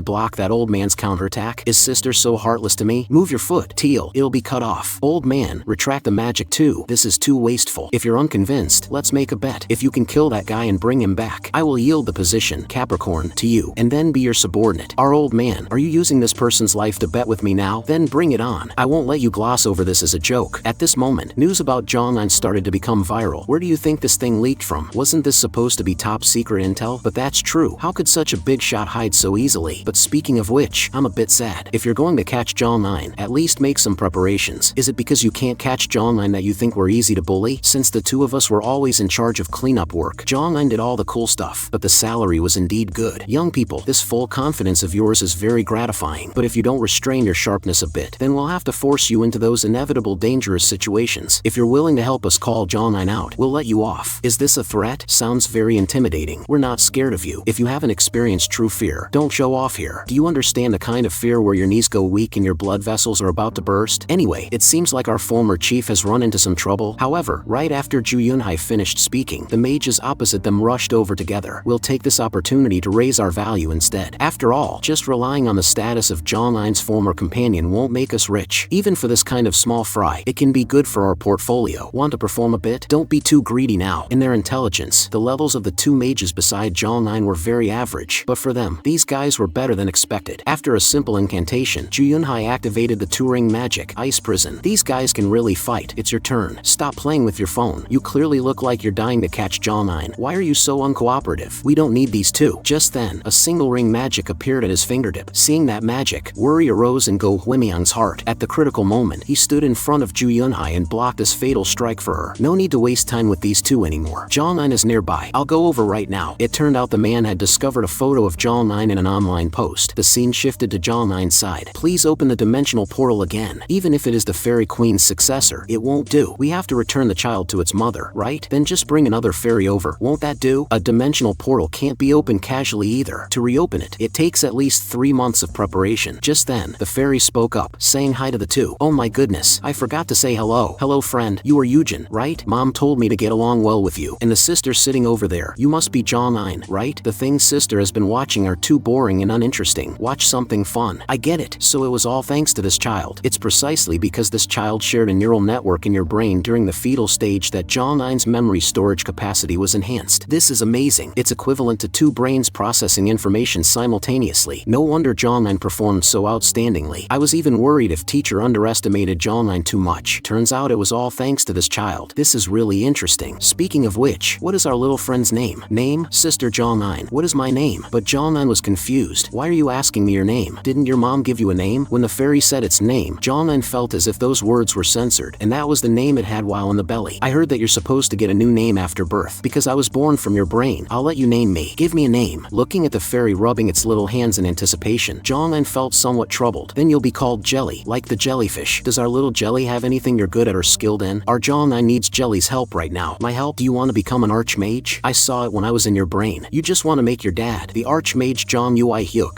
block that old man's counterattack. Is sister so heartless to me? Move your foot, Teal. It'll be cut off. Old man, retract the magic too. This is too wasteful. If you're unconvinced, let's make a bet. If you can kill that guy and bring him back, I will yield the position, Capricorn, to you, and then be your subordinate. Our old man, are you using this person's life to bet with me now? Then bring it on. I won't let you gloss over this as a joke. At this moment, news about Jong Nine started to become viral. Where do you think this thing leaked from? Wasn't this supposed to be top secret intel? But that's true. How could such a big shot hide so easily? But speaking of which, I'm a bit sad. If you're going to catch Jong Nine, at least make some preparations. Is it because you can't catch Jong Nine that you think we're easy to bully? Since the two of us were always in charge of cleanup work, Jong Nine did all the cool stuff, but the salary was indeed good. Young people, this full confidence of yours is very gratifying, but if you don't restrain your sharpness a bit, then we'll have to force you into those inevitable dangerous situations. If you're willing to help us call Jong Nine out, we'll let you off. Is this a threat? Sounds very intimidating. We're not scared of you. If you haven't experienced true fear, don't show off here. Do you understand the kind of fear where your knees go weak and your blood vessels are about to burst? Anyway, it seems like our former chief has run into some trouble. However, right after Ju Yunhai finished speaking, the mages opposite them rushed over together. We'll take this opportunity to raise our value instead. After all, just relying on the status of Jong Nine's former companion won't make us rich. Even for this kind of small fry, it can be good for our portfolio. Want to perform a bit? Don't be too greedy now. In their intelligence, the levels of the two mages beside Jong Nine were very average, but for them, these guys were better than expected. After a simple incantation, Ju Yunhai activated the two-ring magic, Ice Prison. These guys can really fight. It's your turn. Stop playing with your phone. You clearly look like you're dying to catch Jong Nine. Why are you so uncooperative? We don't need these two. Just then, a single ring magic appeared at his fingertip. Seeing that magic, worry arose in Go Huimyang's heart. At the critical moment, he stood in front of Ju Yunhai and blocked this fatal strike for her. No need to waste time with these two anymore. Jong Nine is nearby. I'll go over right now. It turned out the man had discovered a photo of Jong Nine in an online post. The scene shifted to Jong Nine's side. Please open the dimensional portal again. Even if it is the fairy queen's successor, it won't do. We have to return the child to its mother, right? Then just bring another fairy over. Won't that do? A dimensional portal can't be opened casually either. To reopen it, it takes at least 3 months of preparation. Just then, the fairy spoke up, saying hi to the two. Oh my goodness, I forgot to say hello. Hello friend, you are Eugene, right? Mom told me to get along well with you. And the sister sitting over there, you must be Jong Nine, right? The things sister has been watching are too boring and uninteresting. Watch something fun. I get it. So it was all thanks to this child. It's precisely because this child shared a neural network in your brain during the fetal stage that Jong Nine's memory storage capacity was enhanced. This is amazing. It's equivalent to 2 brains processing information simultaneously. No wonder Jong Nine performed so outstandingly. I was even worried if teacher underestimated Jong Nine too much. Turns out it was all thanks to this child. This is really interesting. Speaking of which, what is our little friend's name? Name? Sister Jong Nine. What is my name? But Jong Nine was confused. Why are you asking me your name? Didn't your mom give you a name? When the fairy said its name, Jong Nine felt as if those words were censored, and that was the name it had while in the belly. I heard that you're supposed to get a new name after birth. Because I was born from your brain, I'll let you name me. Give me a name. Looking at the fairy rubbing its little hands in anticipation, Jong Nine felt somewhat troubled. Then you'll be called Jelly, like the jellyfish. Does our little Jelly have anything you're good at or skilled in? Our Jong Nine needs Jelly's help right now. My help? Do you want to become an Archmage? I saw it when I was in your brain. You just want to make your dad, the Archmage Jong Nine,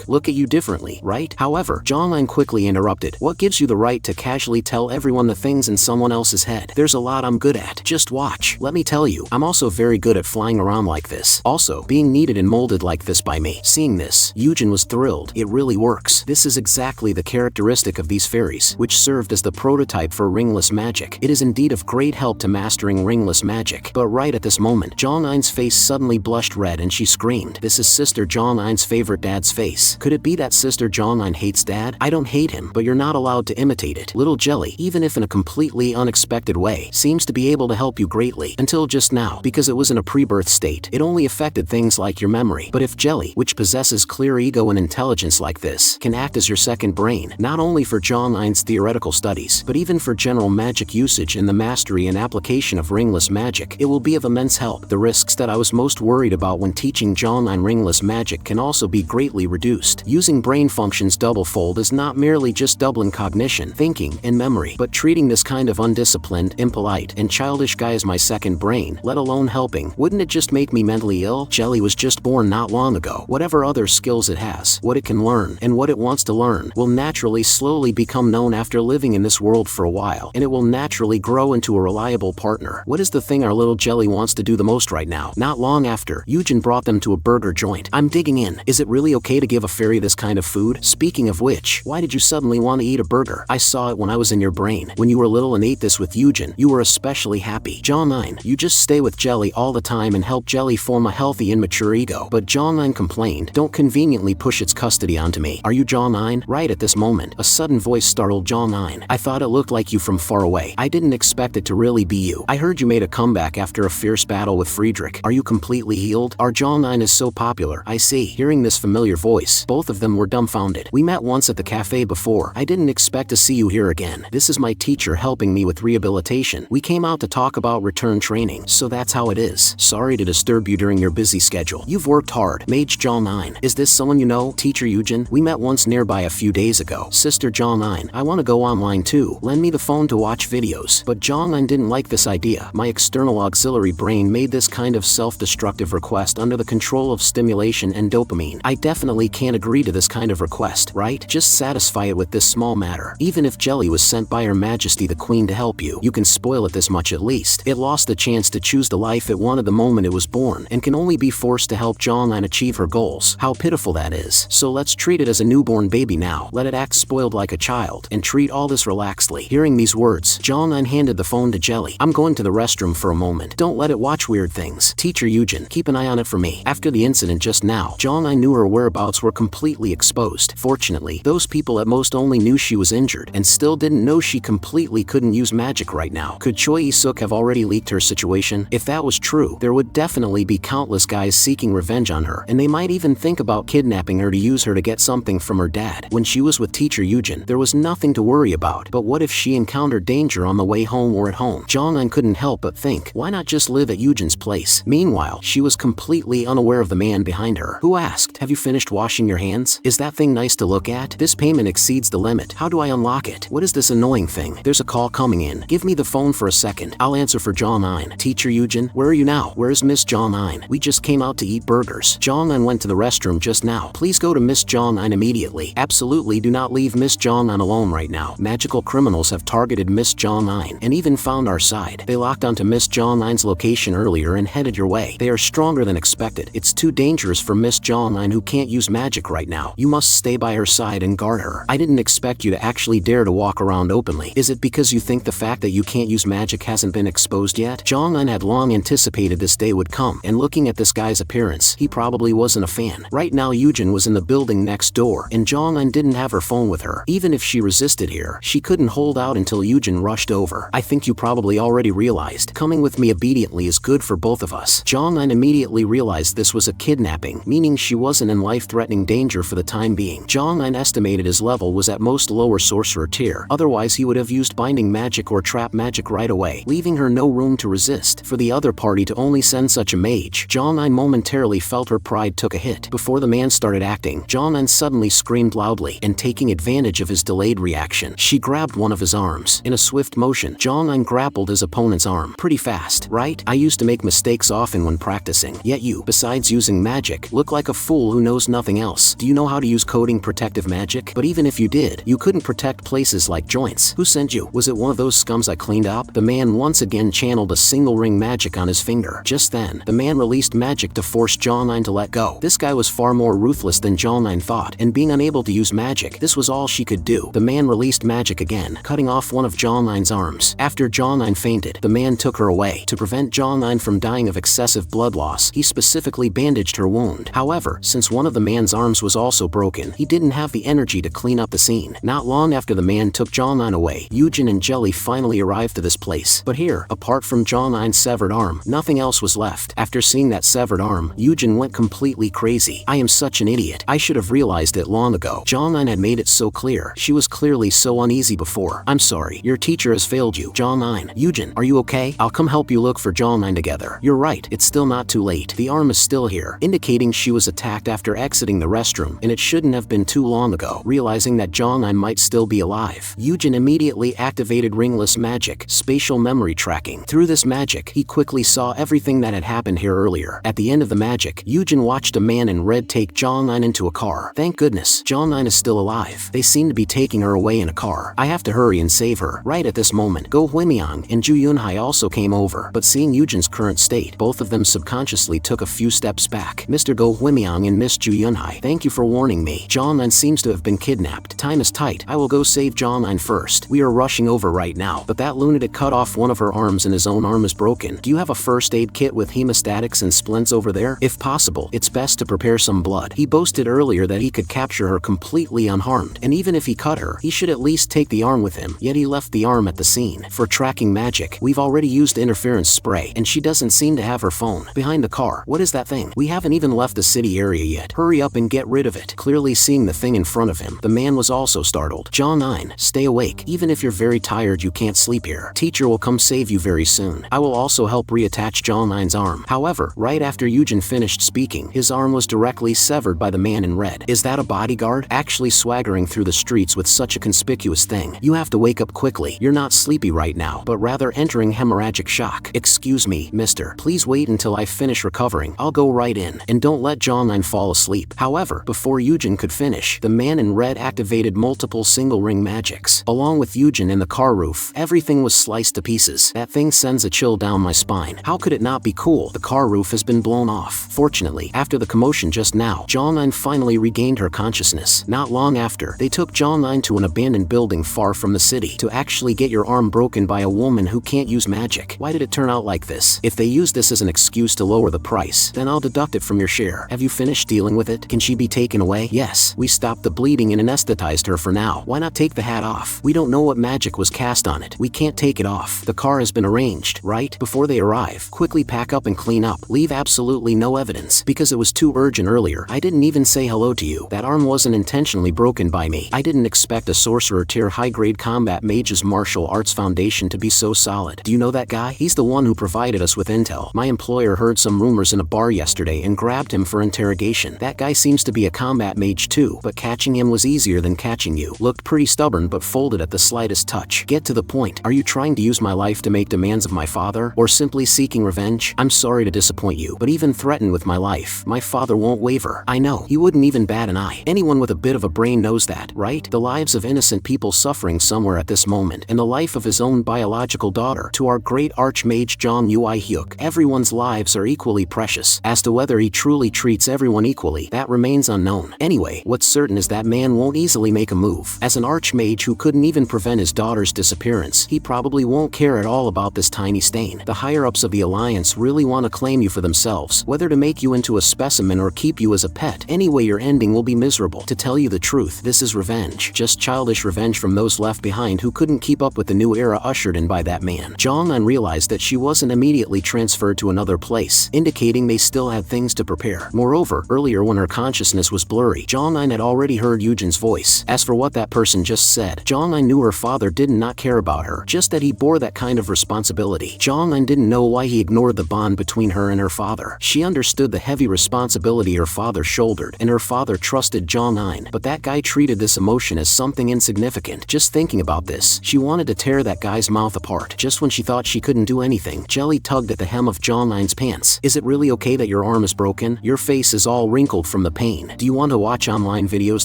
look at you differently, right? However, Jong Nine quickly interrupted. What gives you the right to casually tell everyone the things in someone else's head? There's a lot I'm good at. Just watch. Let me tell you, I'm also very good at flying around like this. Also, being kneaded and molded like this by me. Seeing this, Eugene was thrilled. It really works. This is exactly the characteristic of these fairies, which served as the prototype for ringless magic. It is indeed of great help to mastering ringless magic. But right at this moment, Jong Nine's face suddenly blushed red and she screamed. This is Sister Jong Nine's favorite dad's face. Could it be that Sister Jong Nine hates dad? I don't hate him, but you're not allowed to imitate it. Little Jelly, even if in a completely unexpected way, seems to be able to help you greatly. immediately, until just now, because it was in a pre-birth state. It only affected things like your memory. But if jelly, which possesses clear ego and intelligence like this, can act as your second brain, not only for Jong Nine's theoretical studies, but even for general magic usage and the mastery and application of ringless magic, it will be of immense help. The risks that I was most worried about when teaching Jong Nine ringless magic can also be greatly reduced. Using brain functions double-fold is not merely just doubling cognition, thinking, and memory, but treating this kind of undisciplined, impolite, and childish guy as my second brain, let alone helping. Wouldn't it just make me mentally ill? Jelly was just born not long ago. Whatever other skills it has, what it can learn, and what it wants to learn, will naturally slowly become known after living in this world for a while, and it will naturally grow into a reliable partner. What is the thing our little jelly wants to do the most right now? Not long after, Eugene brought them to a burger joint. I'm digging in. Is it really okay to give a fairy this kind of food? Speaking of which, why did you suddenly want to eat a burger? I saw it when I was in your brain. When you were little and ate this with Eugene, you were especially happy. Jong Nine, you just stay with Jelly all the time and help Jelly form a healthy immature ego. But Jong Nine complained, don't conveniently push its custody onto me. Are you Jong Nine? Right at this moment, a sudden voice startled Jong Nine. I thought it looked like you from far away. I didn't expect it to really be you. I heard you made a comeback after a fierce battle with Friedrich. Are you completely healed? Our Jong Nine is so popular. I see. Hearing this familiar voice, both of them were dumbfounded. We met once at the cafe before. I didn't expect to see you here again. This is my teacher helping me with rehabilitation. We came out to talk about return training, so that's how it is. Sorry to disturb you during your busy schedule. You've worked hard. Mage Jong Nine. Is this someone you know? Teacher Eugene? We met once nearby a few days ago. Sister Jong Nine. I want to go online too. Lend me the phone to watch videos. But Jong Nine didn't like this idea. My external auxiliary brain made this kind of self-destructive request under the control of stimulation and dopamine. I definitely can't agree to this kind of request, right? Just satisfy it with this small matter. Even if Jelly was sent by Her Majesty the Queen to help you, you can spoil it this much at least. It lost the chance to choose the life it wanted the moment it was born, and can only be forced to help Jong Nine achieve her goals. How pitiful that is. So let's treat it as a newborn baby now. Let it act spoiled like a child, and treat all this relaxedly. Hearing these words, Jong Nine handed the phone to Jelly. I'm going to the restroom for a moment. Don't let it watch weird things. Teacher Eugene, keep an eye on it for me. After the incident just now, Jong Nine knew her whereabouts were completely exposed. Fortunately, those people at most only knew she was injured, and still didn't know she completely couldn't use magic right now. Could Choi Isuk have already leaked her situation? If that was true, there would definitely be countless guys seeking revenge on her, and they might even think about kidnapping her to use her to get something from her dad. When she was with Teacher Eugene, there was nothing to worry about. But what if she encountered danger on the way home or at home? Jong Nine couldn't help but think, why not just live at Eugene's place? Meanwhile, she was completely unaware of the man behind her, who asked, have you finished washing your hands? Is that thing nice to look at? This payment exceeds the limit. How do I unlock it? What is this annoying thing? There's a call coming in. Give me the phone for a second. I'll answer for Jong Nine. Teacher Eugene, where are you now? Where's Miss Jong Nine? We just came out to eat burgers. Jong Nine went to the restroom just now. Please go to Miss Jong Nine immediately. Absolutely do not leave Miss Jong Nine alone right now. Magical criminals have targeted Miss Jong Nine and even found our side. They locked onto Miss Jong Nine's location earlier and headed your way. They are stronger than expected. It's too dangerous for Miss Jong Nine, who can't use magic right now. You must stay by her side and guard her. I didn't expect you to actually dare to walk around openly. Is it because you think the fact that you can't use magic hasn't been exposed yet? Jong Nine had long anticipated this day would come, and looking at this guy's appearance, he probably wasn't a fan. Right now Eugene was in the building next door, and Jong Nine didn't have her phone with her. Even if she resisted here, she couldn't hold out until Eugene rushed over. I think you probably already realized, coming with me obediently is good for both of us. Jong Nine immediately realized this was a kidnapping, meaning she wasn't in life-threatening danger for the time being. Jong Nine estimated his level was at most lower sorcerer tier, otherwise he would have used binding magic or trap magic right away, leaving her no room to resist. For the other party to only send such a mage, Jong Nine momentarily felt her pride took a hit. Before the man started acting, Jong Nine suddenly screamed loudly, and taking advantage of his delayed reaction, she grabbed one of his arms. In a swift motion, Jong Nine grappled his opponent's arm. Pretty fast, right? I used to make mistakes often when practicing, yet you, besides using magic, look like a fool who knows nothing else. Do you know how to use coding protective magic? But even if you did, you couldn't protect places like joints. Who sent you? Was it one of those scums I cleaned up? The man once again channeled a single ring magic on his finger. Just then, the man released magic to force Jong Nine to let go. This guy was far more ruthless than Jong Nine thought, and being unable to use magic, this was all she could do. The man released magic again, cutting off one of Jong Nine's arms. After Jong Nine fainted, the man took her away. To prevent Jong Nine from dying of excessive blood loss, he specifically bandaged her wound. However, since one of the man's arms was also broken, he didn't have the energy to clean up the scene. Not long after the man took Jong Nine away, Eugene and Jelly finally arrived to this place. But here, apart apart from Jong Nine's severed arm, nothing else was left. After seeing that severed arm, Eugene went completely crazy. I am such an idiot. I should have realized it long ago. Jong Nine had made it so clear. She was clearly so uneasy before. I'm sorry. Your teacher has failed you. Jong Nine. Eugene, are you okay? I'll come help you look for Jong Nine together. You're right. It's still not too late. The arm is still here, indicating she was attacked after exiting the restroom, and it shouldn't have been too long ago. Realizing that Jong Nine might still be alive, Eugene immediately activated ringless magic, spatial memory tracking. Through this magic, he quickly saw everything that had happened here earlier. At the end of the magic, Eugene watched a man in red take Jong Nine into a car. Thank goodness, Jong Nine is still alive. They seem to be taking her away in a car. I have to hurry and save her. Right at this moment, Go Huimyang and Ju Yunhai also came over, but seeing Eugene's current state, both of them subconsciously took a few steps back. Mr. Go Huimyang and Miss Ju Yunhai, thank you for warning me. Jong Nine seems to have been kidnapped. Time is tight. I will go save Jong Nine first. We are rushing over right now, but that lunatic cut off one of her arms and his own arm is broken. Do you have a first aid kit with hemostatics and splints over there? If possible, it's best to prepare some blood. He boasted earlier that he could capture her completely unharmed, and even if he cut her, he should at least take the arm with him, yet he left the arm at the scene. For tracking magic, we've already used interference spray, and she doesn't seem to have her phone. Behind the car, what is that thing? We haven't even left the city area yet. Hurry up and get rid of it. Clearly seeing the thing in front of him, the man was also startled. Jong Nine, stay awake. Even if you're very tired, you can't sleep here. Teacher will come save you very soon. I will also help reattach Jong Nine's arm. However, right after Eugene finished speaking, his arm was directly severed by the man in red. Is that a bodyguard? Actually swaggering through the streets with such a conspicuous thing. You have to wake up quickly. You're not sleepy right now, but rather entering hemorrhagic shock. Excuse me, mister. Please wait until I finish recovering. I'll go right in. And don't let Jong Nine fall asleep. However, before Eugene could finish, the man in red activated multiple single ring magics. Along with Eugene in the car roof, everything was sliced to pieces. That thing sends a chill down my spine. How could it not be cool? The car roof has been blown off. Fortunately, after the commotion just now, Jong Nine finally regained her consciousness. Not long after, they took Jong Nine to an abandoned building far from the city. To actually get your arm broken by a woman who can't use magic. Why did it turn out like this? If they use this as an excuse to lower the price, then I'll deduct it from your share. Have you finished dealing with it? Can she be taken away? Yes. We stopped the bleeding and anesthetized her for now. Why not take the hat off? We don't know what magic was cast on it. We can't take it off. The car has been arranged, right? Before they arrive, quickly pack up and clean up. Leave absolutely no evidence. Because it was too urgent earlier, I didn't even say hello to you. That arm wasn't intentionally broken by me. I didn't expect a sorcerer tier high-grade combat mage's martial arts foundation to be so solid. Do you know that guy? He's the one who provided us with intel. My employer heard some rumors in a bar yesterday and grabbed him for interrogation. That guy seems to be a combat mage too, but catching him was easier than catching you. Looked pretty stubborn but folded at the slightest touch. Get to the point. Are you trying to use my life to make demands of my father, or simply seeking revenge? I'm sorry to disappoint you, but even threatened with my life, my father won't waver. I know, he wouldn't even bat an eye. Anyone with a bit of a brain knows that, right? The lives of innocent people suffering somewhere at this moment, and the life of his own biological daughter. To our great Archmage Jong Nine, everyone's lives are equally precious. As to whether he truly treats everyone equally, that remains unknown. Anyway, what's certain is that man won't easily make a move. As an Archmage who couldn't even prevent his daughter's disappearance, he probably won't care at all about this tiny stain. The higher-ups of the Alliance really want to claim you for themselves, whether to make you into a specimen or keep you as a pet. Anyway, your ending will be miserable. To tell you the truth, this is revenge. Just childish revenge from those left behind who couldn't keep up with the new era ushered in by that man. Jong Nine realized that she wasn't immediately transferred to another place, indicating they still had things to prepare. Moreover, earlier when her consciousness was blurry, Jong Nine had already heard Eugene's voice. As for what that person just said, Jong Nine knew her father did not care about her, just that he bore that kind of responsibility. Jong Nine didn't know why he ignored the bond between her and her father. She understood the heavy responsibility her father shouldered, and her father trusted Jong Nine, but that guy treated this emotion as something insignificant. Just thinking about this, she wanted to tear that guy's mouth apart. Just when she thought she couldn't do anything, Jelly tugged at the hem of Jong Nine's pants. Is it really okay that your arm is broken? Your face is all wrinkled from the pain. Do you want to watch online videos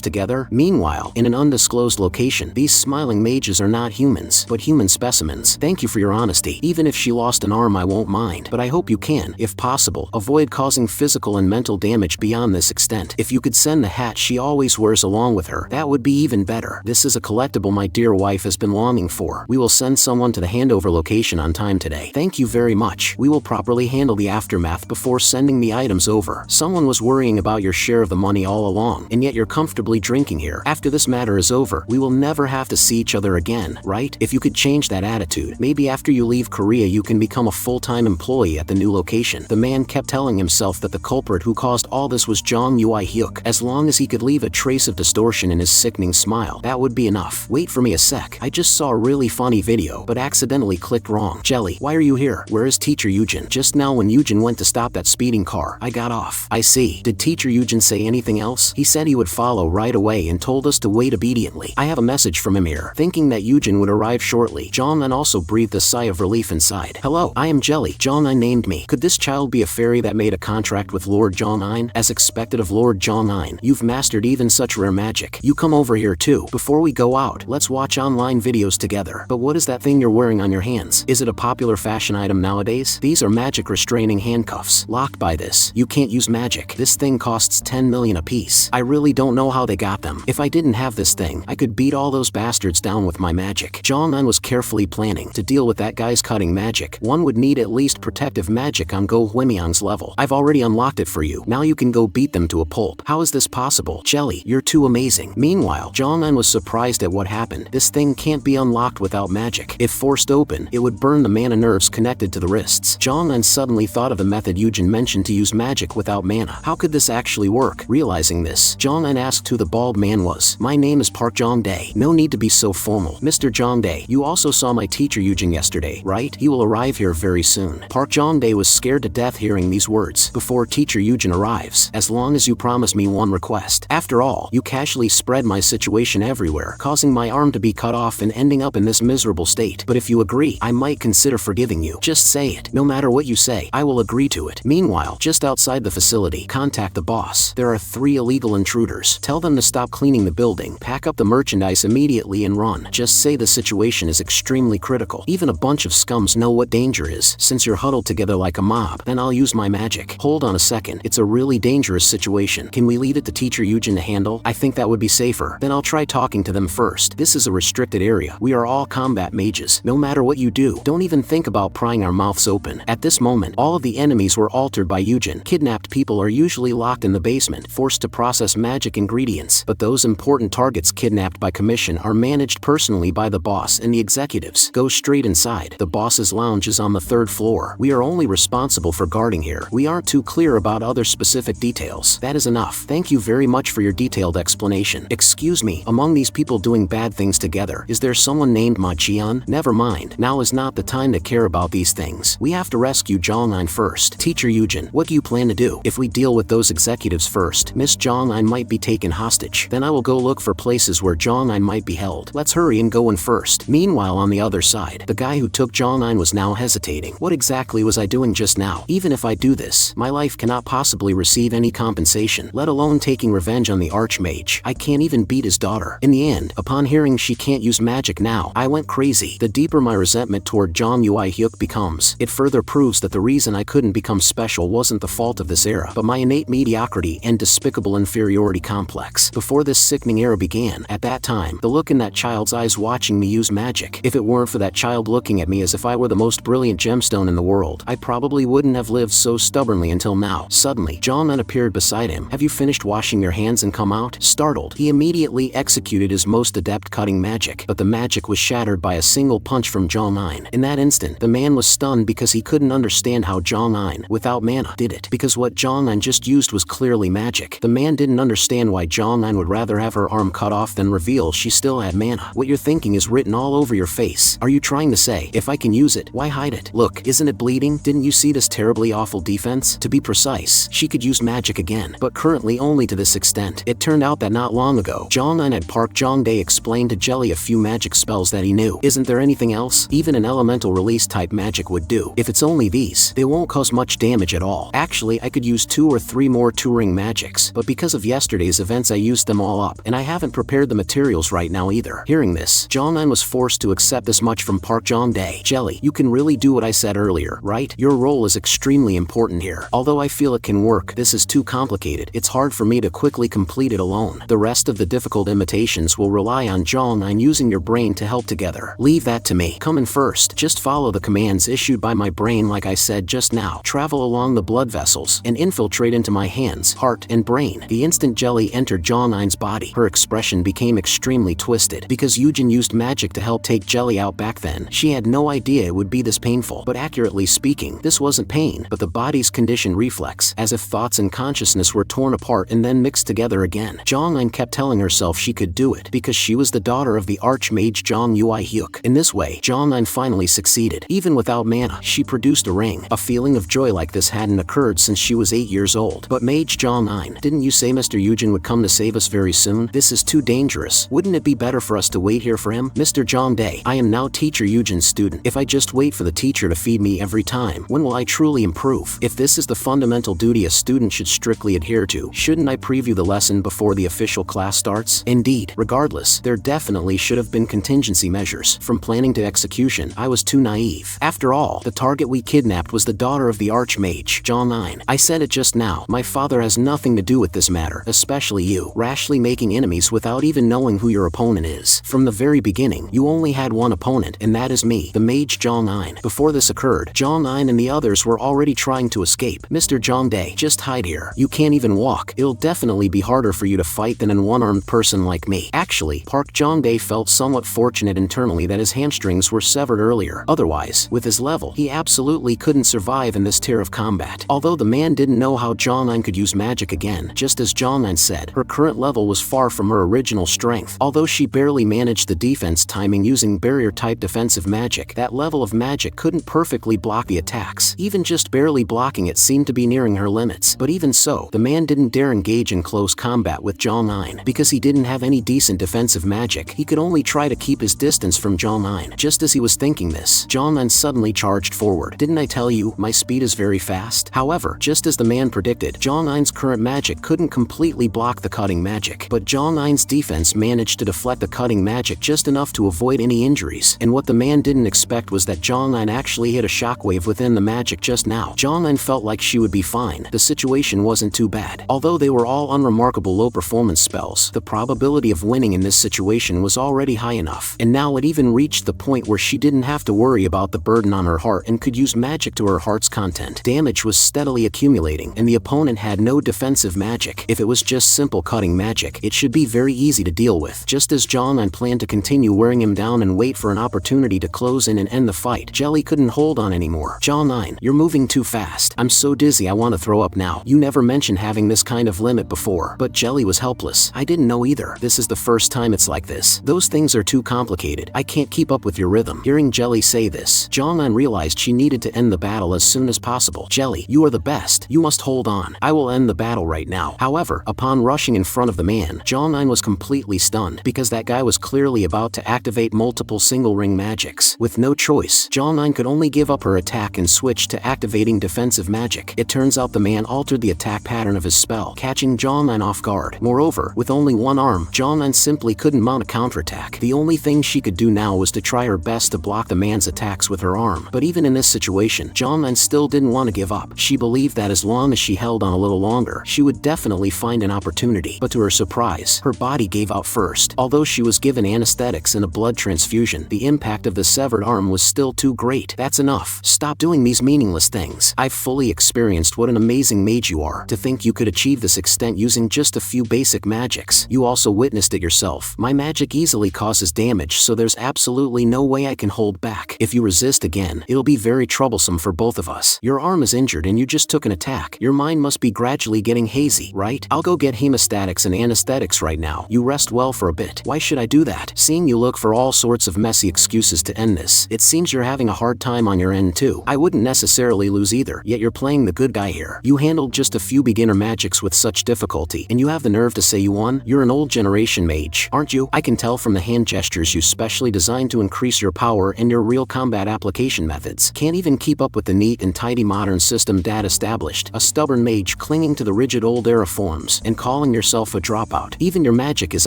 together? Meanwhile, in an undisclosed location, these smiling mages are not humans, but human specimens. Thank you for your honesty. Even if she lost an arm, I won't mind, but I hope you can, if possible, avoid causing physical and mental damage beyond this extent. If you could send the hat she always wears along with her, that would be even better. This is a collectible my dear wife has been longing for. We will send someone to the handover location on time today. Thank you very much. We will properly handle the aftermath before sending the items over. Someone was worrying about your share of the money all along, and yet you're comfortably drinking here. After this matter is over, we will never have to see each other again, right? If you could change that attitude, maybe after you leave leave Korea you can become a full-time employee at the new location. The man kept telling himself that the culprit who caused all this was Jong Nine. As long as he could leave a trace of distortion in his sickening smile, that would be enough. Wait for me a sec. I just saw a really funny video, but accidentally clicked wrong. Jelly, why are you here? Where is teacher Eugene? Just now when Eugene went to stop that speeding car, I got off. I see. Did teacher Eugene say anything else? He said he would follow right away and told us to wait obediently. I have a message from him here. Thinking that Eugene would arrive shortly, Jong Nine also breathed a sigh of relief inside. Hello, I am Jelly. Jong Nine named me. Could this child be a fairy that made a contract with Lord Jong Nine? As expected of Lord Jong Nine, you've mastered even such rare magic. You come over here too. Before we go out, let's watch online videos together. But what is that thing you're wearing on your hands? Is it a popular fashion item nowadays? These are magic restraining handcuffs. Locked by this, you can't use magic. This thing costs 10 million apiece. I really don't know how they got them. If I didn't have this thing, I could beat all those bastards down with my magic. Jong Nine was carefully planning. To deal with that guy's cutting magic, one would need at least protective magic on Go Hwimyang's level. I've already unlocked it for you. Now you can go beat them to a pulp. How is this possible? Jelly, you're too amazing. Meanwhile, Jong Nine was surprised at what happened. This thing can't be unlocked without magic. If forced open, it would burn the mana nerves connected to the wrists. Jong Nine suddenly thought of the method Eugene mentioned to use magic without mana. How could this actually work? Realizing this, Jong Nine asked who the bald man was. My name is Park Jong Dae. No need to be so formal. Mr. Jong Dae, you also saw my teacher Eugene yesterday, right? He will arrive here very soon. Park Jong Dae was scared to death hearing these words. Before teacher Eugene arrives, as long as you promise me one request. After all, you casually spread my situation everywhere, causing my arm to be cut off and ending up in this miserable state. But if you agree, I might consider forgiving you. Just say it. No matter what you say, I will agree to it. Meanwhile, just outside the facility, contact the boss. There are 3 illegal intruders. Tell them to stop cleaning the building, pack up the merchandise immediately and run. Just say the situation is extremely critical. Even a bunch of scums know what danger is, since you're huddled together like a mob. Then I'll use my magic. Hold on a second. It's a really dangerous situation. Can we leave it to teacher Eugene to handle? I think that would be safer. Then I'll try talking to them first. This is a restricted area. We are all combat mages. No matter what you do, don't even think about prying our mouths open. At this moment, all of the enemies were altered by Eugene. Kidnapped people are usually locked in the basement, forced to process magic ingredients. But those important targets kidnapped by commission are managed personally by the boss and the executives. Go straight inside. The boss's lounge is on the 3rd floor. We are only responsible for guarding here. We aren't too clear about other specific details. That is enough. Thank you very much for your detailed explanation. Excuse me, among these people doing bad things together, is there someone named Ma Jian? Never mind. Now is not the time to care about these things. We have to rescue Jong Nine first. Teacher Eugene, what do you plan to do? If we deal with those executives first, Miss Jong Nine might be taken hostage. Then I will go look for places where Jong Nine might be held. Let's hurry and go in first. Meanwhile, on the other side, the guy who took Jong Nine was now hesitating. What exactly was I doing just now? Even if I do this, my life cannot possibly receive any compensation, let alone taking revenge on the Archmage. I can't even beat his daughter. In the end, upon hearing she can't use magic now, I went crazy. The deeper my resentment toward Jong Nine becomes, it further proves that the reason I couldn't become special wasn't the fault of this era, but my innate mediocrity and despicable inferiority complex. Before this sickening era began, at that time, the look in that child's eyes watching me use magic, if it weren't for that child looking at me as if I were the most brilliant gemstone in the world, I probably wouldn't have lived so stubbornly until now. Suddenly, Jong Nine appeared beside him. Have you finished washing your hands and come out? Startled, he immediately executed his most adept cutting magic, but the magic was shattered by a single punch from Jong Nine. In that instant, the man was stunned because he couldn't understand how Jong Nine, without mana, did it. Because what Jong Nine just used was clearly magic. The man didn't understand why Jong Nine would rather have her arm cut off than reveal she still had mana. What you're thinking is written all over your face. Are you trying to say, if I can use it, why hide it? Look, isn't it bleeding? Didn't you see this terribly awful defense? To be precise, she could use magic again, but currently only to this extent. It turned out that not long ago, Jong Nine had Park Jong Dae explain to Jelly a few magic spells that he knew. Isn't there anything else? Even an elemental release type magic would do. If it's only these, they won't cause much damage at all. Actually, I could use 2 or 3 more Turing magics, but because of yesterday's events I used them all up, and I haven't prepared the materials right now either. Hearing this, Jong Nine was forced to accept this much from Park Jong Dae. Jelly, you can really do what I said earlier, right? Your role is extremely important here. Although I feel it can work, this is too complicated. It's hard for me to quickly complete it alone. The rest of the difficult imitations will rely on Jong Nine using your brain to help together. Leave that to me. Come in first. Just follow the commands issued by my brain like I said just now. Travel along the blood vessels and infiltrate into my hands, heart, and brain. The instant Jelly entered Jong Nine's body, her expression became extremely twisted. Because Eugene used magic to help take Jelly out back then, she had no idea it would be this painful, but accurately speaking, this wasn't pain, but the body's conditioned reflex, as if thoughts and consciousness were torn apart and then mixed together again. Jong Nine kept telling herself she could do it, because she was the daughter of the Archmage Jong Hyuk. In this way, Jong Nine finally succeeded. Even without mana, she produced a ring. A feeling of joy like this hadn't occurred since she was 8 years old. But Mage Jong Nine, didn't you say Mr. Eugene would come to save us very soon? This is too dangerous. Wouldn't it be better for us to wait here for him? Mr. Jong Dae, I am now teacher Eugene's student. If I just wait for the teacher to feed me every time, when will I truly improve? If this is the fundamental duty a student should strictly adhere to, shouldn't I preview the lesson before the official class starts? Indeed. Regardless, there definitely should have been contingency measures. From planning to execution, I was too naive. After all, the target we kidnapped was the daughter of the Archmage, Jong Nine. I said it just now, my father has nothing to do with this matter, especially you, rashly making enemies without even knowing who your opponent is. From the very beginning, you only had one opponent, and that is me, the Mage Jong Nine. Before this occurred, Jong Nine and the others were already trying to escape. Mr. Jong Dae, just hide here. You can't even walk. It'll definitely be harder for you to fight than an one-armed person like me. Actually, Park Jong Dae felt somewhat fortunate internally that his hamstrings were severed earlier. Otherwise, with his level, he absolutely couldn't survive in this tier of combat. Although the man didn't know how Jong Nine could use magic again, just as Jong Nine said, her current level was far from her original strength. Although she barely managed the defense timing using barrier-type defensive magic, that level of magic couldn't perfectly block the attacks. Even just barely blocking it seemed to be nearing her limits. But even so, the man didn't dare engage in close combat with Jong Nine. Because he didn't have any decent defensive magic, he could only try to keep his distance from Jong Nine. Just as he was thinking this, Jong Nine suddenly charged forward. Didn't I tell you, my speed is very fast? However, just as the man predicted, Jong Nine's current magic couldn't completely block the cutting magic. But Jong Nine's defense managed to deflect the cutting magic just enough to avoid any injuries. And what the man didn't expect was that Jong Nine actually hit a shockwave within the magic just now. Jong Nine felt like she would be fine. The situation wasn't too bad. Although they were all unremarkable low performance spells, the probability of winning in this situation was already high enough. And now it even reached the point where she didn't have to worry about the burden on her heart and could use magic to her heart's content. Damage was steadily accumulating, and the opponent had no defensive magic. If it was just simple cutting magic, it should be very easy to deal with. Just as Jong Nine planned to continue wearing him down and wait for an opportunity to close in and end the fight, Jelly couldn't hold on anymore. Jong Nine, you're moving too fast. I'm so dizzy I want to throw up now. You never mentioned having this kind of limit before. But Jelly was helpless. I didn't know either. This is the first time it's like this. Those things are too complicated. I can't keep up with your rhythm. Hearing Jelly say this, Jong Nine realized she needed to end the battle as soon as possible. Jelly, you are the best. You must hold on. I will end the battle right now. However, upon rushing in front of the man, Jong Nine was completely stunned because that guy was clearly about to activate multiple single ring magics. With no choice, Jong Nine could only give up her attack and switch to activating defensive magic. It turns out the man altered the attack pattern of his spell, catching Jong Nine off guard. Moreover, with only one arm, Jong Nine simply couldn't mount a counterattack. The only thing she could do now was to try her best to block the man's attacks with her arm. But even in this situation, Jong Nine still didn't want to give up. She believed that as long as she held on a little longer, she would definitely find an opportunity. But to her surprise, her body gave out first. Although she was given anesthetics and a blood transfusion, the impact of the severed arm was still too great. That's enough. Stop doing these meaningless things. I've fully experienced what an amazing mage you are. To think you could achieve this extent using just a few basic magics. You also witnessed it yourself. My magic easily causes damage, so there's absolutely no way I can hold back. If you resist again, it'll be very troublesome for both of us. Your arm is injured and you just took an attack. Your mind must be gradually getting hazy, right? I'll go get hemostatics and anesthetics right now. You rest well for a bit. Why should I do that? Seeing you look for all sorts of messy excuses to end this, it seems you're having a hard time on your end too. I wouldn't necessarily lose either, yet you're playing the good guy here. You handled just a few beginner magics with such difficulty, and you have the nerve to say you won? You're an old generation mage, aren't you? I can tell from the hand gestures you specially designed to increase your power and your real combat application methods. Can't even keep up with the neat and tidy modern system Dad established. A stubborn mage clinging to the rigid old era forms and calling yourself a dropout. Even your magic is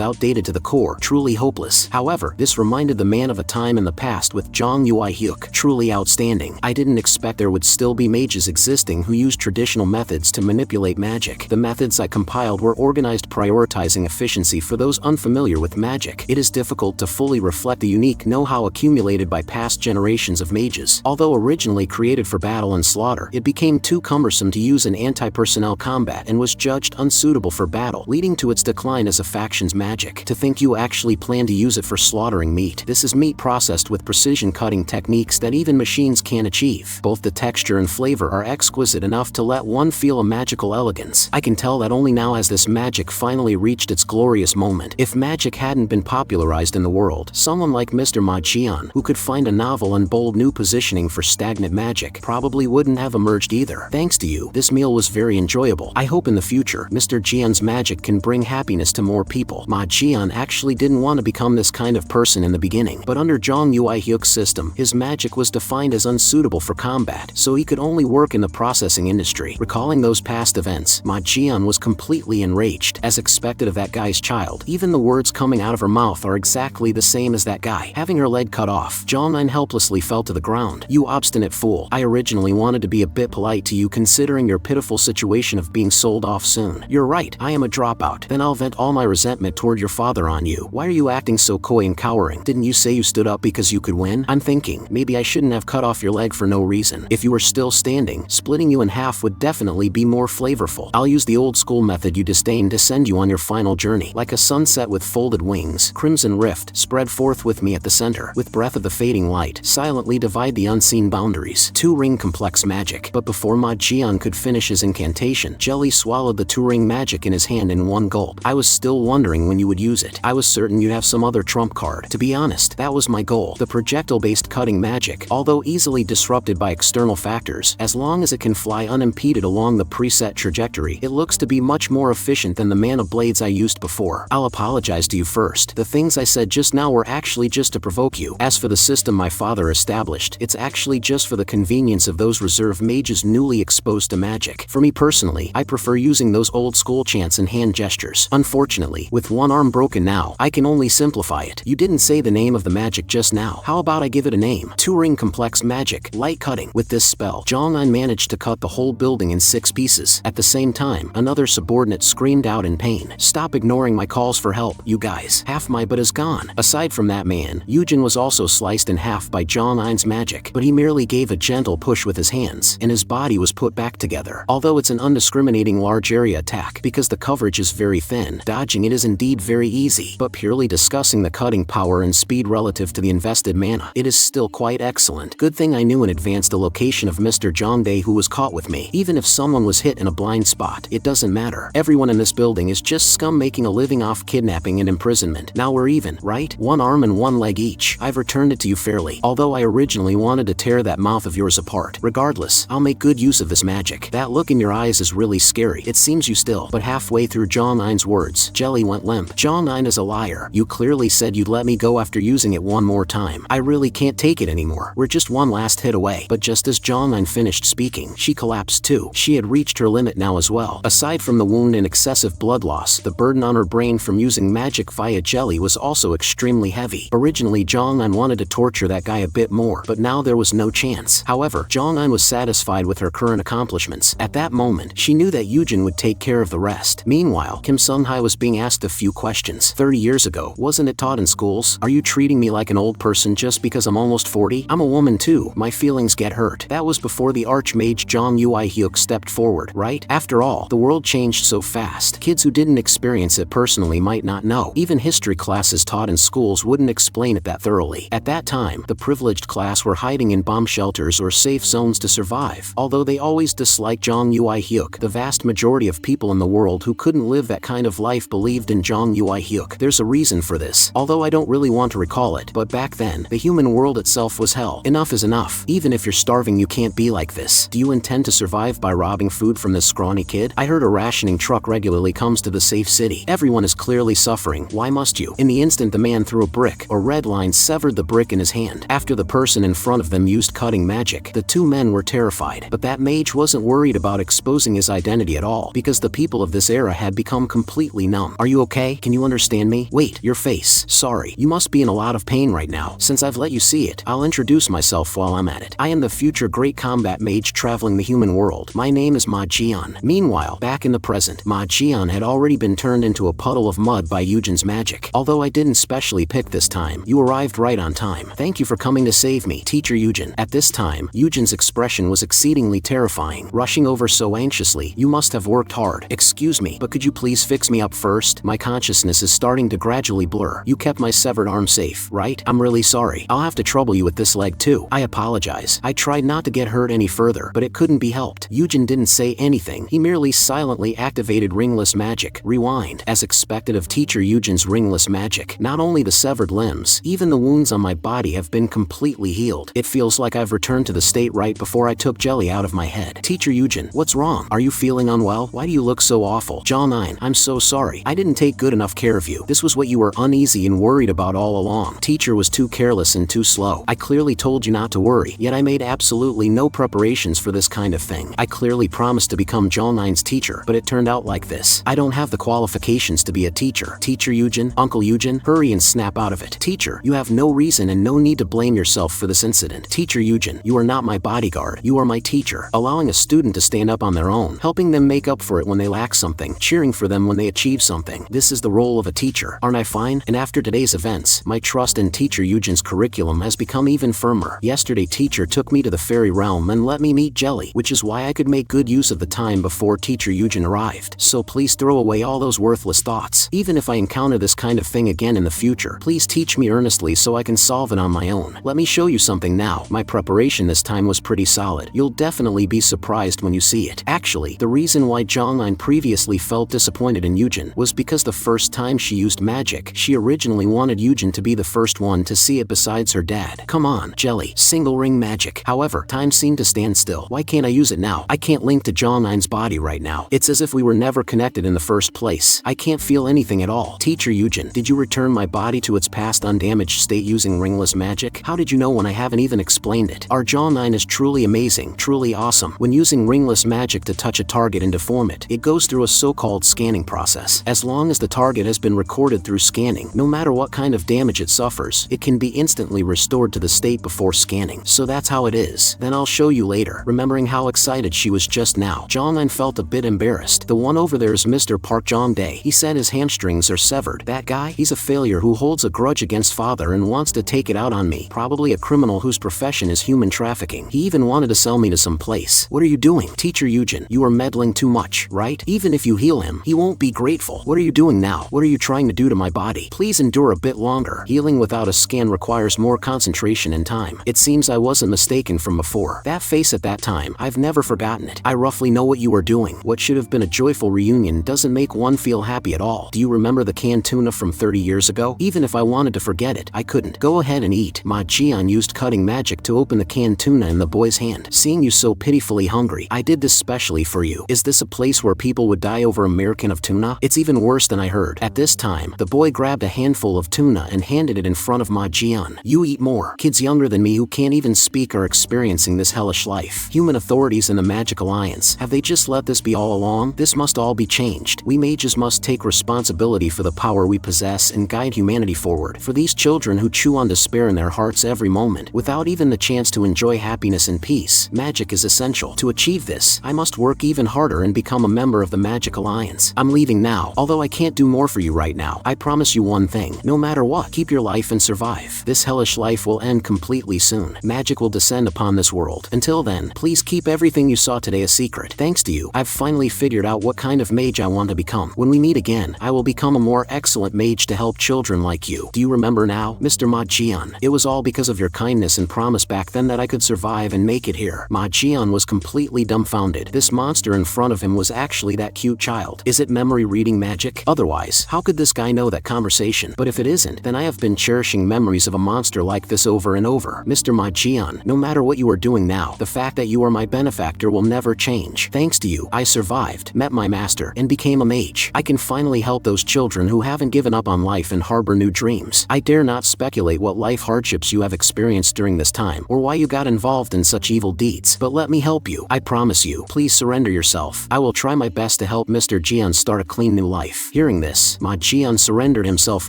outdated to the core, truly hopeless. However, this reminded the man of a time in the past with Jong Hyuk, truly outstanding. I didn't expect there would still be mages existing who used traditional methods to manipulate magic. The methods I compiled were organized prioritizing efficiency for those unfamiliar with magic. It is difficult to fully reflect the unique know-how accumulated by past generations of mages. Although originally created for battle and slaughter, it became too cumbersome to use in anti-personnel combat and was judged unsuitable for battle, leading to its decline as a faction's magic. To think you actually plan to use it for slaughtering meat. This is meat processed with precision cutting techniques that even machines can't achieve. Both the texture and flavor are exquisite enough to let one feel a magical elegance. I can tell that only now has this magic finally reached its glorious moment. If magic hadn't been popularized in the world, someone like Mr. Ma Jian, who could find a novel and bold new positioning for stagnant magic, probably wouldn't have emerged either. Thanks to you, this meal was very enjoyable. I hope in the future, Mr. Jian's magic can bring happiness to more people. Ma Jian actually didn't want to become this kind of person in the beginning, but under Jong Nine-hyuk's system, his magic was defined as unsuitable for combat, so he could only work in the processing industry. Recalling those past events, Ma Jian was completely enraged. As expected of that guy's child, even the words coming out of her mouth are exactly the same as that guy. Having her leg cut off, Jong Nine helplessly fell to the ground. You obstinate fool. I originally wanted to be a bit polite to you considering your pitiful situation of being sold off soon. You're right, I am a dropout. Then I'll vent all my resentment toward your father on you. Why are you acting so coy and cowering? Didn't you say you stood up because you could win? I'm thinking, maybe I shouldn't have cut off your leg for no reason. If you were still standing, splitting you in half would definitely be more flavorful. I'll use the old school method you disdain to send you on your final journey. Like a sunset with folded wings, crimson rift, spread forth with me at the center. With breath of the fading light, silently divide the unseen boundaries. Two-ring complex magic. But before Ma Jian could finish his incantation, Jelly swallowed the two-ring magic in his hand in one gulp. I was still wondering when you would use it. I was certain you'd have some other trump card. To be honest, that was my goal. The projectile-based cutting magic, although easily disrupted by external factors, as long as it can fly unimpeded along the preset trajectory, it looks to be much more efficient than the mana blades I used before. I'll apologize to you first. The things I said just now were actually just to provoke you. As for the system my father established, it's actually just for the convenience of those reserve mages newly exposed to magic. For me personally, I prefer using those old school chants and hand gestures. Unfortunately, with one arm broken now, I can only simplify it. You didn't say the name of the magic just now. How about I give it a name? Two-ring complex magic, light cutting. With this spell, Jong Nine managed to cut the whole building in 6 pieces. At the same time, another subordinate screamed out in pain. Stop ignoring my calls for help, you guys. Half my butt is gone. Aside from that man, Eugene was also sliced in half by Jong Nine's magic, but he merely gave a gentle push with his hands, and his body was put back together. Although it's an undiscriminating large area attack, because the coverage is very thin, dodging it is indeed very easy, but purely discussing the cutting power and speed relative to the invested mana, it is still quite excellent. Good thing I knew in advance the location of Mr. Jong Dae who was caught with me. Even if someone was hit in a blind spot, it doesn't matter. Everyone in this building is just scum making a living off kidnapping and imprisonment. Now we're even, right? One arm and one leg each. I've returned it to you fairly, although I originally wanted to tear that mouth of yours apart. Regardless, I'll make good use of this magic. That look in your eyes is really scary. It seems you still. But halfway through Jong Nine's words, Jelly went limp. Jong Nine is a liar. You clearly said you'd let me go after using it one more time. I really can't take it anymore. We're just one last hit away. But just as Jong Nine finished speaking, she collapsed too. She had reached her limit now as well. Aside from the wound and excessive blood loss, the burden on her brain from using magic via Jelly was also extremely heavy. Originally, Jong Nine wanted to torture that guy a bit more, but now there was no chance. However, Jong Nine was satisfied with her current accomplishments. At that moment, she knew that Eugene would take care of the rest. Meanwhile, Kim Sung-hai was being asked a few questions. 30 years ago, wasn't it taught in schools? Are you treating me like an old person just because I'm almost 40? I'm a woman too. My feelings get hurt. That was before the Archmage Jong Nine stepped forward, right? After all, the world changed so fast. Kids who didn't experience it personally might not know. Even history classes taught in schools wouldn't explain it that thoroughly. At that time, the privileged class were hiding in bomb shelters or safe zones to survive. Although they always disliked Jong Nine, the vast majority of people in the world who couldn't live that kind of life believed in Jong Nine. There's a reason for this, although I don't really want to recall it, but back then, the human world itself was hell. Enough is enough. Even if you're starving, you can't be like this. Do you intend to survive by robbing food from this scrawny kid? I heard a rationing truck regularly comes to the safe city. Everyone is clearly suffering. Why must you? In the instant the man threw a brick, a red line severed the brick in his hand. After the person in front of them used cutting magic, the two men were terrified. But that mage wasn't worried about exposing his identity at all, because the people of this era had become completely numb. Are you okay? Can you understand me? Wait, your face. Sorry. You must be in a lot of pain right now. Since I've let you see it, I'll introduce myself while I'm at it. I am the future great combat mage traveling the human world. My name is Ma Jian. Meanwhile, back in the present, Ma Jian had already been turned into a puddle of mud by Eugene's magic. Although I didn't specially pick this time, you arrived right on time. Thank you for coming to save me, Teacher Eugene. At this time, Eugene's expression was exceedingly terrifying. Rushing over so anxiously, you must have worked hard. Excuse me, but could you please fix me up first? My consciousness is starting to gradually blur. You kept my severed arm safe, right? I'm really sorry. I'll have to trouble you with this leg too. I apologize. I tried not to get hurt any further, but it couldn't be helped. Eugene didn't say anything. He merely silently activated ringless magic. Rewind. As expected of teacher Eugene's ringless magic, not only the severed limbs, even the wounds on my body have been completely healed. It feels like I've returned to the state right before I took jelly out of my head. Teacher Eugene, what's wrong? Are you feeling unwell? Why do you look so awful? Jong Nine, I'm so sorry. I didn't take good enough care of you. This was what you were uneasy and worried about all along. Teacher was too careless and too slow. I clearly told you not to worry, yet I made absolutely no preparations for this kind of thing. I clearly promised to become Jong Nine's teacher, but it turned out like this. I don't have the qualifications to be a teacher. Teacher Eugene, Uncle Eugene, hurry and snap out of it. Teacher, you have no reason and no need to blame yourself for this incident. Teacher Eugene, you are not my bodyguard. You are my teacher. Allowing a student to stand up on their own, helping them make up for it when they lack something, cheering for them when they achieve something. This is the role of a teacher. Aren't I fine? And after today's events, my trust in teacher Eugene's curriculum has become even firmer. Yesterday teacher took me to the fairy realm and let me meet Jelly, which is why I could make good use of the time before teacher Eugene arrived. So please throw away all those worthless thoughts. Even if I encounter this kind of thing again in the future, please teach me earnestly so I can solve it on my own. Let me show you something now. My preparation this time was pretty solid. You'll definitely be surprised when you see it. Actually, the reason why Jong Nine previously felt disappointed in Eugene was because the first time she used magic, she originally wanted Eugene to be the first one to see it besides her dad. Come on, Jelly. Single ring magic. However, time seemed to stand still. Why can't I use it now? I can't link to Jong Nine's body right now. It's as if we were never connected in the first place. I can't feel anything at all. Teacher Eugene, did you return my body to its past undamaged state using ringless magic? How did you know when I haven't even explained it? Our Jong Nine is truly amazing, truly awesome. When using ringless magic to touch a target and deform it, it goes through a so-called scanning process. As long as the target has been recorded through scanning, no matter what kind of damage it suffers, it can be instantly restored to the state before scanning. So that's how it is. Then I'll show you later. Remembering how excited she was just now, Jong Nine felt a bit embarrassed. The one over there is Mr. Park Jong Dae. He said his hamstrings are severed. That guy? He's a failure who holds a grudge against father and wants to take it out on me. Probably a criminal whose profession is human trafficking. He even wanted to sell me to some place. What are you doing? Teacher Eugene, you are meddling too much, right? Even if you heal him, he won't be grateful. What are you doing now? What are you trying to do to my body? Please endure a bit longer. Healing without a scan requires more concentration and time. It seems I wasn't mistaken from before. That face at that time, I've never forgotten it. I roughly know what you were doing. What should have been a joyful reunion doesn't make one feel happy at all. Do you remember the canned tuna from 30 years ago? Even if I wanted to forget it, I couldn't. Go ahead and eat. Ma Jian used cutting magic to open the canned tuna in the boy's hand. Seeing you so pitifully hungry, I did this specially for you. Is this a place where people would die over a American of tuna? It's even worse than I heard. At this time, the boy grabbed a handful of tuna and handed it in front of Ma Jian. You eat more. Kids younger than me who can't even speak are experiencing this hellish life. Human authorities in the Magic Alliance, have they just let this be all along? This must all be changed. We mages must take responsibility for the power we possess and guide humanity forward. For these children who chew on despair in their hearts every moment, without even the chance to enjoy happiness and peace, magic is essential. To achieve this, I must work even harder and become a member of the Magic Alliance. I'm leaving now. Although I can't do more for you right now, I promise you one thing. No matter what, keep your life and survive. This hellish life will end completely soon. Magic will descend upon this world. Until then, please keep everything you saw today a secret. Thanks to you, I've finally figured out what kind of mage I want to become. When we meet again, I will become a more excellent mage to help children like you. Do you remember now, Mr. Ma Jian? It was all because of your kindness and promise back then that I could survive and make it here. Ma Jian was completely dumbfounded. This monster in front of him was actually that cute child. Is it memory reading magic? Otherwise, how could this guy know that conversation? But if it isn't, then I have been cherishing memories of a monster like this over and over. Mr. Ma Jian, no matter what you are doing now, the fact that you are my benefactor will never change. Thanks to you, I survived, met my master, and became a mage. I can finally help those children who haven't given up on life and harbor new dreams. I dare not speculate what life hardships you have experienced during this time, or why you got involved in such evil deeds, but let me help you. I promise you. Please surrender yourself. I will try my best to help Mr. Jian start a clean new life. Hearing this, Ma Jian surrendered himself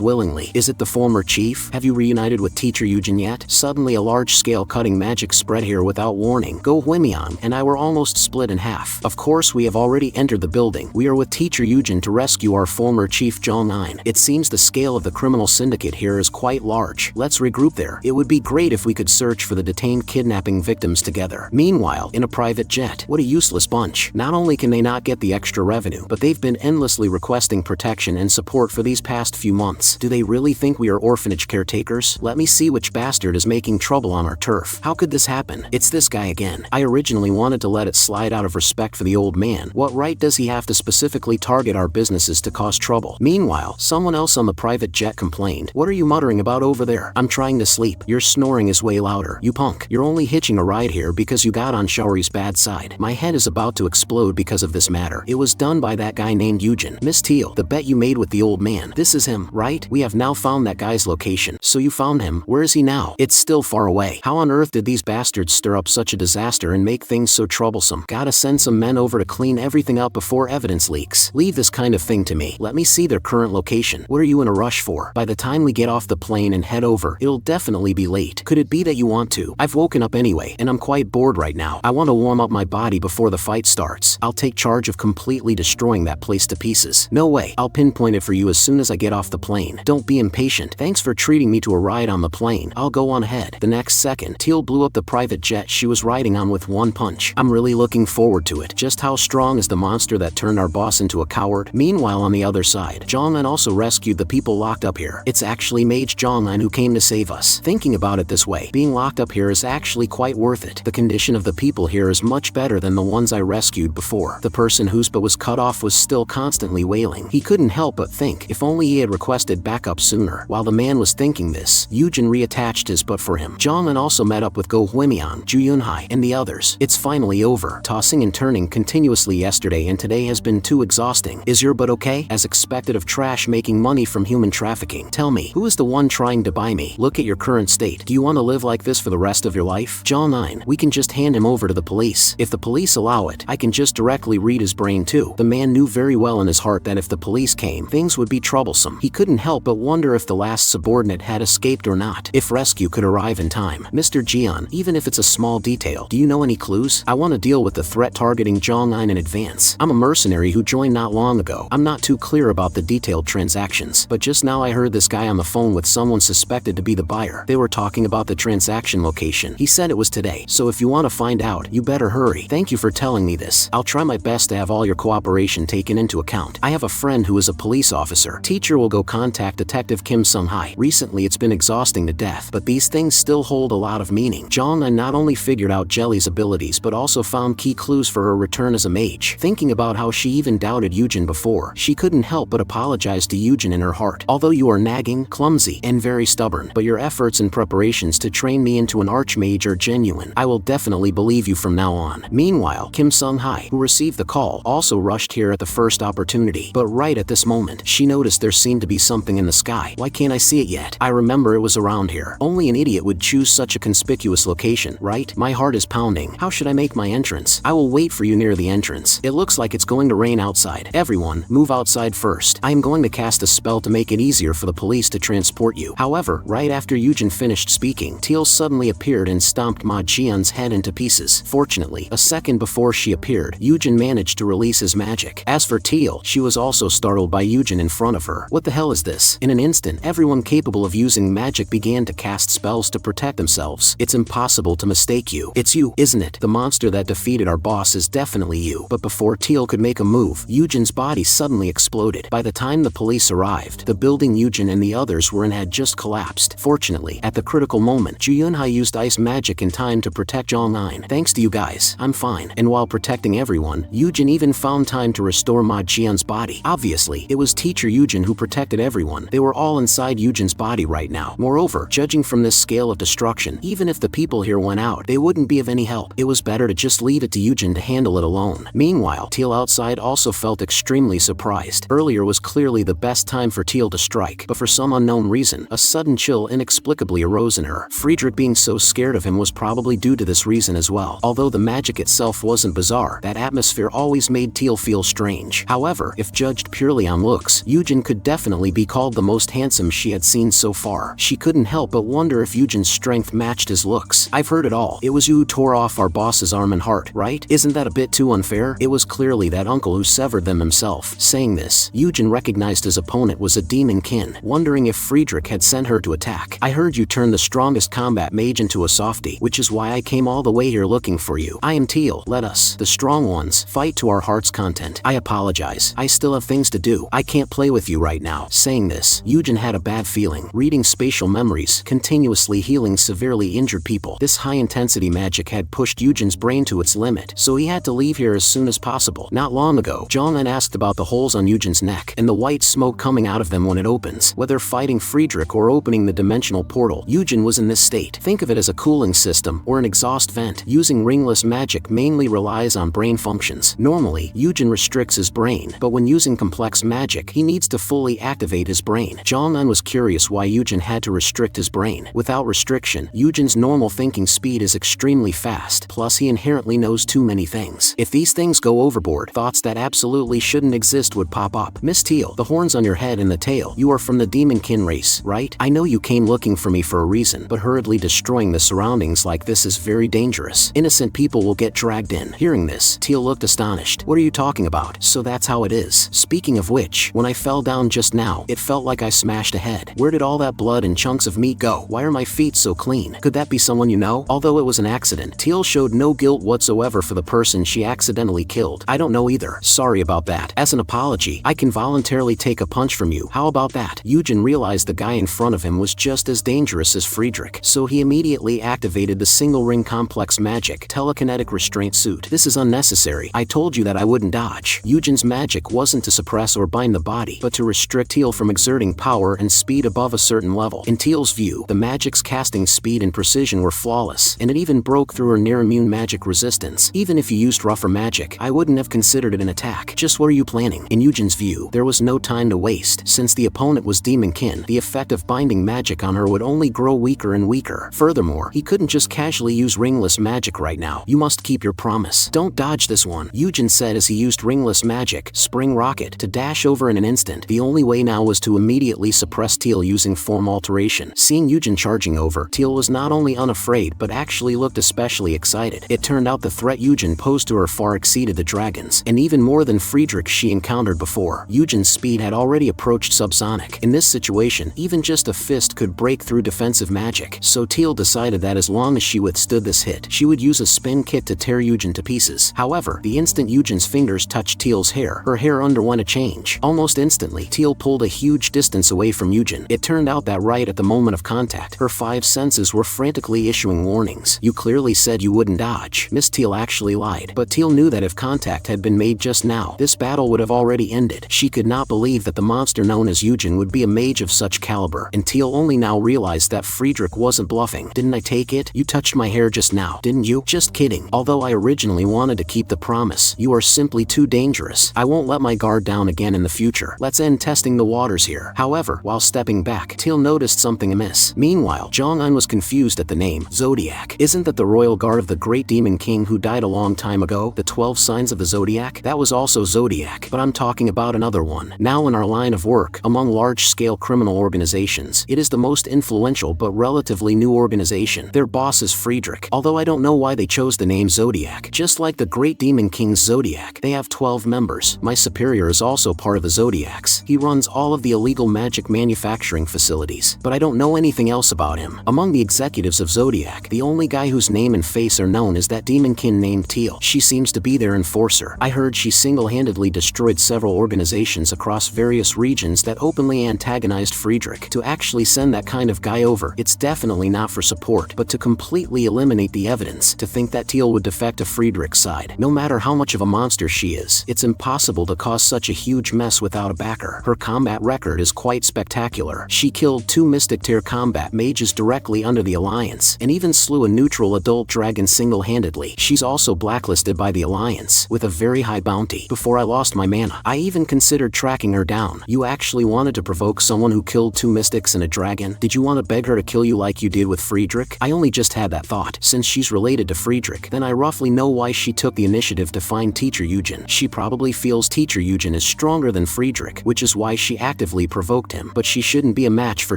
willingly. Is it the former chief? Have you reunited with teacher Eugene yet? Suddenly a large-scale cutting magic spread here without warning. Go Huimian and I were almost split in half. Of course we have already entered the building. We are with teacher Eugene to rescue our former chief Jong Nine. It seems the scale of the criminal syndicate here is quite large. Let's regroup there. It would be great if we could search for the detained kidnapping victims together. Meanwhile, in a private jet, what a useless bunch. Not only can they not get the extra revenue, but they've been endlessly requesting protection and support for these past few months. Do they really think we are orphanage caretakers? Let me see see which bastard is making trouble on our turf. How could this happen? It's this guy again. I originally wanted to let it slide out of respect for the old man. What right does he have to specifically target our businesses to cause trouble? Meanwhile, someone else on the private jet complained. What are you muttering about over there? I'm trying to sleep. Your snoring is way louder. You punk. You're only hitching a ride here because you got on Showery's bad side. My head is about to explode because of this matter. It was done by that guy named Eugene. Miss Teal, the bet you made with the old man. This is him, right? We have now found that guy's location. So you found him. Where is he now? It's still far away. How on earth did these bastards stir up such a disaster and make things so troublesome? Gotta send some men over to clean everything up before evidence leaks. Leave this kind of thing to me. Let me see their current location. What are you in a rush for? By the time we get off the plane and head over, it'll definitely be late. Could it be that you want to? I've woken up anyway, and I'm quite bored right now. I want to warm up my body before the fight starts. I'll take charge of completely destroying that place to pieces. No way. I'll pinpoint it for you as soon as I get off the plane. Don't be impatient. Thanks for treating me to a ride on the plane. I'll go on ahead. The next second, Teal blew up the private jet she was riding on with one punch. I'm really looking forward to it. Just how strong is the monster that turned our boss into a coward? Meanwhile, on the other side, Jong Nine also rescued the people locked up here. It's actually Mage Jong Nine who came to save us. Thinking about it this way, being locked up here is actually quite worth it. The condition of the people here is much better than the ones I rescued before. The person whose butt was cut off was still constantly wailing. He couldn't help but think, if only he had requested backup sooner. While the man was thinking this, Eugene reattached his butt for him. Jong Nine also met up with Go Hwimian, Ju Yunhai, and the others. It's finally over. Tossing and turning continuously yesterday and today has been too exhausting. Is your butt okay? As expected of trash making money from human trafficking. Tell me, who is the one trying to buy me? Look at your current state. Do you want to live like this for the rest of your life? Jong Nine, we can just hand him over to the police. If the police allow it, I can just directly read his brain too. The man knew very well in his heart that if the police came, things would be troublesome. He couldn't help but wonder if the last subordinate had escaped or not. If rescue could arrive in time. Mr. Jian, even if it's a small detail, do you know any clues? I want to deal with the threat targeting Jong Nine in advance. I'm a mercenary who joined not long ago. I'm not too clear about the detailed transactions, but just now I heard this guy on the phone with someone suspected to be the buyer. They were talking about the transaction location. He said it was today, so if you want to find out, you better hurry. Thank you for telling me this. I'll try my best to have all your cooperation taken into account. I have a friend who is a police officer. Teacher will go contact Detective Kim Sung-hai. Recently it's been exhausting to death, but these things still hold a lot of meaning. Jong Nine not only figured out Jelly's abilities but also found key clues for her return as a mage. Thinking about how she even doubted Eugene before, she couldn't help but apologize to Eugene in her heart. Although you are nagging, clumsy, and very stubborn, but your efforts and preparations to train me into an archmage are genuine. I will definitely believe you from now on. Meanwhile, Kim Sung-hai, who received the call, also rushed here at the first opportunity. But right at this moment, she noticed there seemed to be something in the sky. Why can't I see it yet? I remember it was around here. Only an idiot would choose such a conspicuous location, right? My heart is pounding. How should I make my entrance? I will wait for you near the entrance. It looks like it's going to rain outside. Everyone, move outside first. I am going to cast a spell to make it easier for the police to transport you. However, right after Eugene finished speaking, Teal suddenly appeared and stomped Ma Jian's head into pieces. Fortunately, a second before she appeared, Eugene managed to release his magic. As for Teal, she was also startled by Eugene in front of her. What the hell is this? In an instant, everyone capable of using magic began to cast spells to protect themselves. It's impossible to mistake you. It's you, isn't it? The monster that defeated our boss is definitely you. But before Teal could make a move, Eugene's body suddenly exploded. By the time the police arrived, the building Eugene and the others were in had just collapsed. Fortunately, at the critical moment, Ju Yunhai used ice magic in time to protect Jong Nine. Thanks to you guys, I'm fine. And while protecting everyone, Eugene even found time to restore Ma Jian's body. Obviously, it was teacher Eugene who protected everyone. They were all inside Eugene's body right now. Moreover, judging from this scale of destruction, even if the people here went out, they wouldn't be of any help. It was better to just leave it to Eugene to handle it alone. Meanwhile, Teal outside also felt extremely surprised. Earlier was clearly the best time for Teal to strike, but for some unknown reason, a sudden chill inexplicably arose in her. Friedrich being so scared of him was probably due to this reason as well. Although the magic itself wasn't bizarre, that atmosphere always made Teal feel strange. However, if judged purely on looks, Eugene could definitely be called the most handsome she had seen so far. She couldn't help but wonder if Eugene's strength matched his looks. I've heard it all. It was you who tore off our boss's arm and heart, right? Isn't that a bit too unfair? It was clearly that uncle who severed them himself. Saying this, Eugene recognized his opponent was a demon kin, wondering if Friedrich had sent her to attack. I heard you turned the strongest combat mage into a softie, which is why I came all the way here looking for you. I am Teal. Let us, the strong ones, fight to our heart's content. I apologize. I still have things to do. I can't play with you right now. Saying this, Eugene had a bad feeling. Reading spatial memory memories, continuously healing severely injured people. This high-intensity magic had pushed Eugene's brain to its limit, so he had to leave here as soon as possible. Not long ago, Jong Nine asked about the holes on Eugene's neck and the white smoke coming out of them when it opens. Whether fighting Friedrich or opening the dimensional portal, Eugene was in this state. Think of it as a cooling system or an exhaust vent. Using ringless magic mainly relies on brain functions. Normally, Eugene restricts his brain, but when using complex magic, he needs to fully activate his brain. Jong Nine was curious why Eugene had to restrict his brain. Without restriction, Eugene's normal thinking speed is extremely fast, plus he inherently knows too many things. If these things go overboard, thoughts that absolutely shouldn't exist would pop up. Miss Teal, the horns on your head and the tail, you are from the demon kin race, right? I know you came looking for me for a reason, but hurriedly destroying the surroundings like this is very dangerous. Innocent people will get dragged in. Hearing this, Teal looked astonished. What are you talking about? So that's how it is. Speaking of which, when I fell down just now, it felt like I smashed a head. Where did all that blood and chunks of meat go? Why are my feet so clean? Could that be someone you know? Although it was an accident, Teal showed no guilt whatsoever for the person she accidentally killed. I don't know either. Sorry about that. As an apology, I can voluntarily take a punch from you. How about that? Eugene realized the guy in front of him was just as dangerous as Friedrich, so he immediately activated the single ring complex magic telekinetic restraint suit. This is unnecessary. I told you that I wouldn't dodge. Eugene's magic wasn't to suppress or bind the body, but to restrict Teal from exerting power and speed above a certain level. In Teal's view, the magic's casting speed and precision were flawless, and it even broke through her near-immune magic resistance. Even if you used rougher magic, I wouldn't have considered it an attack. Just what are you planning? In Eugene's view, there was no time to waste. Since the opponent was demon kin, the effect of binding magic on her would only grow weaker and weaker. Furthermore, he couldn't just casually use ringless magic right now. You must keep your promise. Don't dodge this one, Eugene said as he used ringless magic, Spring Rocket, to dash over in an instant. The only way now was to immediately suppress Teal using form alteration. Seeing Eugene charging over, Teal was not only unafraid but actually looked especially excited. It turned out the threat Eugene posed to her far exceeded the dragons, and even more than Friedrich she encountered before. Eugene's speed had already approached subsonic. In this situation, even just a fist could break through defensive magic, so Teal decided that as long as she withstood this hit, she would use a spin kick to tear Eugene to pieces. However, the instant Eugene's fingers touched Teal's hair, her hair underwent a change. Almost instantly, Teal pulled a huge distance away from Eugene. It turned out that right at the moment of contact, her five senses were frantically issuing warnings. You clearly said you wouldn't dodge. Miss Teal actually lied, but Teal knew that if contact had been made just now, this battle would have already ended. She could not believe that the monster known as Eugene would be a mage of such caliber, and Teal only now realized that Friedrich wasn't bluffing. Didn't I take it? You touched my hair just now, didn't you? Just kidding. Although I originally wanted to keep the promise, you are simply too dangerous. I won't let my guard down again in the future. Let's end testing the waters here. However, while stepping back, Teal noticed something amiss. Meanwhile, Jong Nine was confused at the name Zodiac. Isn't that the royal guard of the great demon king who died a long time ago? The 12 signs of the Zodiac? That was also Zodiac, but I'm talking about another one. Now in our line of work, among large-scale criminal organizations, it is the most influential but relatively new organization. Their boss is Friedrich, although I don't know why they chose the name Zodiac. Just like the great demon king's Zodiac, they have 12 members. My superior is also part of the Zodiacs. He runs all of the illegal magic manufacturing facilities, but I don't know anything else about him. Among the executives of Zodiac, the only guy whose name and face are known is that demon kin named Teal. She seems to be their enforcer. I heard she single-handedly destroyed several organizations across various regions that openly antagonized Friedrich. To actually send that kind of guy over, it's definitely not for support, but to completely eliminate the evidence. To think that Teal would defect to Friedrich's side, no matter how much of a monster she is, it's impossible to cause such a huge mess without a backer. Her combat record is quite spectacular. She killed 2 Mystic Tier combat mages directly under the Alliance, and even slew a neutral adult dragon single-handedly. She's also blacklisted by the Alliance, with a very high bounty. Before I lost my mana, I even considered tracking her down. You actually wanted to provoke someone who killed 2 mystics and a dragon? Did you want to beg her to kill you like you did with Friedrich? I only just had that thought. Since she's related to Friedrich, then I roughly know why she took the initiative to find Teacher Eugene. She probably feels Teacher Eugene is stronger than Friedrich, which is why she actively provoked him. But she shouldn't be a match for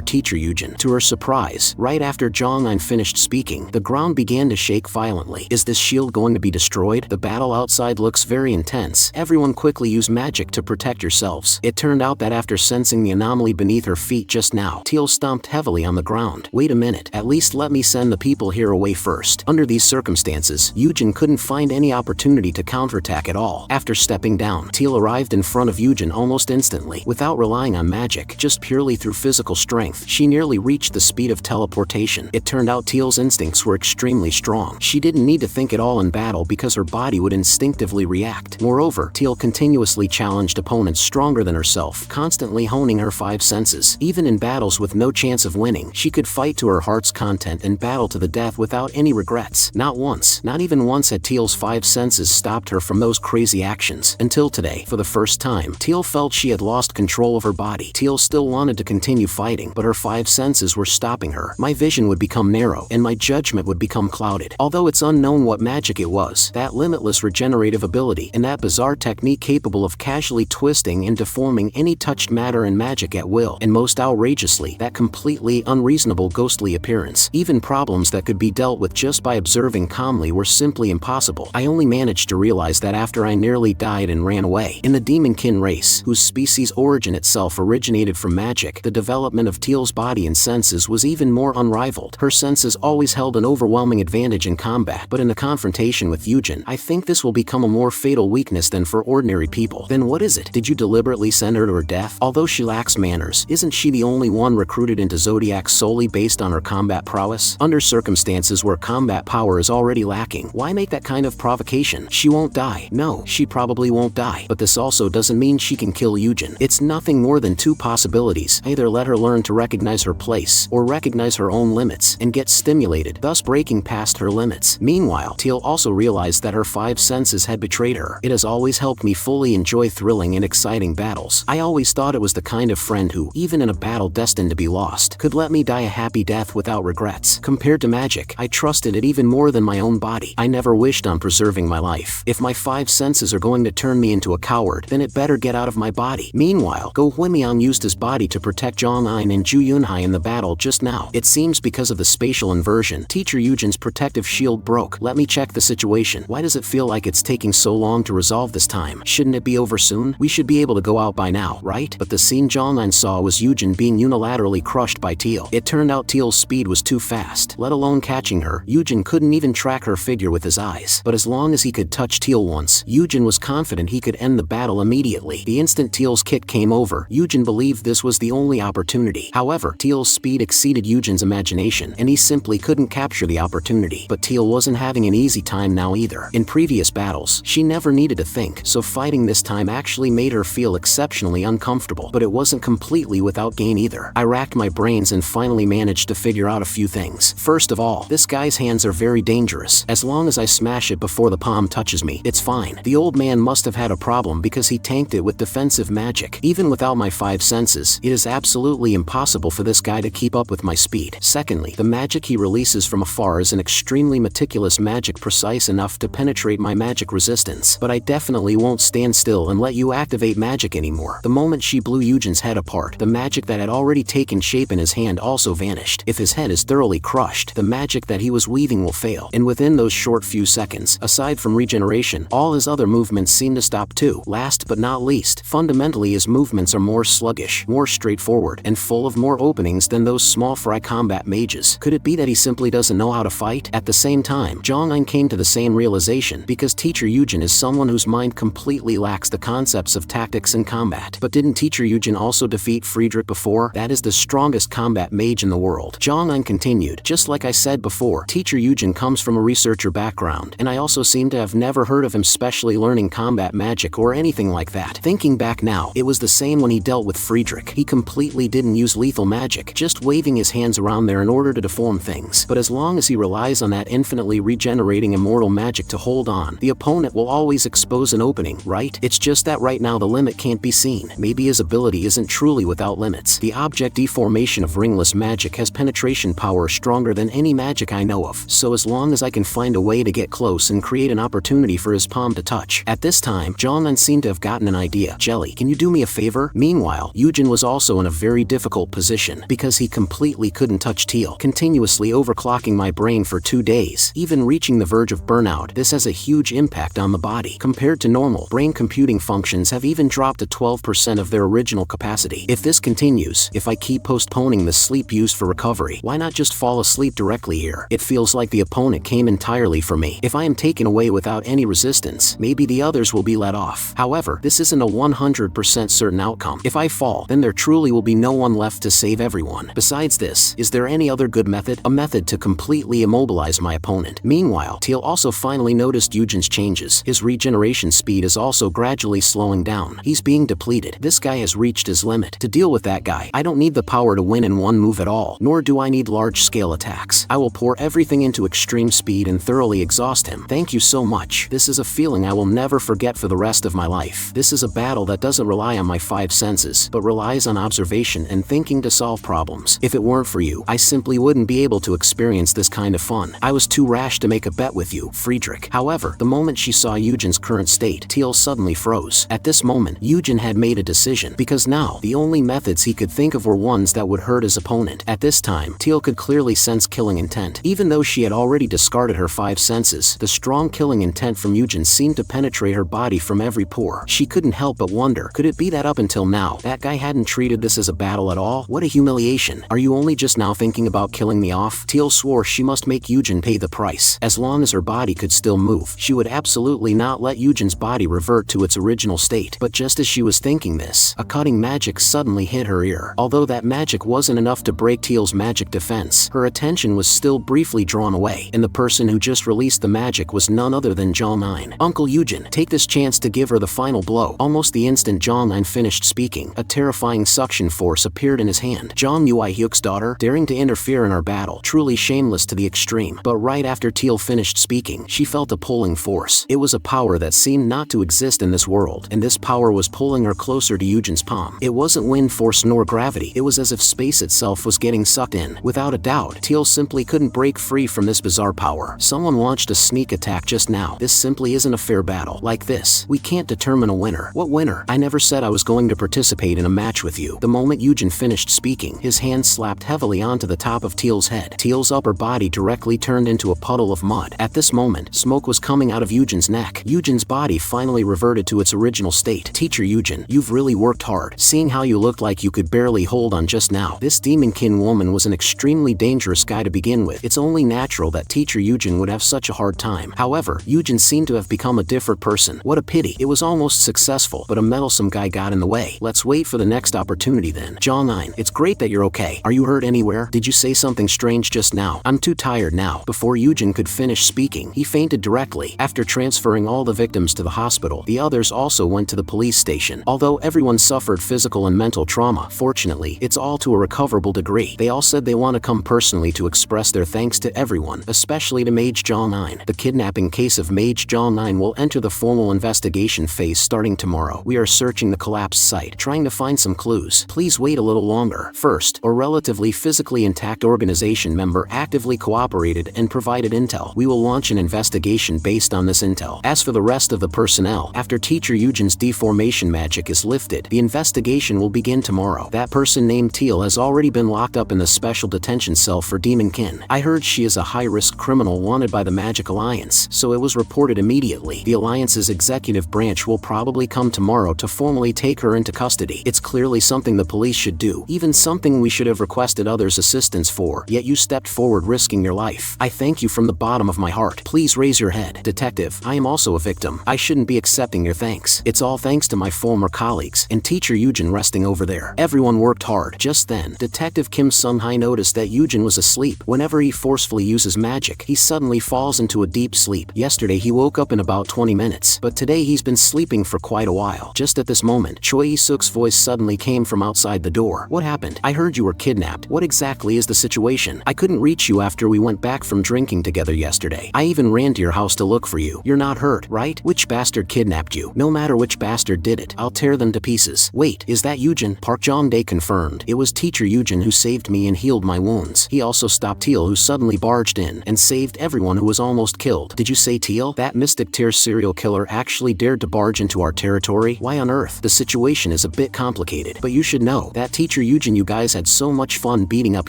Teacher Eugene. To her surprise, right after Jong Nine finished speaking, the ground began to shake violently. Is this shield going to be destroyed? The battle outside looks very intense. Everyone quickly use magic to protect yourselves. It turned out that after sensing the anomaly beneath her feet just now, Teal stomped heavily on the ground. Wait a minute, at least let me send the people here away first. Under these circumstances, Eugene couldn't find any opportunity to counterattack at all. After stepping down, Teal arrived in front of Eugene almost instantly. Without relying on magic, just purely through physical strength, she nearly barely reached the speed of teleportation. It turned out Teal's instincts were extremely strong. She didn't need to think at all in battle because her body would instinctively react. Moreover, Teal continuously challenged opponents stronger than herself, constantly honing her five senses. Even in battles with no chance of winning, she could fight to her heart's content and battle to the death without any regrets. Not once, not even once had Teal's five senses stopped her from those crazy actions. Until today, for the first time, Teal felt she had lost control of her body. Teal still wanted to continue fighting, but her five senses were stopping her. My vision would become narrow, and my judgment would become clouded. Although it's unknown what magic it was, that limitless regenerative ability, and that bizarre technique capable of casually twisting and deforming any touched matter and magic at will, and most outrageously, that completely unreasonable ghostly appearance. Even problems that could be dealt with just by observing calmly were simply impossible. I only managed to realize that after I nearly died and ran away. In the demonkin race, whose species origin itself originated from magic, the development of Teal's body and senses was even more unrivaled. Her senses always held an overwhelming advantage in combat, but in the confrontation with Eugene, I think this will become a more fatal weakness than for ordinary people. Then what is it? Did you deliberately send her to her death? Although she lacks manners, isn't she the only one recruited into Zodiac solely based on her combat prowess? Under circumstances where combat power is already lacking, why make that kind of provocation? She won't die. No, she probably won't die. But this also doesn't mean she can kill Eugene. It's nothing more than two possibilities. Either let her learn to recognize her place, or recognize her own limits, and get stimulated, thus breaking past her limits. Meanwhile, Teal also realized that her five senses had betrayed her. It has always helped me fully enjoy thrilling and exciting battles. I always thought it was the kind of friend who, even in a battle destined to be lost, could let me die a happy death without regrets. Compared to magic, I trusted it even more than my own body. I never wished on preserving my life. If my five senses are going to turn me into a coward, then it better get out of my body. Meanwhile, Go Hwimyeon used his body to protect Jong Nine and Ju Yunhai in the battle just now. It seems because of the spatial inversion, Teacher Eugene's protective shield broke. Let me check the situation. Why does it feel like it's taking so long to resolve this time? Shouldn't it be over soon? We should be able to go out by now, right? But the scene Jong Nine saw was Eugene being unilaterally crushed by Teal. It turned out Teal's speed was too fast. Let alone catching her, Eugene couldn't even track her figure with his eyes. But as long as he could touch Teal once, Eugene was confident he could end the battle immediately. The instant Teal's kick came over, Eugene believed this was the only opportunity. However, Teal's speed exceeded Eugene's imagination, and he simply couldn't capture the opportunity. But Teal wasn't having an easy time now either. In previous battles, she never needed to think, so fighting this time actually made her feel exceptionally uncomfortable. But it wasn't completely without gain either. I racked my brains and finally managed to figure out a few things. First of all, this guy's hands are very dangerous. As long as I smash it before the palm touches me, it's fine. The old man must have had a problem because he tanked it with defensive magic. Even without my five senses, it is absolutely impossible for this guy to keep up with my speed. Secondly, the magic he releases from afar is an extremely meticulous magic, precise enough to penetrate my magic resistance. But I definitely won't stand still and let you activate magic anymore. The moment she blew Eugene's head apart, the magic that had already taken shape in his hand also vanished. If his head is thoroughly crushed, the magic that he was weaving will fail. And within those short few seconds, aside from regeneration, all his other movements seem to stop too. Last but not least, fundamentally his movements are more sluggish, more straightforward, and full of more openings than those small fry combat mages. Could it be that he simply doesn't know how to fight? At the same time, Jong Nine came to the same realization, because Teacher Eugene is someone whose mind completely lacks the concepts of tactics and combat. But didn't Teacher Eugene also defeat Friedrich before? That is the strongest combat mage in the world. Jong Nine continued, just like I said before, Teacher Eugene comes from a researcher background, and I also seem to have never heard of him specially learning combat magic or anything like that. Thinking back now, it was the same when he dealt with Friedrich. He completely didn't use lethal magic, just waving his hands around there in order to deform things. But as long as he relies on that infinitely regenerating immortal magic to hold on, the opponent will always expose an opening, right? It's just that right now the limit can't be seen. Maybe his ability isn't truly without limits. The object deformation of ringless magic has penetration power stronger than any magic I know of, so as long as I can find a way to get close and create an opportunity for his palm to touch. At this time, Jong Nine seemed to have gotten an idea. Jelly, can you do me a favor? Meanwhile, Eugene was also in a very difficult position, because he completely couldn't touch Teal, continuously overclocking my brain for 2 days, even reaching the verge of burnout. This has a huge impact on the body. Compared to normal, brain computing functions have even dropped to 12% of their original capacity. If this continues, if I keep postponing the sleep used for recovery, why not just fall asleep directly here? It feels like the opponent came entirely for me. If I am taken away without any resistance, maybe the others will be let off. However, this isn't a 100% certain outcome. If I fall, then there truly will be no one left to save everyone. everyone. Besides this, is there any other good method? A method to completely immobilize my opponent. Meanwhile, Teal also finally noticed Eugene's changes. His regeneration speed is also gradually slowing down. He's being depleted. This guy has reached his limit. To deal with that guy, I don't need the power to win in one move at all, nor do I need large-scale attacks. I will pour everything into extreme speed and thoroughly exhaust him. Thank you so much. This is a feeling I will never forget for the rest of my life. This is a battle that doesn't rely on my five senses, but relies on observation and thinking to solve problems. If it weren't for you, I simply wouldn't be able to experience this kind of fun. I was too rash to make a bet with you, Friedrich. However, the moment she saw Eugene's current state, Teal suddenly froze. At this moment, Eugene had made a decision, because now, the only methods he could think of were ones that would hurt his opponent. At this time, Teal could clearly sense killing intent. Even though she had already discarded her five senses, the strong killing intent from Eugene seemed to penetrate her body from every pore. She couldn't help but wonder, could it be that up until now, that guy hadn't treated this as a battle at all? What a humiliation. Are you only just now thinking about killing me off? Teal swore she must make Eugene pay the price. As long as her body could still move, she would absolutely not let Eugene's body revert to its original state. But just as she was thinking this, a cutting magic suddenly hit her ear. Although that magic wasn't enough to break Teal's magic defense, her attention was still briefly drawn away, and the person who just released the magic was none other than Jong Nine. Uncle Eugene, take this chance to give her the final blow. Almost the instant Jong Nine finished speaking, a terrifying suction force appeared in his hand. Jong Hyuk's daughter, daring to interfere in our battle, truly shameless to the extreme. But right after Teal finished speaking, she felt a pulling force. It was a power that seemed not to exist in this world, and this power was pulling her closer to Eugene's palm. It wasn't wind force nor gravity, it was as if space itself was getting sucked in. Without a doubt, Teal simply couldn't break free from this bizarre power. Someone launched a sneak attack just now. This simply isn't a fair battle. Like this, we can't determine a winner. What winner? I never said I was going to participate in a match with you. The moment Eugene finished speaking, his hand slapped heavily onto the top of Teal's head. Teal's upper body directly turned into a puddle of mud. At this moment, smoke was coming out of Eugene's neck. Eugene's body finally reverted to its original state. Teacher Eugene, you've really worked hard. Seeing how you looked like you could barely hold on just now, this demonkin woman was an extremely dangerous guy to begin with. It's only natural that Teacher Eugene would have such a hard time. However, Eugene seemed to have become a different person. What a pity. It was almost successful, but a meddlesome guy got in the way. Let's wait for the next opportunity then. Jong Nine, it's great that you're okay. Are you hurt anywhere? Did you say something strange just now? I'm too tired now. Before Eugene could finish speaking, he fainted directly. After transferring all the victims to the hospital, the others also went to the police station. Although everyone suffered physical and mental trauma, fortunately, it's all to a recoverable degree. They all said they want to come personally to express their thanks to everyone, especially to Mage Jong Nine. The kidnapping case of Mage Jong Nine will enter the formal investigation phase starting tomorrow. We are searching the collapsed site, trying to find some clues. Please wait a little longer. First, a relatively physically intact organization member actively cooperated and provided intel. We will launch an investigation based on this intel. As for the rest of the personnel, after Teacher Eugene's deformation magic is lifted, the investigation will begin tomorrow. That person named Teal has already been locked up in the special detention cell for demonkin. I heard she is a high-risk criminal wanted by the Magic Alliance, so it was reported immediately. The Alliance's executive branch will probably come tomorrow to formally take her into custody. It's clearly something the police should do, even something we should have requested others' assistance for, yet you stepped forward risking your life. I thank you from the bottom of my heart. Please raise your head. Detective, I am also a victim. I shouldn't be accepting your thanks. It's all thanks to my former colleagues and Teacher Eugene resting over there. Everyone worked hard. Just then, Detective Kim Sung-hai noticed that Eugene was asleep. Whenever he forcefully uses magic, he suddenly falls into a deep sleep. Yesterday he woke up in about 20 minutes, but today he's been sleeping for quite a while. Just at this moment, Choi Isuk's voice suddenly came from outside the door. What happened? I heard you were kidnapped. What exactly is the situation? I couldn't reach you after we went back from drinking together yesterday. I even ran to your house to look for you. You're not hurt, right? Which bastard kidnapped you? No matter which bastard did it, I'll tear them to pieces. Wait, is that Eugene? Park Jong-dae confirmed. It was Teacher Eugene who saved me and healed my wounds. He also stopped Teal, who suddenly barged in and saved everyone who was almost killed. Did you say Teal? That mystic tier serial killer actually dared to barge into our territory? Why on earth? The situation is a bit complicated, but you should know that Teacher Eugene you guys had so much fun beating up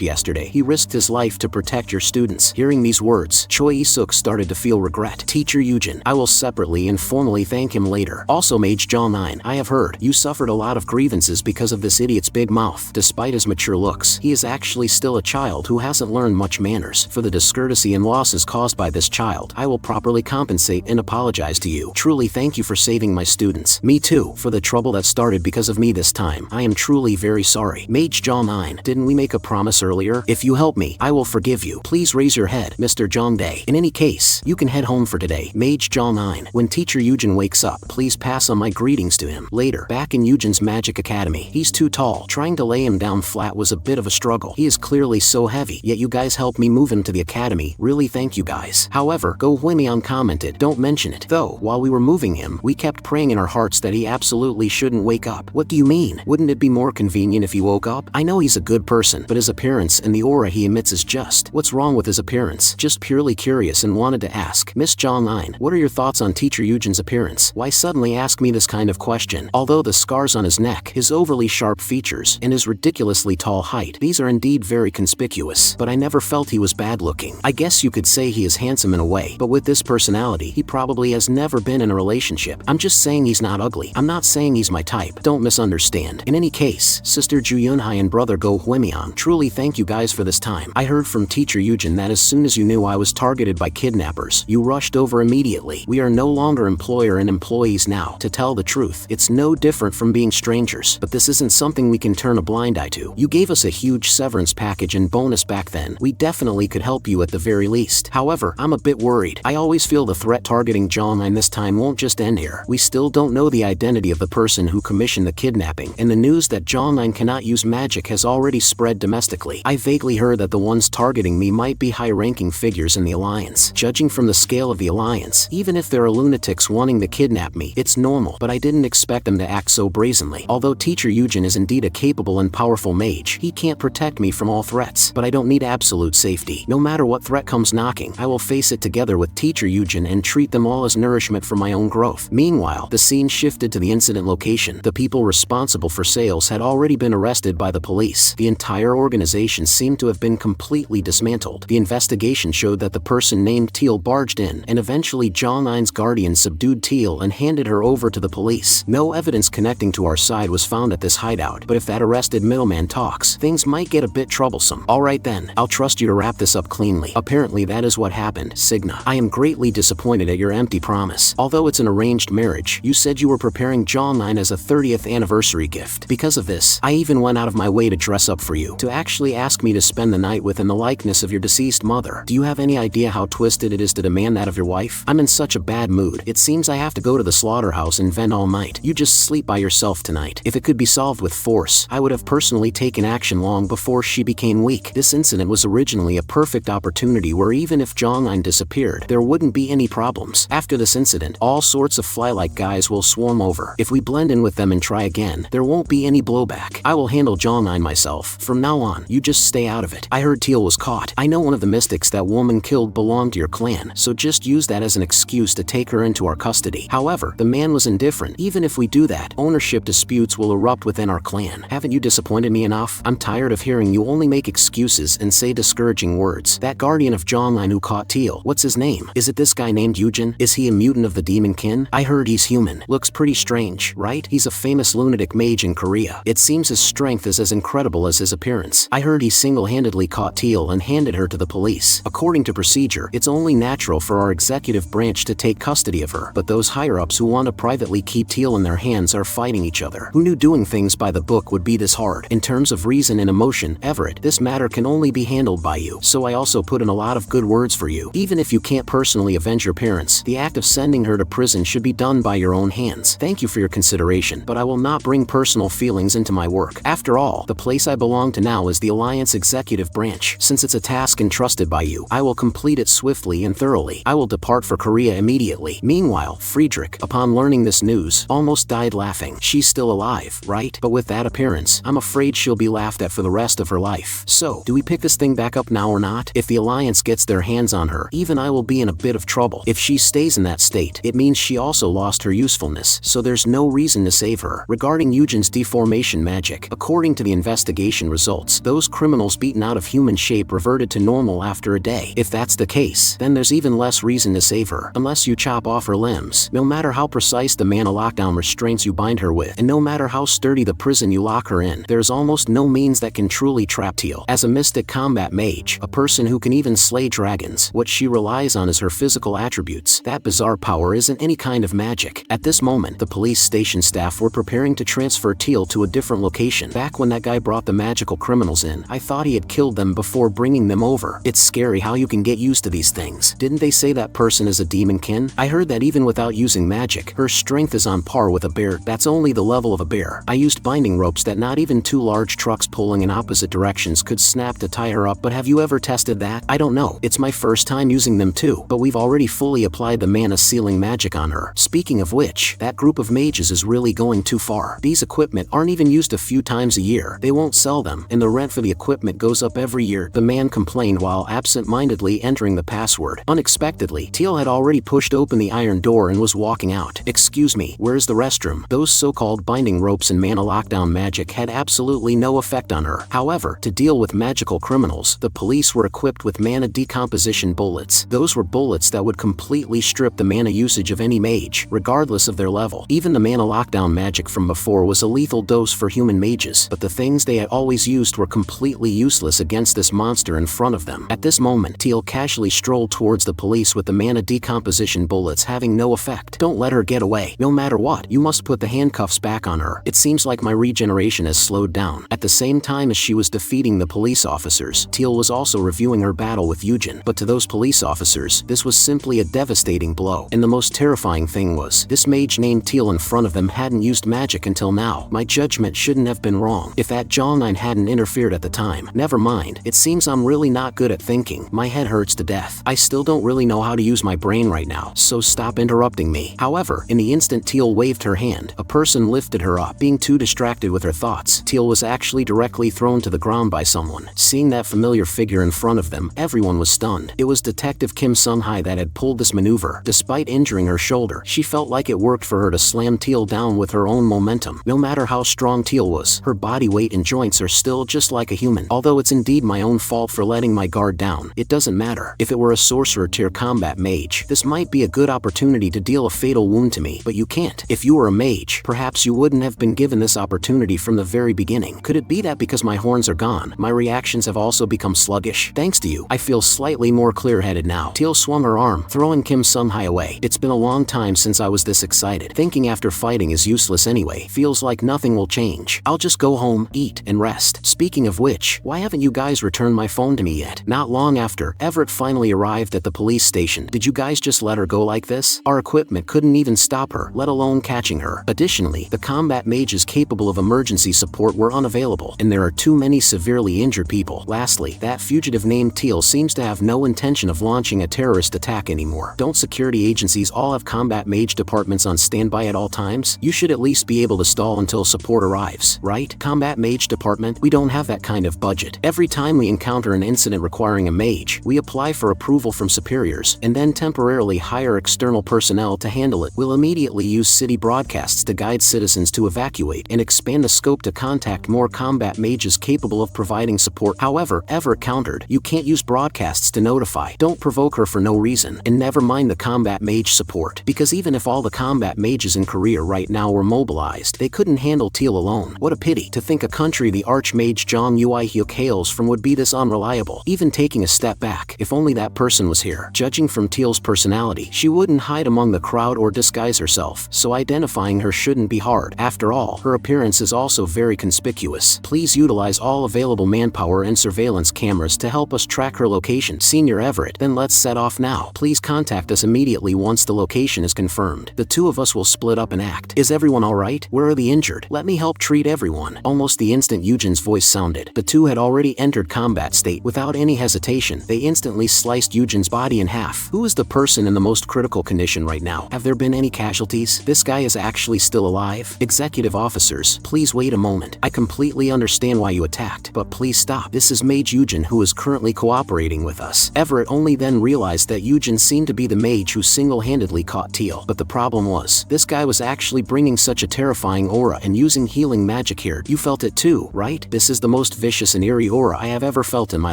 yesterday. He risked his life to protect your students. Hearing these words, Choi Isuk started to feel regret. Teacher Eugene, I will separately and formally thank him later. Also Mage Jong Nine, I have heard you suffered a lot of grievances because of this idiot's big mouth. Despite his mature looks, he is actually still a child who hasn't learned much manners. For the discourtesy and losses caused by this child, I will properly compensate and apologize to you. Truly thank you for saving my students. Me too, for the trouble that started because of me this time. I am truly very sorry. Mage Jong Jong Nine, didn't we make a promise earlier? If you help me, I will forgive you. Please raise your head, Mr. Jong Dae. In any case, you can head home for today. Mage Jong Nine. When teacher Eugene wakes up, please pass on my greetings to him. Later, back in Eugene's magic academy. He's too tall. Trying to lay him down flat was a bit of a struggle. He is clearly so heavy, yet you guys helped me move him to the academy. Really thank you guys. However, Go Hwimian commented, don't mention it. Though, while we were moving him, we kept praying in our hearts that he absolutely shouldn't wake up. What do you mean? Wouldn't it be more convenient if he woke up? I know he's a good person, but his appearance and the aura he emits is just. What's wrong with his appearance? Just purely curious and wanted to ask. Miss Jong Nine, what are your thoughts on teacher Eugene's appearance? Why suddenly ask me this kind of question? Although the scars on his neck, his overly sharp features, and his ridiculously tall height, these are indeed very conspicuous, but I never felt he was bad looking. I guess you could say he is handsome in a way, but with this personality, he probably has never been in a relationship. I'm just saying he's not ugly. I'm not saying he's my type. Don't misunderstand. In any case, Sister Ju Yunhai and brother Go Hwimian, truly thank you guys for this time. I heard from teacher Eugene that as soon as you knew I was targeted by kidnappers, you rushed over immediately. We are no longer employer and employees now. To tell the truth, it's no different from being strangers, but this isn't something we can turn a blind eye to. You gave us a huge severance package and bonus back then. We definitely could help you at the very least. However, I'm a bit worried. I always feel the threat targeting Jong Nine this time won't just end here. We still don't know the identity of the person who commissioned the kidnapping, and the news that Jong Nine cannot use magic has already spread domestically. I vaguely heard that the ones targeting me might be high-ranking figures in the Alliance. Judging from the scale of the Alliance, even if there are lunatics wanting to kidnap me, it's normal, but I didn't expect them to act so brazenly. Although teacher Eugene is indeed a capable and powerful mage, he can't protect me from all threats, but I don't need absolute safety. No matter what threat comes knocking, I will face it together with teacher Eugene and treat them all as nourishment for my own growth. Meanwhile, the scene shifted to the incident location. The people responsible for sales had already been arrested by the police. The entire organization seemed to have been completely dismantled. The investigation showed that the person named Teal barged in, and eventually Jong Nine's guardian subdued Teal and handed her over to the police. No evidence connecting to our side was found at this hideout, but if that arrested middleman talks, things might get a bit troublesome. Alright then, I'll trust you to wrap this up cleanly. Apparently that is what happened. Signa, I am greatly disappointed at your empty promise. Although it's an arranged marriage, you said you were preparing Jong Nine as a 30th anniversary gift. Because of this, I even went out of my way to dress up for you, to actually ask me to spend the night within the likeness of your deceased mother. Do you have any idea how twisted it is to demand that of your wife? I'm in such a bad mood. It seems I have to go to the slaughterhouse and vent all night. You just sleep by yourself tonight. If it could be solved with force, I would have personally taken action long before she became weak. This incident was originally a perfect opportunity where even if Jong Nine disappeared, there wouldn't be any problems. After this incident, all sorts of fly-like guys will swarm over. If we blend in with them and try again, there won't be any blowback. I will handle Jong Nine myself. From now on, you just stay out of it. I heard Teal was caught. I know one of the mystics that woman killed belonged to your clan, so just use that as an excuse to take her into our custody. However, the man was indifferent. Even if we do that, ownership disputes will erupt within our clan. Haven't you disappointed me enough? I'm tired of hearing you only make excuses and say discouraging words. That guardian of Jong Nine who caught Teal, what's his name? Is it this guy named Eugene? Is he a mutant of the demon kin? I heard he's human. Looks pretty strange, right? He's a famous lunatic mage in Korea. It seems his strength is as incredible as his appearance. I heard he single-handedly caught Teal and handed her to the police. According to procedure, it's only natural for our executive branch to take custody of her, but those higher-ups who want to privately keep Teal in their hands are fighting each other. Who knew doing things by the book would be this hard? In terms of reason and emotion, Everett, this matter can only be handled by you, so I also put in a lot of good words for you. Even if you can't personally avenge your parents, the act of sending her to prison should be done by your own hands. Thank you for your consideration, but I will not bring personal feelings into my work. After all, the place I belong to now is the Alliance Executive Branch. Since it's a task entrusted by you, I will complete it swiftly and thoroughly. I will depart for Korea immediately. Meanwhile, Friedrich, upon learning this news, almost died laughing. She's still alive, right? But with that appearance, I'm afraid she'll be laughed at for the rest of her life. So, do we pick this thing back up now or not? If the Alliance gets their hands on her, even I will be in a bit of trouble. If she stays in that state, it means she also lost her usefulness, so there's no reason to save her. Regarding Eugene's deformation magic, according to the investigation results, those criminals beaten out of human shape reverted to normal after a day. If that's the case, then there's even less reason to save her, unless you chop off her limbs. No matter how precise the mana lockdown restraints you bind her with, and no matter how sturdy the prison you lock her in, there's almost no means that can truly trap Teal. As a mystic combat mage, a person who can even slay dragons, what she relies on is her physical attributes. That bizarre power isn't any kind of magic. At this moment, the police station staff were preparing to transfer Teal to a different location. Back when that that guy brought the magical criminals in, I thought he had killed them before bringing them over. It's scary how you can get used to these things. Didn't they say that person is a demonkin? I heard that even without using magic, her strength is on par with a bear. That's only the level of a bear. I used binding ropes that not even two large trucks pulling in opposite directions could snap to tie her up, but have you ever tested that? I don't know. It's my first time using them too, but we've already fully applied the mana sealing magic on her. Speaking of which, that group of mages is really going too far. These equipment aren't even used a few times a year. They won't sell them, and the rent for the equipment goes up every year, the man complained while absent-mindedly entering the password. Unexpectedly, Teal had already pushed open the iron door and was walking out. Excuse me, where's the restroom? Those so-called binding ropes and mana lockdown magic had absolutely no effect on her. However, to deal with magical criminals, the police were equipped with mana decomposition bullets. Those were bullets that would completely strip the mana usage of any mage, regardless of their level. Even the mana lockdown magic from before was a lethal dose for human mages, but the things they had always used were completely useless against this monster in front of them. At this moment, Teal casually strolled towards the police with the mana decomposition bullets having no effect. Don't let her get away. No matter what, you must put the handcuffs back on her. It seems like my regeneration has slowed down. At the same time as she was defeating the police officers, Teal was also reviewing her battle with Eugene. But to those police officers, this was simply a devastating blow. And the most terrifying thing was, this mage named Teal in front of them hadn't used magic until now. My judgment shouldn't have been wrong. If that Jong Nine hadn't interfered at the time. Never mind. It seems I'm really not good at thinking. My head hurts to death. I still don't really know how to use my brain right now, so stop interrupting me. However, in the instant Teal waved her hand, a person lifted her up. Being too distracted with her thoughts, Teal was actually directly thrown to the ground by someone. Seeing that familiar figure in front of them, everyone was stunned. It was Detective Kim Sun-hai that had pulled this maneuver. Despite injuring her shoulder, she felt like it worked for her to slam Teal down with her own momentum. No matter how strong Teal was, her body weight and joints are still just like a human. Although it's indeed my own fault for letting my guard down, it doesn't matter. If it were a sorcerer tier combat mage, this might be a good opportunity to deal a fatal wound to me, but you can't. If you were a mage, perhaps you wouldn't have been given this opportunity from the very beginning. Could it be that because my horns are gone, my reactions have also become sluggish? Thanks to you, I feel slightly more clear-headed now. Teal swung her arm, throwing Kim Sun-hai away. It's been a long time since I was this excited. Thinking after fighting is useless anyway. Feels like nothing will change. I'll just go home, eat, and rest. Speaking of which, why haven't you guys returned my phone to me yet? Not long after, Everett finally arrived at the police station. Did you guys just let her go like this? Our equipment couldn't even stop her, let alone catching her. Additionally, the combat mages capable of emergency support were unavailable, and there are too many severely injured people. Lastly, that fugitive named Teal seems to have no intention of launching a terrorist attack anymore. Don't security agencies all have combat mage departments on standby at all times? You should at least be able to stall until support arrives, right? Combat mage department? We don't have that kind of budget. Every time we encounter an incident requiring a mage, we apply for approval from superiors, and then temporarily hire external personnel to handle it. We'll immediately use city broadcasts to guide citizens to evacuate and expand the scope to contact more combat mages capable of providing support. However, Everett countered, you can't use broadcasts to notify. Don't provoke her for no reason, and never mind the combat mage support, because even if all the combat mages in Korea right now were mobilized, they couldn't handle Teal alone. What a pity to think a country the Archmage Jong Nine hails from would be this unreliable. Even taking a step back, if only that person was here. Judging from Teal's personality, she wouldn't hide among the crowd or disguise herself, so identifying her shouldn't be hard. After all, her appearance is also very conspicuous. Please utilize all available manpower and surveillance cameras to help us track her location. Senior Everett, then let's set off now. Please contact us immediately once the location is confirmed. The two of us will split up and act. Is everyone alright? Where are the injured? Let me help treat everyone. Almost the instant Eugene's voice sounded, the two had already entered combat state. Without any hesitation, they instantly sliced Eugene's body in half. Who is the person in the most critical condition right now? Have there been any casualties? This guy is actually still alive? Executive officers, please wait a moment. I completely understand why you attacked, but please stop. This is Mage Eugene who is currently cooperating with us. Everett only then realized that Eugene seemed to be the mage who single-handedly caught Teal. But the problem was, this guy was actually bringing such a terrifying aura and using healing magic here. You felt it too, right? This is the most vicious and eerie aura I have ever felt in my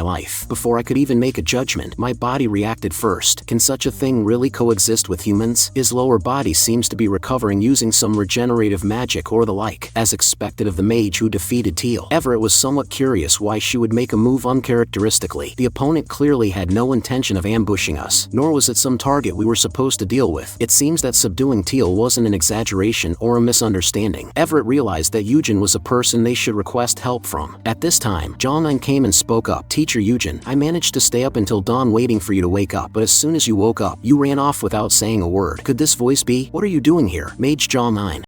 life. Before I could even make a judgment, my body reacted first. Can such a thing really coexist with humans? His lower body seems to be recovering using some regenerative magic or the like, as expected of the mage who defeated Teal. Everett was somewhat curious why she would make a move uncharacteristically. The opponent clearly had no intention of ambushing us, nor was it some target we were supposed to deal with. It seems that subduing Teal wasn't an exaggeration or a misunderstanding. Everett realized that Eugene was a person they they should request help from. At this time, Jong Nine came and spoke up. Teacher Eugene, I managed to stay up until dawn waiting for you to wake up, but as soon as you woke up, you ran off without saying a word. Could this voice be? What are you doing here? Mage Jong Nine.